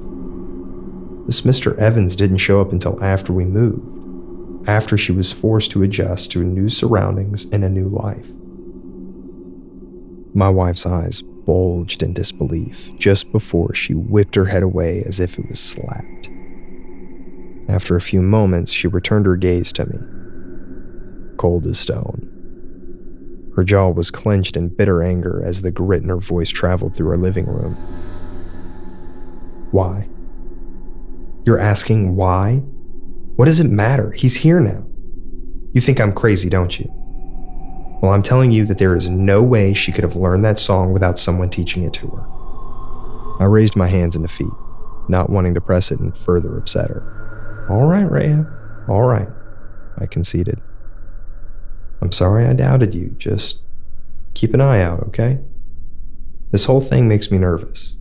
S8: This Mr. Evans didn't show up until after we moved, after she was forced to adjust to new surroundings and a new life." My wife's eyes bulged in disbelief just before she whipped her head away as if it was slapped. After a few moments, she returned her gaze to me, cold as stone. Her jaw was clenched in bitter anger as the grit in her voice traveled through our living room. "Why? You're asking why? What does it matter? He's here now. You think I'm crazy, don't you? Well, I'm telling you that there is no way she could have learned that song without someone teaching it to her." I raised my hands in defeat, not wanting to press it and further upset her. "All right, Rhea, all right," I conceded. "I'm sorry I doubted you. Just keep an eye out, okay? This whole thing makes me nervous.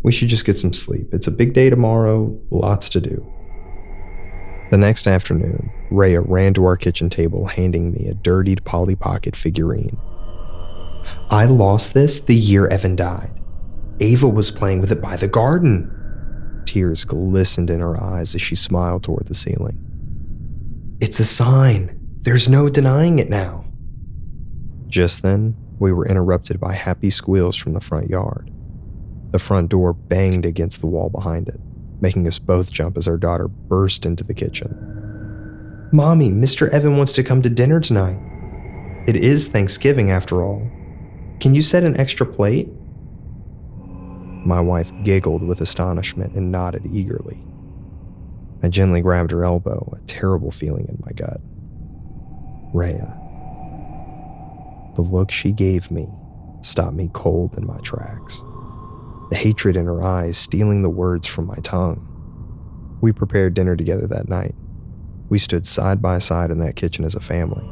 S8: We should just get some sleep. It's a big day tomorrow, lots to do." The next afternoon, Rhea ran to our kitchen table handing me a dirtied Polly Pocket figurine. "I lost this the year Evan died. Ava was playing with it by the garden." Tears glistened in her eyes as she smiled toward the ceiling. "It's a sign. There's no denying it now." Just then, we were interrupted by happy squeals from the front yard. The front door banged against the wall behind it, making us both jump as our daughter burst into the kitchen. "Mommy, Mr. Evan wants to come to dinner tonight. It is Thanksgiving after all. Can you set an extra plate?" My wife giggled with astonishment and nodded eagerly. I gently grabbed her elbow, a terrible feeling in my gut. "Rhea." The look she gave me stopped me cold in my tracks, the hatred in her eyes stealing the words from my tongue. We prepared dinner together that night. We stood side by side in that kitchen as a family.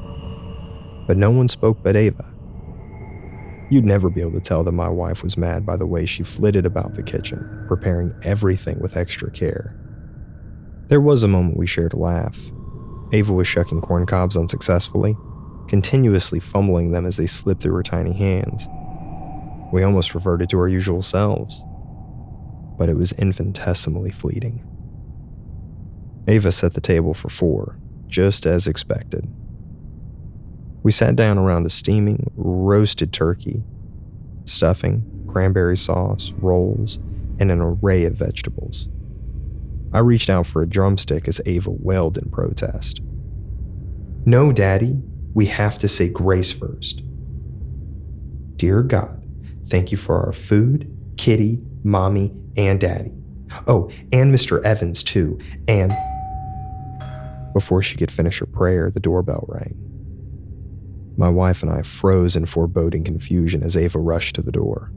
S8: But no one spoke but Ava. You'd never be able to tell that my wife was mad by the way she flitted about the kitchen, preparing everything with extra care. There was a moment we shared a laugh. Ava was shucking corn cobs unsuccessfully, continuously fumbling them as they slipped through her tiny hands. We almost reverted to our usual selves, but it was infinitesimally fleeting. Ava set the table for 4, just as expected. We sat down around a steaming, roasted turkey, stuffing, cranberry sauce, rolls, and an array of vegetables. I reached out for a drumstick as Ava wailed in protest. "No, Daddy, we have to say grace first. Dear God, thank you for our food, Kitty, Mommy, and Daddy. Oh, and Mr. Evans too, and..." Before she could finish her prayer, the doorbell rang. My wife and I froze in foreboding confusion as Ava rushed to the door.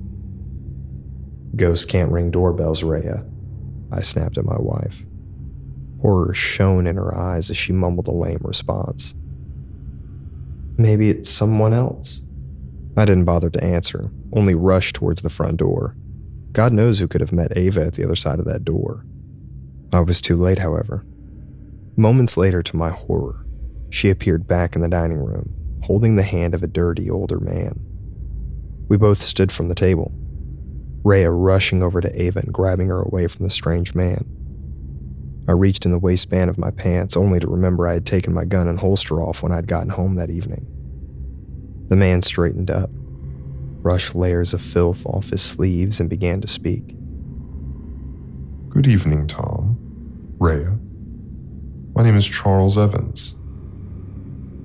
S8: "Ghosts can't ring doorbells, Rhea," I snapped at my wife. Horror shone in her eyes as she mumbled a lame response. Maybe it's someone else. I didn't bother to answer, only rushed towards the front door. God knows who could have met Ava at the other side of that door. I was too late, however. Moments later, to my horror, she appeared back in the dining room, holding the hand of a dirty older man. We both stood from the table, Rhea rushing over to Ava and grabbing her away from the strange man. I reached in the waistband of my pants only to remember I had taken my gun and holster off when I'd gotten home that evening. The man straightened up, brushed layers of filth off his sleeves, and began to speak.
S7: Good evening, Tom. Rhea. My name is Charles Evans.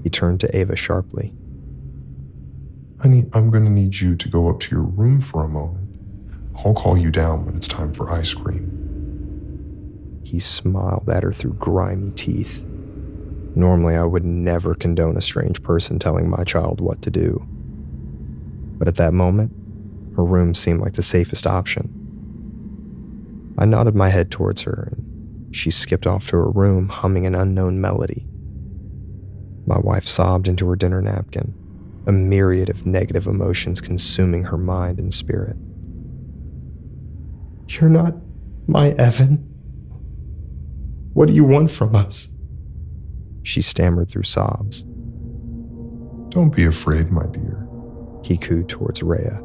S8: He turned to Ava sharply.
S7: Honey, I'm going to need you to go up to your room for a moment. I'll call you down when it's time for ice cream.
S8: He smiled at her through grimy teeth. Normally, I would never condone a strange person telling my child what to do. But at that moment, her room seemed like the safest option. I nodded my head towards her, and she skipped off to her room, humming an unknown melody. My wife sobbed into her dinner napkin, a myriad of negative emotions consuming her mind and spirit. You're not my Evan. What do you want from us? She stammered through sobs.
S7: Don't be afraid, my dear.
S8: He cooed towards Rhea.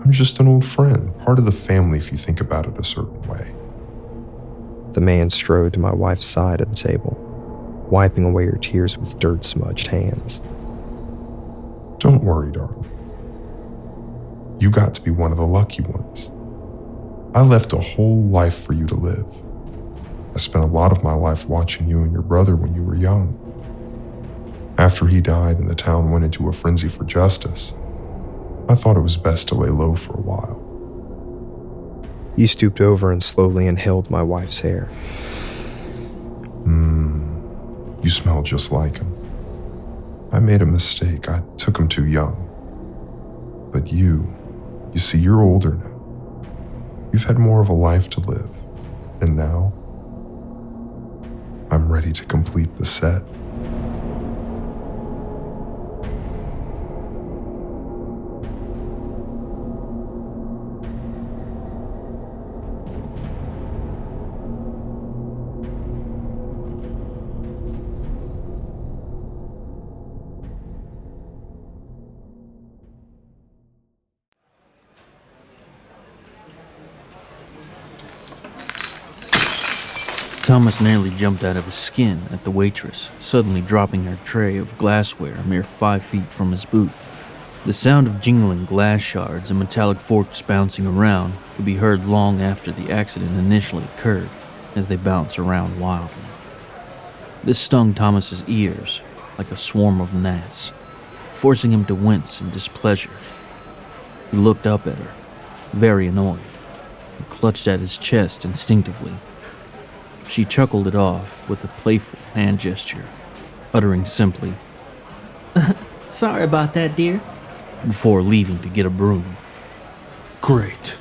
S7: I'm just an old friend, part of the family if you think about it a certain way.
S8: The man strode to my wife's side of the table, wiping away her tears with dirt-smudged hands.
S7: Don't worry, darling. You got to be one of the lucky ones. I left a whole life for you to live. I spent a lot of my life watching you and your brother when you were young. After he died and the town went into a frenzy for justice, I thought it was best to lay low for a while.
S8: He stooped over and slowly inhaled my wife's hair.
S7: You smell just like him. I made a mistake. I took him too young. But you see, you're older now. You've had more of a life to live. And now, I'm ready to complete the set.
S1: Thomas nearly jumped out of his skin at the waitress, suddenly dropping her tray of glassware a mere 5 feet from his booth. The sound of jingling glass shards and metallic forks bouncing around could be heard long after the accident initially occurred, as they bounce around wildly. This stung Thomas's ears like a swarm of gnats, forcing him to wince in displeasure. He looked up at her, very annoyed, and clutched at his chest instinctively. She chuckled it off with a playful hand gesture, uttering simply,
S11: Sorry about that, dear,
S1: before leaving to get a broom. Great,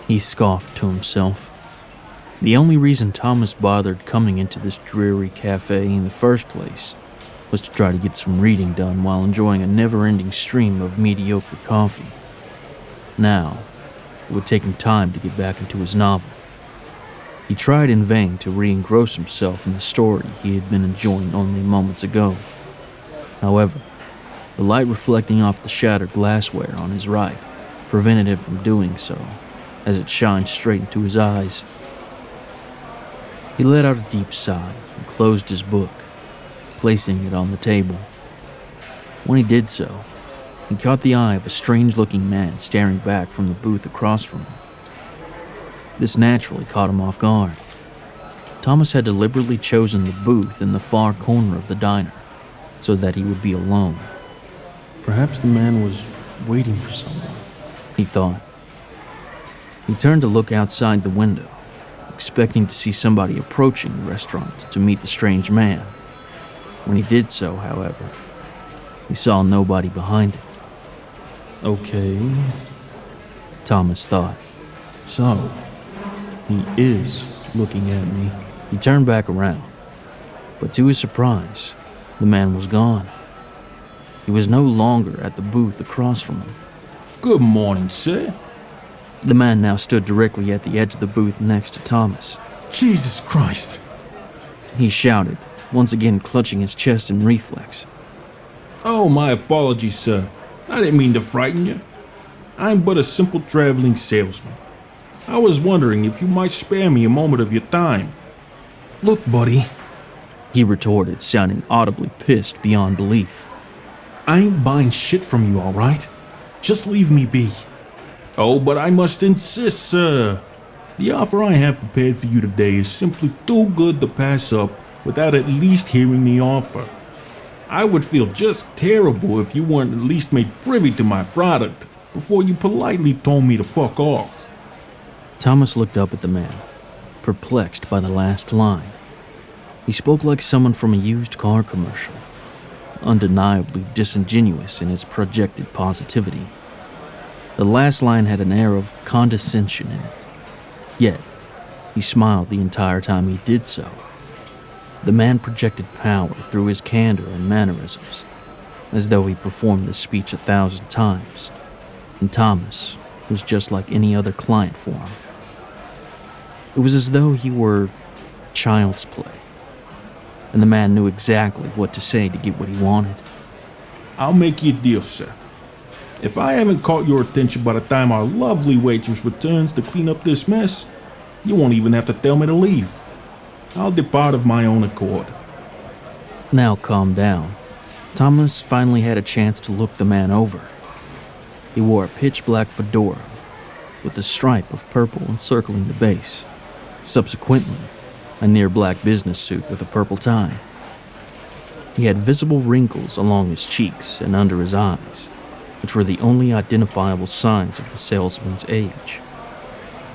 S1: he scoffed to himself. The only reason Thomas bothered coming into this dreary cafe in the first place was to try to get some reading done while enjoying a never-ending stream of mediocre coffee. Now, it would take him time to get back into his novel. He tried in vain to re-engross himself in the story he had been enjoying only moments ago. However, the light reflecting off the shattered glassware on his right prevented him from doing so, as it shined straight into his eyes. He let out a deep sigh and closed his book, placing it on the table. When he did so, he caught the eye of a strange-looking man staring back from the booth across from him. This naturally caught him off guard. Thomas had deliberately chosen the booth in the far corner of the diner, so that he would be alone. Perhaps the man was waiting for someone, he thought. He turned to look outside the window, expecting to see somebody approaching the restaurant to meet the strange man. When he did so, however, he saw nobody behind him. Okay, Thomas thought. So, he is looking at me. He turned back around, but to his surprise, the man was gone. He was no longer at the booth across from him.
S12: Good morning, sir.
S1: The man now stood directly at the edge of the booth next to Thomas.
S12: Jesus Christ!
S1: He shouted, once again clutching his chest in reflex.
S12: Oh, my apologies, sir. I didn't mean to frighten you. I'm but a simple traveling salesman. I was wondering if you might spare me a moment of your time.
S13: Look, buddy,
S1: he retorted, sounding audibly pissed beyond belief.
S13: I ain't buying shit from you, all right? Just leave me be.
S12: Oh, but I must insist, sir. The offer I have prepared for you today is simply too good to pass up without at least hearing the offer. I would feel just terrible if you weren't at least made privy to my product before you politely told me to fuck off.
S1: Thomas looked up at the man, perplexed by the last line. He spoke like someone from a used car commercial, undeniably disingenuous in his projected positivity. The last line had an air of condescension in it, yet he smiled the entire time he did so. The man projected power through his candor and mannerisms, as though he performed the speech 1,000 times, and Thomas was just like any other client for him. It was as though he were child's play, and the man knew exactly what to say to get what he wanted.
S12: I'll make you a deal, sir. If I haven't caught your attention by the time our lovely waitress returns to clean up this mess, you won't even have to tell me to leave. I'll depart of my own accord.
S1: Now calmed down, Thomas finally had a chance to look the man over. He wore a pitch-black fedora with a stripe of purple encircling the base. Subsequently, a near-black business suit with a purple tie. He had visible wrinkles along his cheeks and under his eyes, which were the only identifiable signs of the salesman's age.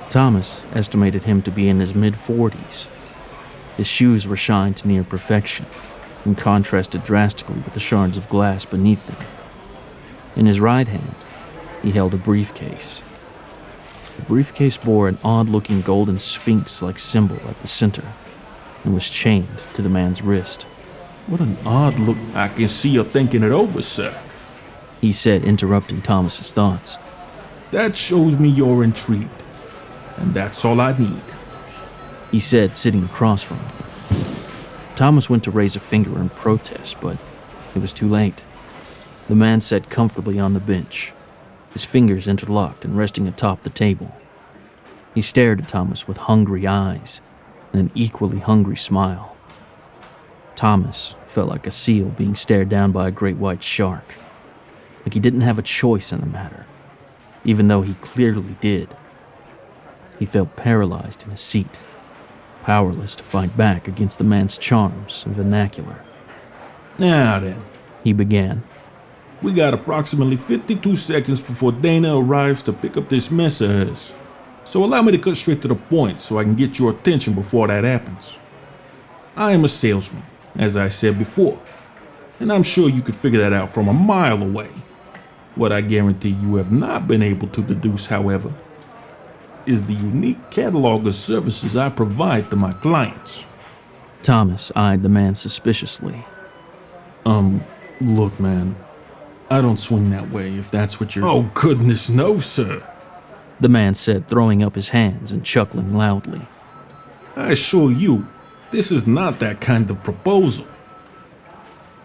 S1: Thomas estimated him to be in his mid-40s. His shoes were shined to near perfection and contrasted drastically with the shards of glass beneath them. In his right hand, he held a briefcase. The briefcase bore an odd-looking golden sphinx-like symbol at the center and was chained to the man's wrist.
S12: What an odd look. I can see you're thinking it over, sir,
S1: he said, interrupting Thomas's thoughts.
S12: That shows me you're intrigued, and that's all I need,
S1: he said, sitting across from him. Thomas went to raise a finger in protest, but it was too late. The man sat comfortably on the bench, his fingers interlocked and resting atop the table. He stared at Thomas with hungry eyes and an equally hungry smile. Thomas felt like a seal being stared down by a great white shark, like he didn't have a choice in the matter, even though he clearly did. He felt paralyzed in his seat, powerless to fight back against the man's charms and vernacular.
S12: Now then,
S1: he began.
S12: We got approximately 52 seconds before Dana arrives to pick up this mess of hers. So allow me to cut straight to the point so I can get your attention before that happens. I am a salesman, as I said before, and I'm sure you could figure that out from a mile away. What I guarantee you have not been able to deduce, however, is the unique catalog of services I provide to my clients.
S1: Thomas eyed the man suspiciously.
S13: Look, man, I don't swing that way if that's what you're...
S12: Oh, goodness, no, sir,
S1: the man said, throwing up his hands and chuckling loudly.
S12: I assure you, this is not that kind of proposal.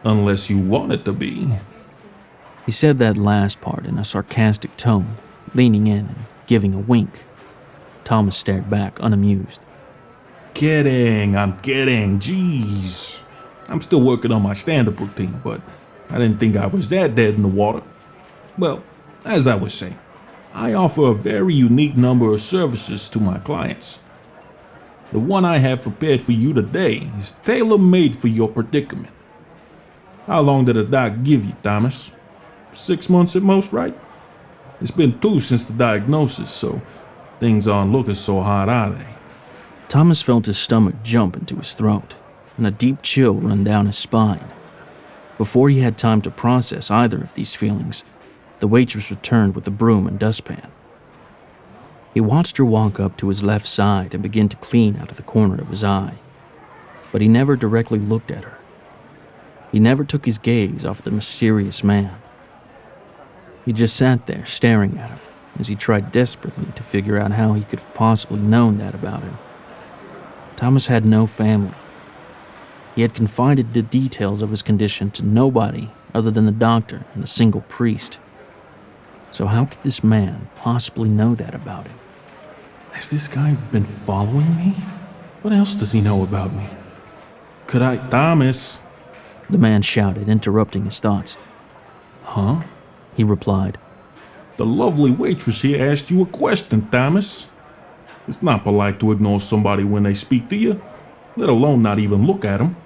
S12: Unless you want it to be.
S1: He said that last part in a sarcastic tone, leaning in and giving a wink. Thomas stared back, unamused.
S12: I'm kidding, jeez. I'm still working on my stand-up routine, but I didn't think I was that dead in the water. Well, as I was saying, I offer a very unique number of services to my clients. The one I have prepared for you today is tailor-made for your predicament. How long did the doc give you, Thomas? 6 months at most, right? It's been 2 since the diagnosis, so things aren't looking so hot, are they?
S1: Thomas felt his stomach jump into his throat and a deep chill run down his spine. Before he had time to process either of these feelings, the waitress returned with a broom and dustpan. He watched her walk up to his left side and begin to clean out of the corner of his eye, but he never directly looked at her. He never took his gaze off the mysterious man. He just sat there staring at him as he tried desperately to figure out how he could have possibly known that about him. Thomas had no family. He had confided the details of his condition to nobody other than the doctor and a single priest. So how could this man possibly know that about him?
S13: Has this guy been following me? What else does he know about me? Could I...
S12: Thomas!
S1: The man shouted, interrupting his thoughts.
S13: Huh?
S1: He replied.
S12: The lovely waitress here asked you a question, Thomas. It's not polite to ignore somebody when they speak to you, let alone not even look at them.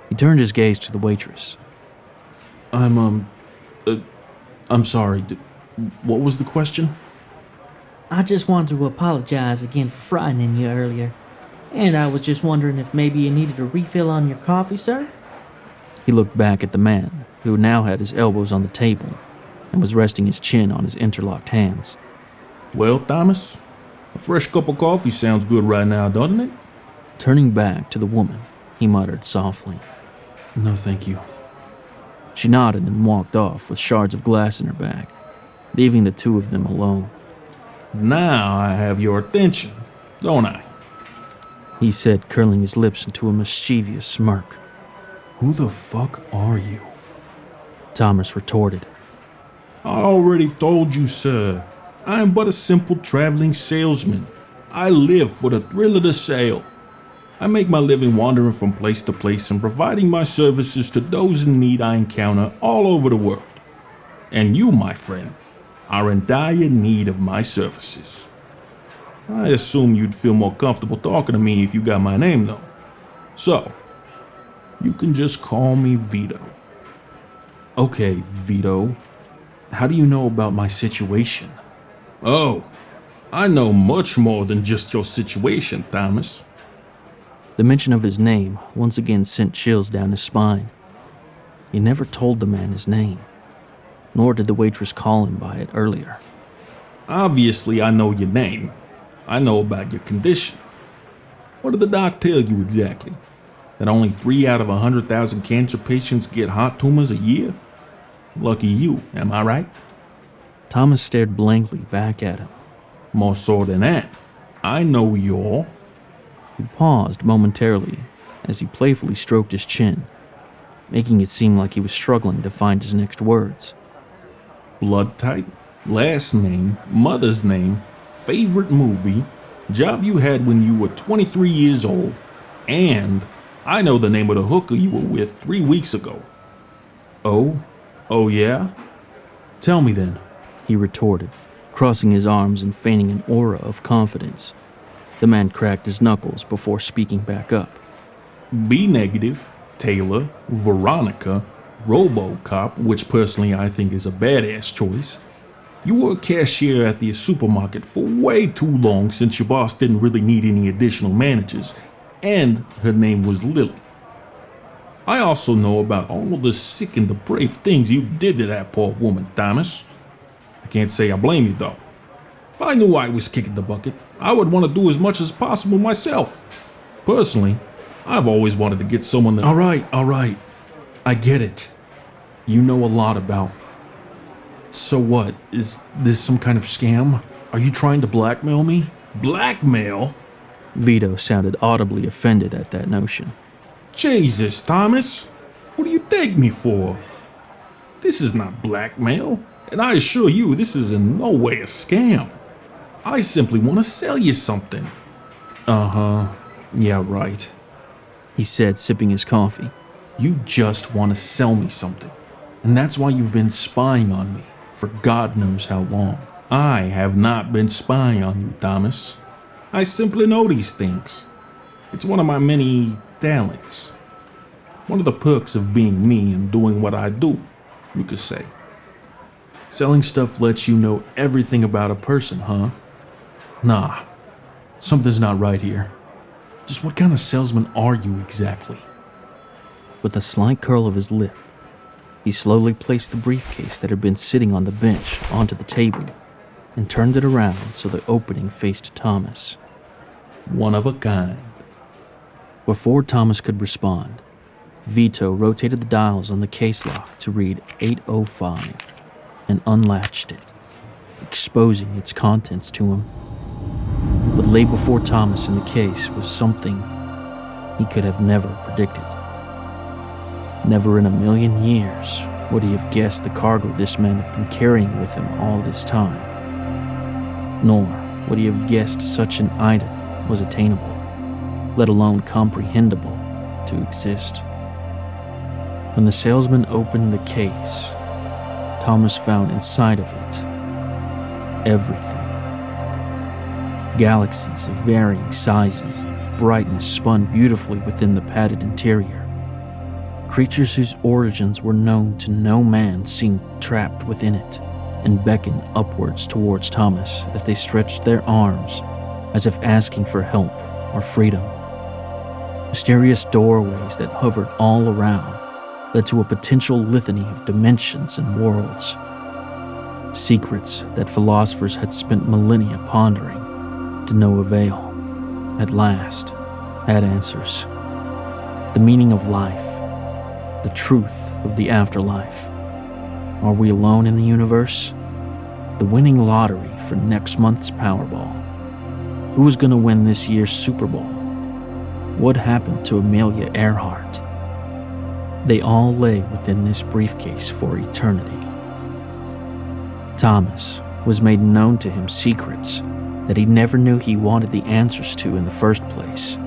S1: He turned his gaze to the waitress.
S13: I'm sorry. What was the question?
S11: I just wanted to apologize again for frightening you earlier. And I was just wondering if maybe you needed a refill on your coffee, sir?
S1: He looked back at the man, who now had his elbows on the table and was resting his chin on his interlocked hands.
S12: Well, Thomas, a fresh cup of coffee sounds good right now, doesn't it?
S1: Turning back to the woman, he muttered softly.
S13: No, thank you.
S1: She nodded and walked off with shards of glass in her bag, leaving the two of them alone.
S12: Now I have your attention, don't I?
S1: He said, curling his lips into a mischievous smirk.
S13: Who the fuck are you?
S1: Thomas retorted.
S12: I already told you, sir. I am but a simple traveling salesman. I live for the thrill of the sale. I make my living wandering from place to place and providing my services to those in need I encounter all over the world. And you, my friend, are in dire need of my services. I assume you'd feel more comfortable talking to me if you got my name, though. So, you can just call me Vito.
S13: Okay, Vito. How do you know about my situation?
S12: Oh, I know much more than just your situation, Thomas.
S1: The mention of his name once again sent chills down his spine. He never told the man his name, nor did the waitress call him by it earlier.
S12: Obviously, I know your name. I know about your condition. What did the doc tell you exactly? That only 3 out of 100,000 cancer patients get heart tumors a year? Lucky you, am I right?
S1: Thomas stared blankly back at him.
S12: More so than that, I know you're...
S1: He paused momentarily as he playfully stroked his chin, making it seem like he was struggling to find his next words.
S12: Blood type, last name, mother's name, favorite movie, job you had when you were 23 years old, and I know the name of the hooker you were with 3 weeks ago.
S13: Oh yeah? Tell me then,
S1: he retorted, crossing his arms and feigning an aura of confidence. The man cracked his knuckles before speaking back up.
S12: B negative, Taylor, Veronica, RoboCop, which personally I think is a badass choice. You were a cashier at the supermarket for way too long since your boss didn't really need any additional managers, and her name was Lily. I also know about all the sick and depraved things you did to that poor woman, Thomas. I can't say I blame you though. If I knew I was kicking the bucket, I would want to do as much as possible myself. Personally, I've always wanted to get someone that...
S13: All right. I get it. You know a lot about me. So what? Is this some kind of scam? Are you trying to blackmail me?
S12: Blackmail?
S1: Vito sounded audibly offended at that notion.
S12: Jesus, Thomas. What do you take me for? This is not blackmail, and I assure you this is in no way a scam. I simply want to sell you something.
S13: Yeah, right.
S1: He said, sipping his coffee.
S13: You just want to sell me something. And that's why you've been spying on me for God knows how long.
S12: I have not been spying on you, Thomas. I simply know these things. It's one of my many talents. One of the perks of being me and doing what I do, you could say.
S13: Selling stuff lets you know everything about a person, huh? Nah, something's not right here. Just what kind of salesman are you exactly?
S1: With a slight curl of his lip, he slowly placed the briefcase that had been sitting on the bench onto the table and turned it around so the opening faced Thomas.
S12: One of a kind.
S1: Before Thomas could respond, Vito rotated the dials on the case lock to read 805 and unlatched it, exposing its contents to him. What lay before Thomas in the case was something he could have never predicted. Never in a million years would he have guessed the cargo this man had been carrying with him all this time. Nor would he have guessed such an item was attainable, let alone comprehensible, to exist. When the salesman opened the case, Thomas found inside of it everything. Galaxies of varying sizes, brightness spun beautifully within the padded interior. Creatures whose origins were known to no man seemed trapped within it and beckoned upwards towards Thomas as they stretched their arms as if asking for help or freedom. Mysterious doorways that hovered all around led to a potential litany of dimensions and worlds. Secrets that philosophers had spent millennia pondering to no avail, at last, had answers. The meaning of life, the truth of the afterlife. Are we alone in the universe? The winning lottery for next month's Powerball. Who is going to win this year's Super Bowl? What happened to Amelia Earhart? They all lay within this briefcase for eternity. Thomas was made known to him secrets that he never knew he wanted the answers to in the first place.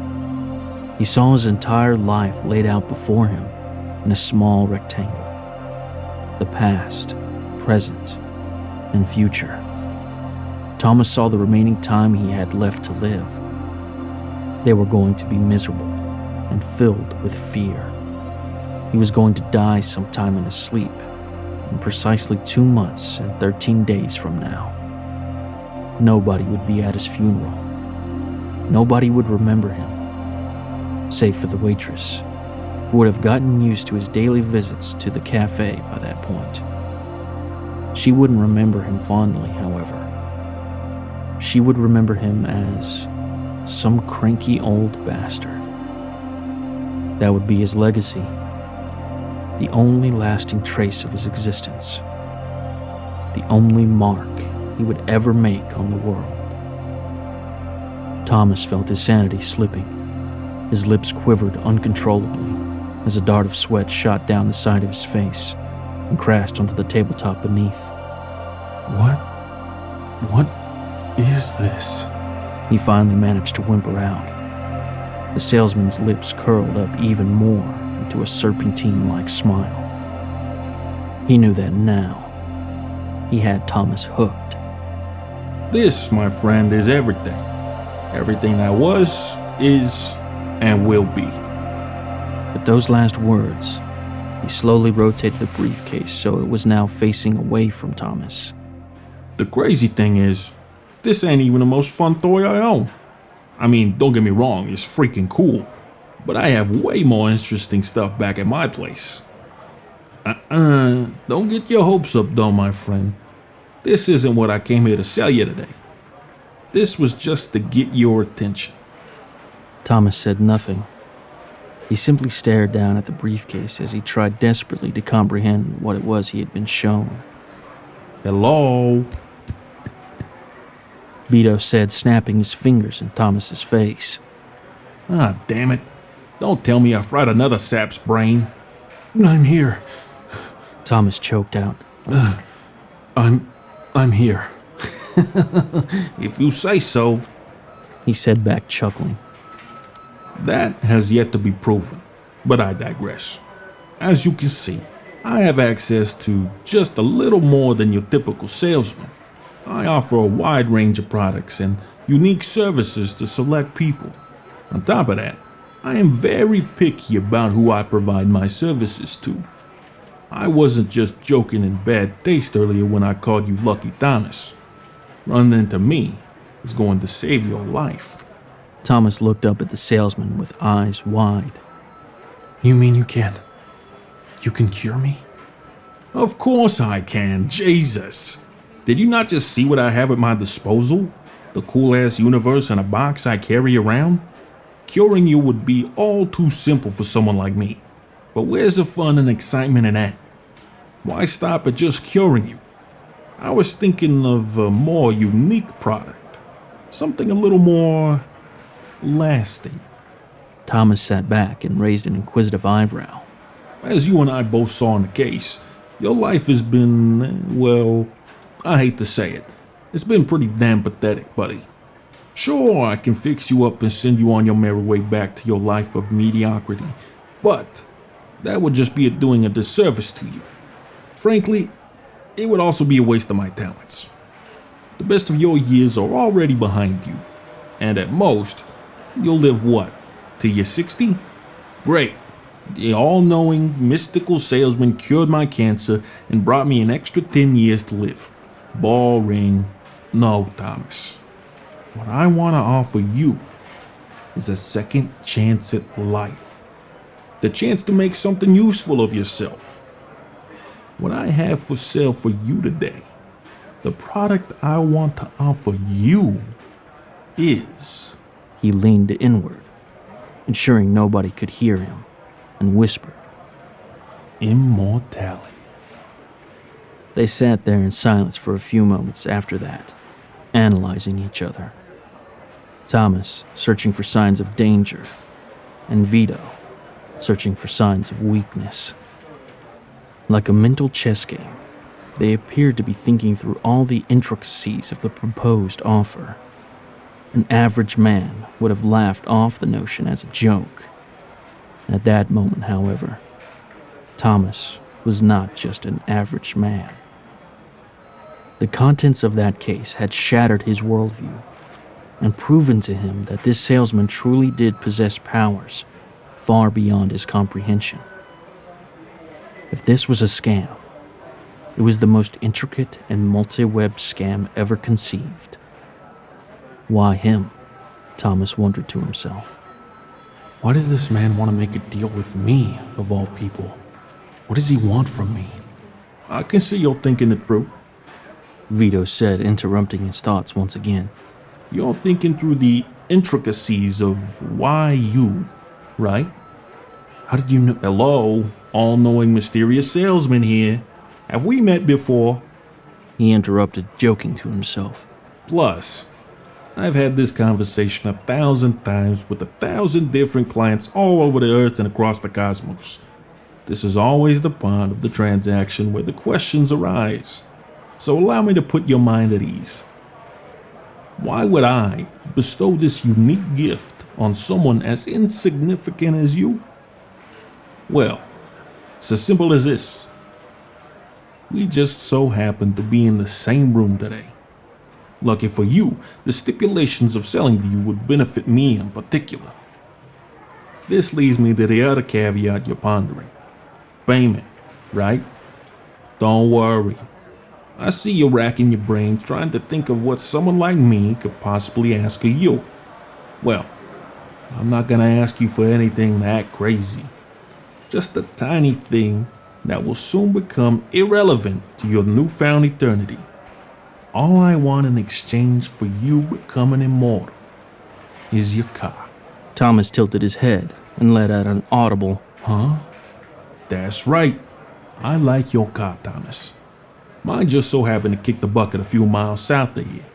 S1: He saw his entire life laid out before him in a small rectangle. The past, present, and future. Thomas saw the remaining time he had left to live. They were going to be miserable and filled with fear. He was going to die sometime in his sleep, in precisely 2 months and 13 days from now. Nobody would be at his funeral. Nobody would remember him, save for the waitress, who would have gotten used to his daily visits to the cafe by that point. She wouldn't remember him fondly, however. She would remember him as some cranky old bastard. That would be his legacy, the only lasting trace of his existence, the only mark he would ever make on the world. Thomas felt his sanity slipping. His lips quivered uncontrollably as a dart of sweat shot down the side of his face and crashed onto the tabletop beneath.
S13: What is this?
S1: He finally managed to whimper out. The salesman's lips curled up even more into a serpentine-like smile. He knew that now he had Thomas hooked.
S12: This, my friend, is everything. Everything that was, is, and will be.
S1: With those last words, he slowly rotated the briefcase so it was now facing away from Thomas.
S12: The crazy thing is, this ain't even the most fun toy I own. I mean, don't get me wrong, it's freaking cool. But I have way more interesting stuff back at my place. Don't get your hopes up though, my friend. This isn't what I came here to sell you today. This was just to get your attention.
S1: Thomas said nothing. He simply stared down at the briefcase as he tried desperately to comprehend what it was he had been shown.
S12: Hello?
S1: Vito said, snapping his fingers in Thomas's face.
S12: Ah, damn it. Don't tell me I fried another sap's brain.
S13: I'm here.
S1: Thomas choked out.
S13: I'm here.
S12: If you say so,
S1: he said back, chuckling.
S12: That has yet to be proven, but I digress. As you can see, I have access to just a little more than your typical salesman. I offer a wide range of products and unique services to select people. On top of that, I am very picky about who I provide my services to. I wasn't just joking in bad taste earlier when I called you Lucky Thomas. Running into me is going to save your life.
S1: Thomas looked up at the salesman with eyes wide.
S13: You mean you can cure me?
S12: Of course I can, Jesus. Did you not just see what I have at my disposal? The cool-ass universe in a box I carry around? Curing you would be all too simple for someone like me. But where's the fun and excitement in that? Why stop at just curing you? I was thinking of a more unique product. Something a little more lasting.
S1: Thomas sat back and raised an inquisitive eyebrow.
S12: As you and I both saw in the case, your life has been, well, I hate to say it. It's been pretty damn pathetic, buddy. Sure, I can fix you up and send you on your merry way back to your life of mediocrity, but that would just be doing a disservice to you. Frankly, it would also be a waste of my talents. The best of your years are already behind you, and at most, you'll live what, till you're 60? Great. The all-knowing, mystical salesman cured my cancer and brought me an extra 10 years to live. Boring. No, Thomas. What I want to offer you is a second chance at life. The chance to make something useful of yourself. What I have for sale for you today, the product I want to offer you is...
S1: He leaned inward, ensuring nobody could hear him, and whispered,
S12: immortality.
S1: They sat there in silence for a few moments after that, analyzing each other. Thomas searching for signs of danger, and Vito searching for signs of weakness. Like a mental chess game, they appeared to be thinking through all the intricacies of the proposed offer. An average man would have laughed off the notion as a joke. At that moment, however, Thomas was not just an average man. The contents of that case had shattered his worldview and proven to him that this salesman truly did possess powers far beyond his comprehension. If this was a scam, it was the most intricate and multi-web scam ever conceived. Why him? Thomas wondered to himself.
S13: Why does this man want to make a deal with me, of all people? What does he want from me?
S12: I can see you're thinking it through,
S1: Vito said, interrupting his thoughts once again.
S12: You're thinking through the intricacies of why you, right?
S13: How did you know?
S12: Hello, all-knowing mysterious salesman here. Have we met before?
S1: He interrupted, joking to himself.
S12: Plus, I've had this conversation 1,000 times with 1,000 different clients all over the earth and across the cosmos. This is always the part of the transaction where the questions arise. So allow me to put your mind at ease. Why would I bestow this unique gift on someone as insignificant as you? Well, it's as simple as this. We just so happen to be in the same room today. Lucky for you, the stipulations of selling to you would benefit me in particular. This leads me to the other caveat you're pondering. Payment, right? Don't worry. I see you racking your brain trying to think of what someone like me could possibly ask of you. Well, I'm not gonna ask you for anything that crazy. Just a tiny thing that will soon become irrelevant to your newfound eternity. All I want in exchange for you becoming immortal is your car.
S1: Thomas tilted his head and let out an audible,
S12: huh? That's right. I like your car, Thomas. Mine just so happened to kick the bucket a few miles south of here.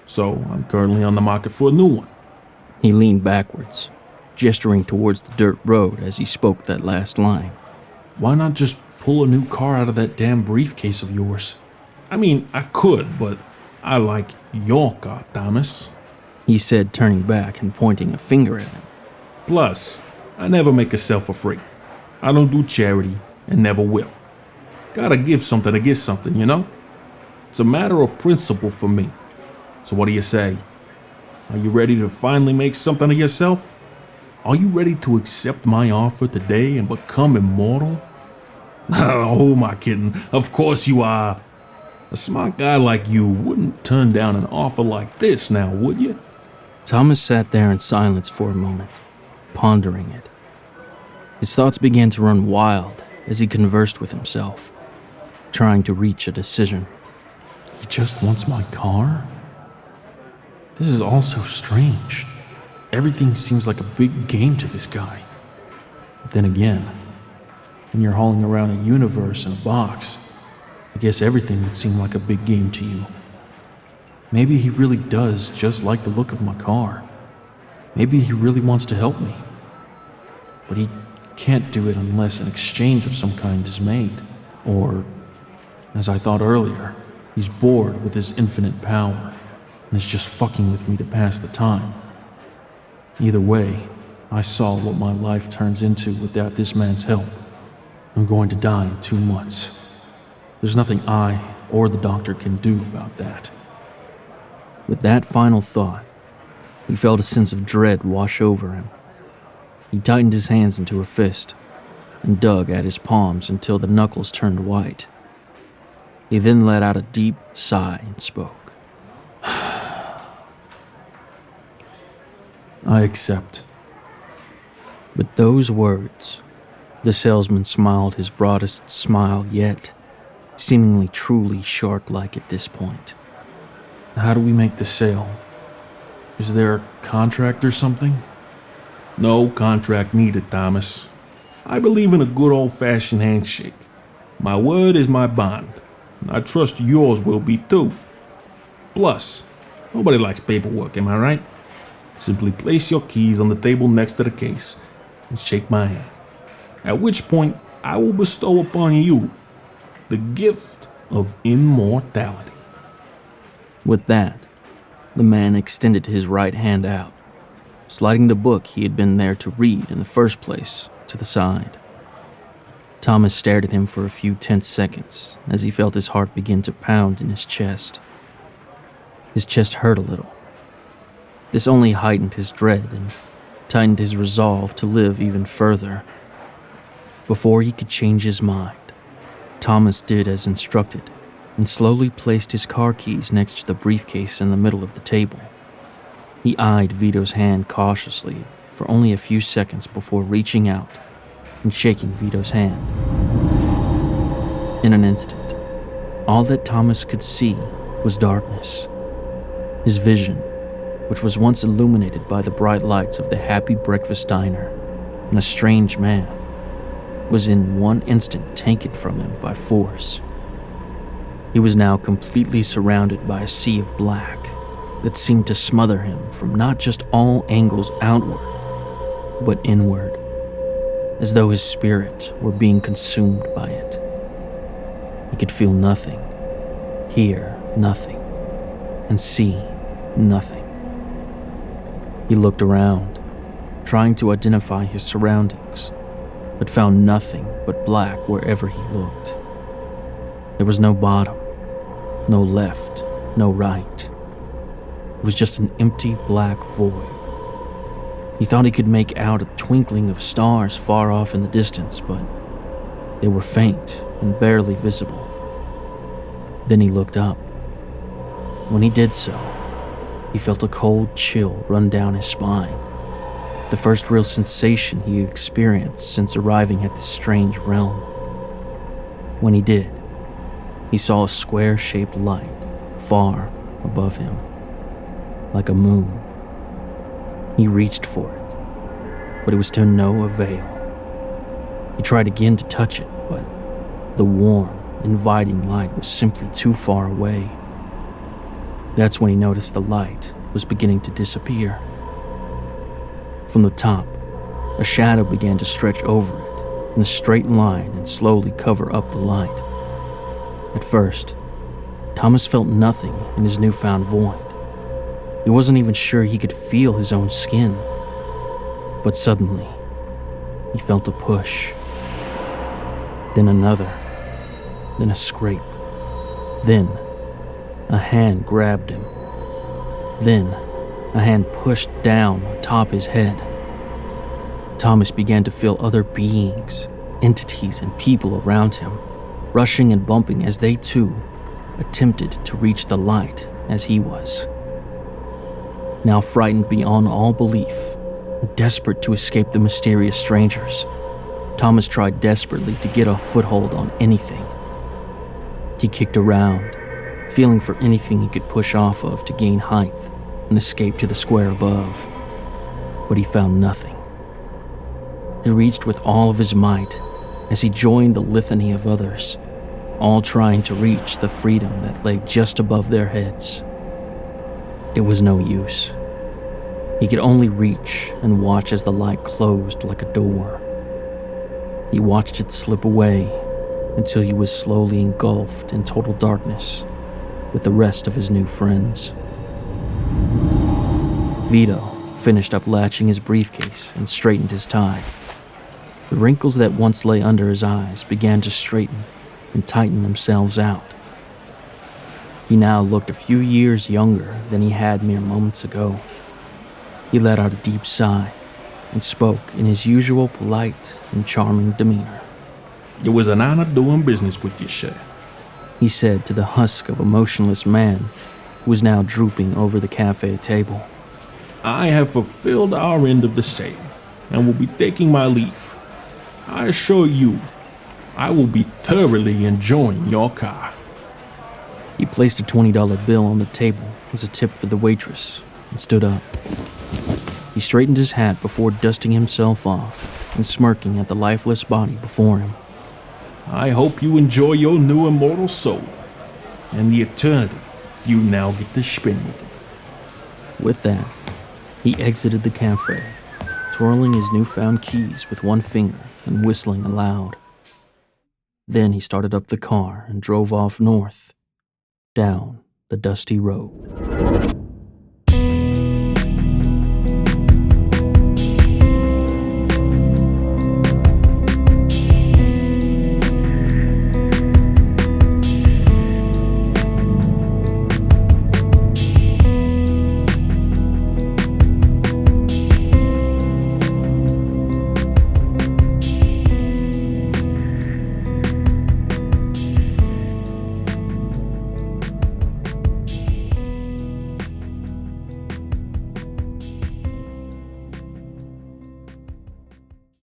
S12: So I'm currently on the market for a new one.
S1: He leaned backwards, gesturing towards the dirt road as he spoke that last line.
S13: Why not just pull a new car out of that damn briefcase of yours?
S12: I mean, I could, but I like your car, Thomas,
S1: he said, turning back and pointing a finger at him.
S12: Plus, I never make a sale for free. I don't do charity and never will. Gotta give something to get something, you know? It's a matter of principle for me. So what do you say? Are you ready to finally make something of yourself? Are you ready to accept my offer today and become immortal? Oh, my kitten, of course you are. A smart guy like you wouldn't turn down an offer like this now, would you?
S1: Thomas sat there in silence for a moment, pondering it. His thoughts began to run wild as he conversed with himself, trying to reach a decision.
S13: He just wants my car? This is all so strange. everything seems like a big game to this guy. But then again, when you're hauling around a universe in a box, I guess everything would seem like a big game to you. Maybe he really does just like the look of my car. Maybe he really wants to help me. But he can't do it unless an exchange of some kind is made. Or, as I thought earlier, he's bored with his infinite power and is just fucking with me to pass the time. Either way, I saw what my life turns into without this man's help. I'm going to die in 2 months. There's nothing I or the doctor can do about that. With that final thought, he felt a sense of dread wash over him. He tightened his hands into a fist and dug at his palms until the knuckles turned white. He then let out a deep sigh and spoke. I accept. With those words, the salesman smiled his broadest smile yet, seemingly truly shark-like at this point. How do we make the sale? Is there a contract or something?
S12: No contract needed, Thomas. I believe in a good old-fashioned handshake. My word is my bond, and I trust yours will be too. Plus, nobody likes paperwork, am I right? Simply place your keys on the table next to the case and shake my hand. At which point, I will bestow upon you the gift of immortality.
S1: With that, the man extended his right hand out, sliding the book he had been there to read in the first place to the side. Thomas stared at him for a few tense seconds as he felt his heart begin to pound in his chest. His chest hurt a little. This only heightened his dread and tightened his resolve to live even further. Before he could change his mind, Thomas did as instructed and slowly placed his car keys next to the briefcase in the middle of the table. He eyed Vito's hand cautiously for only a few seconds before reaching out and shaking Vito's hand. In an instant, all that Thomas could see was darkness. His vision, which was once illuminated by the bright lights of the Happy Breakfast Diner and a strange man, was in one instant taken from him by force. He was now completely surrounded by a sea of black that seemed to smother him from not just all angles outward, but inward, as though his spirit were being consumed by it. He could feel nothing, hear nothing, and see nothing. He looked around, trying to identify his surroundings, but found nothing but black wherever he looked. There was no bottom, no left, no right. It was just an empty black void. He thought he could make out a twinkling of stars far off in the distance, but they were faint and barely visible. Then he looked up. When he did so, he felt a cold chill run down his spine, the first real sensation he had experienced since arriving at this strange realm. When he did, he saw a square-shaped light far above him, like a moon. He reached for it, but it was to no avail. He tried again to touch it, but the warm, inviting light was simply too far away. That's when he noticed the light was beginning to disappear. From the top, a shadow began to stretch over it in a straight line and slowly cover up the light. At first, Thomas felt nothing in his newfound void. He wasn't even sure he could feel his own skin. But suddenly, he felt a push. Then another. Then a scrape. Then, a hand grabbed him. Then, a hand pushed down atop his head. Thomas began to feel other beings, entities, and people around him, rushing and bumping as they too attempted to reach the light as he was. Now frightened beyond all belief, and desperate to escape the mysterious strangers, Thomas tried desperately to get a foothold on anything. He kicked around, feeling for anything he could push off of to gain height and escape to the square above. but he found nothing. He reached with all of his might as he joined the litany of others, all trying to reach the freedom that lay just above their heads. It was no use. He could only reach and watch as the light closed like a door. He watched it slip away until he was slowly engulfed in total darkness with the rest of his new friends. Vito finished up latching his briefcase and straightened his tie. The wrinkles that once lay under his eyes began to straighten and tighten themselves out. He now looked a few years younger than he had mere moments ago. He let out a deep sigh and spoke in his usual polite and charming demeanor.
S12: It was an honor doing business with you, sir,
S1: he said to the husk of a motionless man who was now drooping over the cafe table.
S12: I have fulfilled our end of the sale and will be taking my leave. I assure you, I will be thoroughly enjoying your car.
S1: He placed a $20 bill on the table as a tip for the waitress and stood up. He straightened his hat before dusting himself off and smirking at the lifeless body before him.
S12: I hope you enjoy your new immortal soul and the eternity you now get to spend with it.
S1: With that, he exited the cafe, twirling his newfound keys with one finger and whistling aloud. Then he started up the car and drove off north, down the dusty road.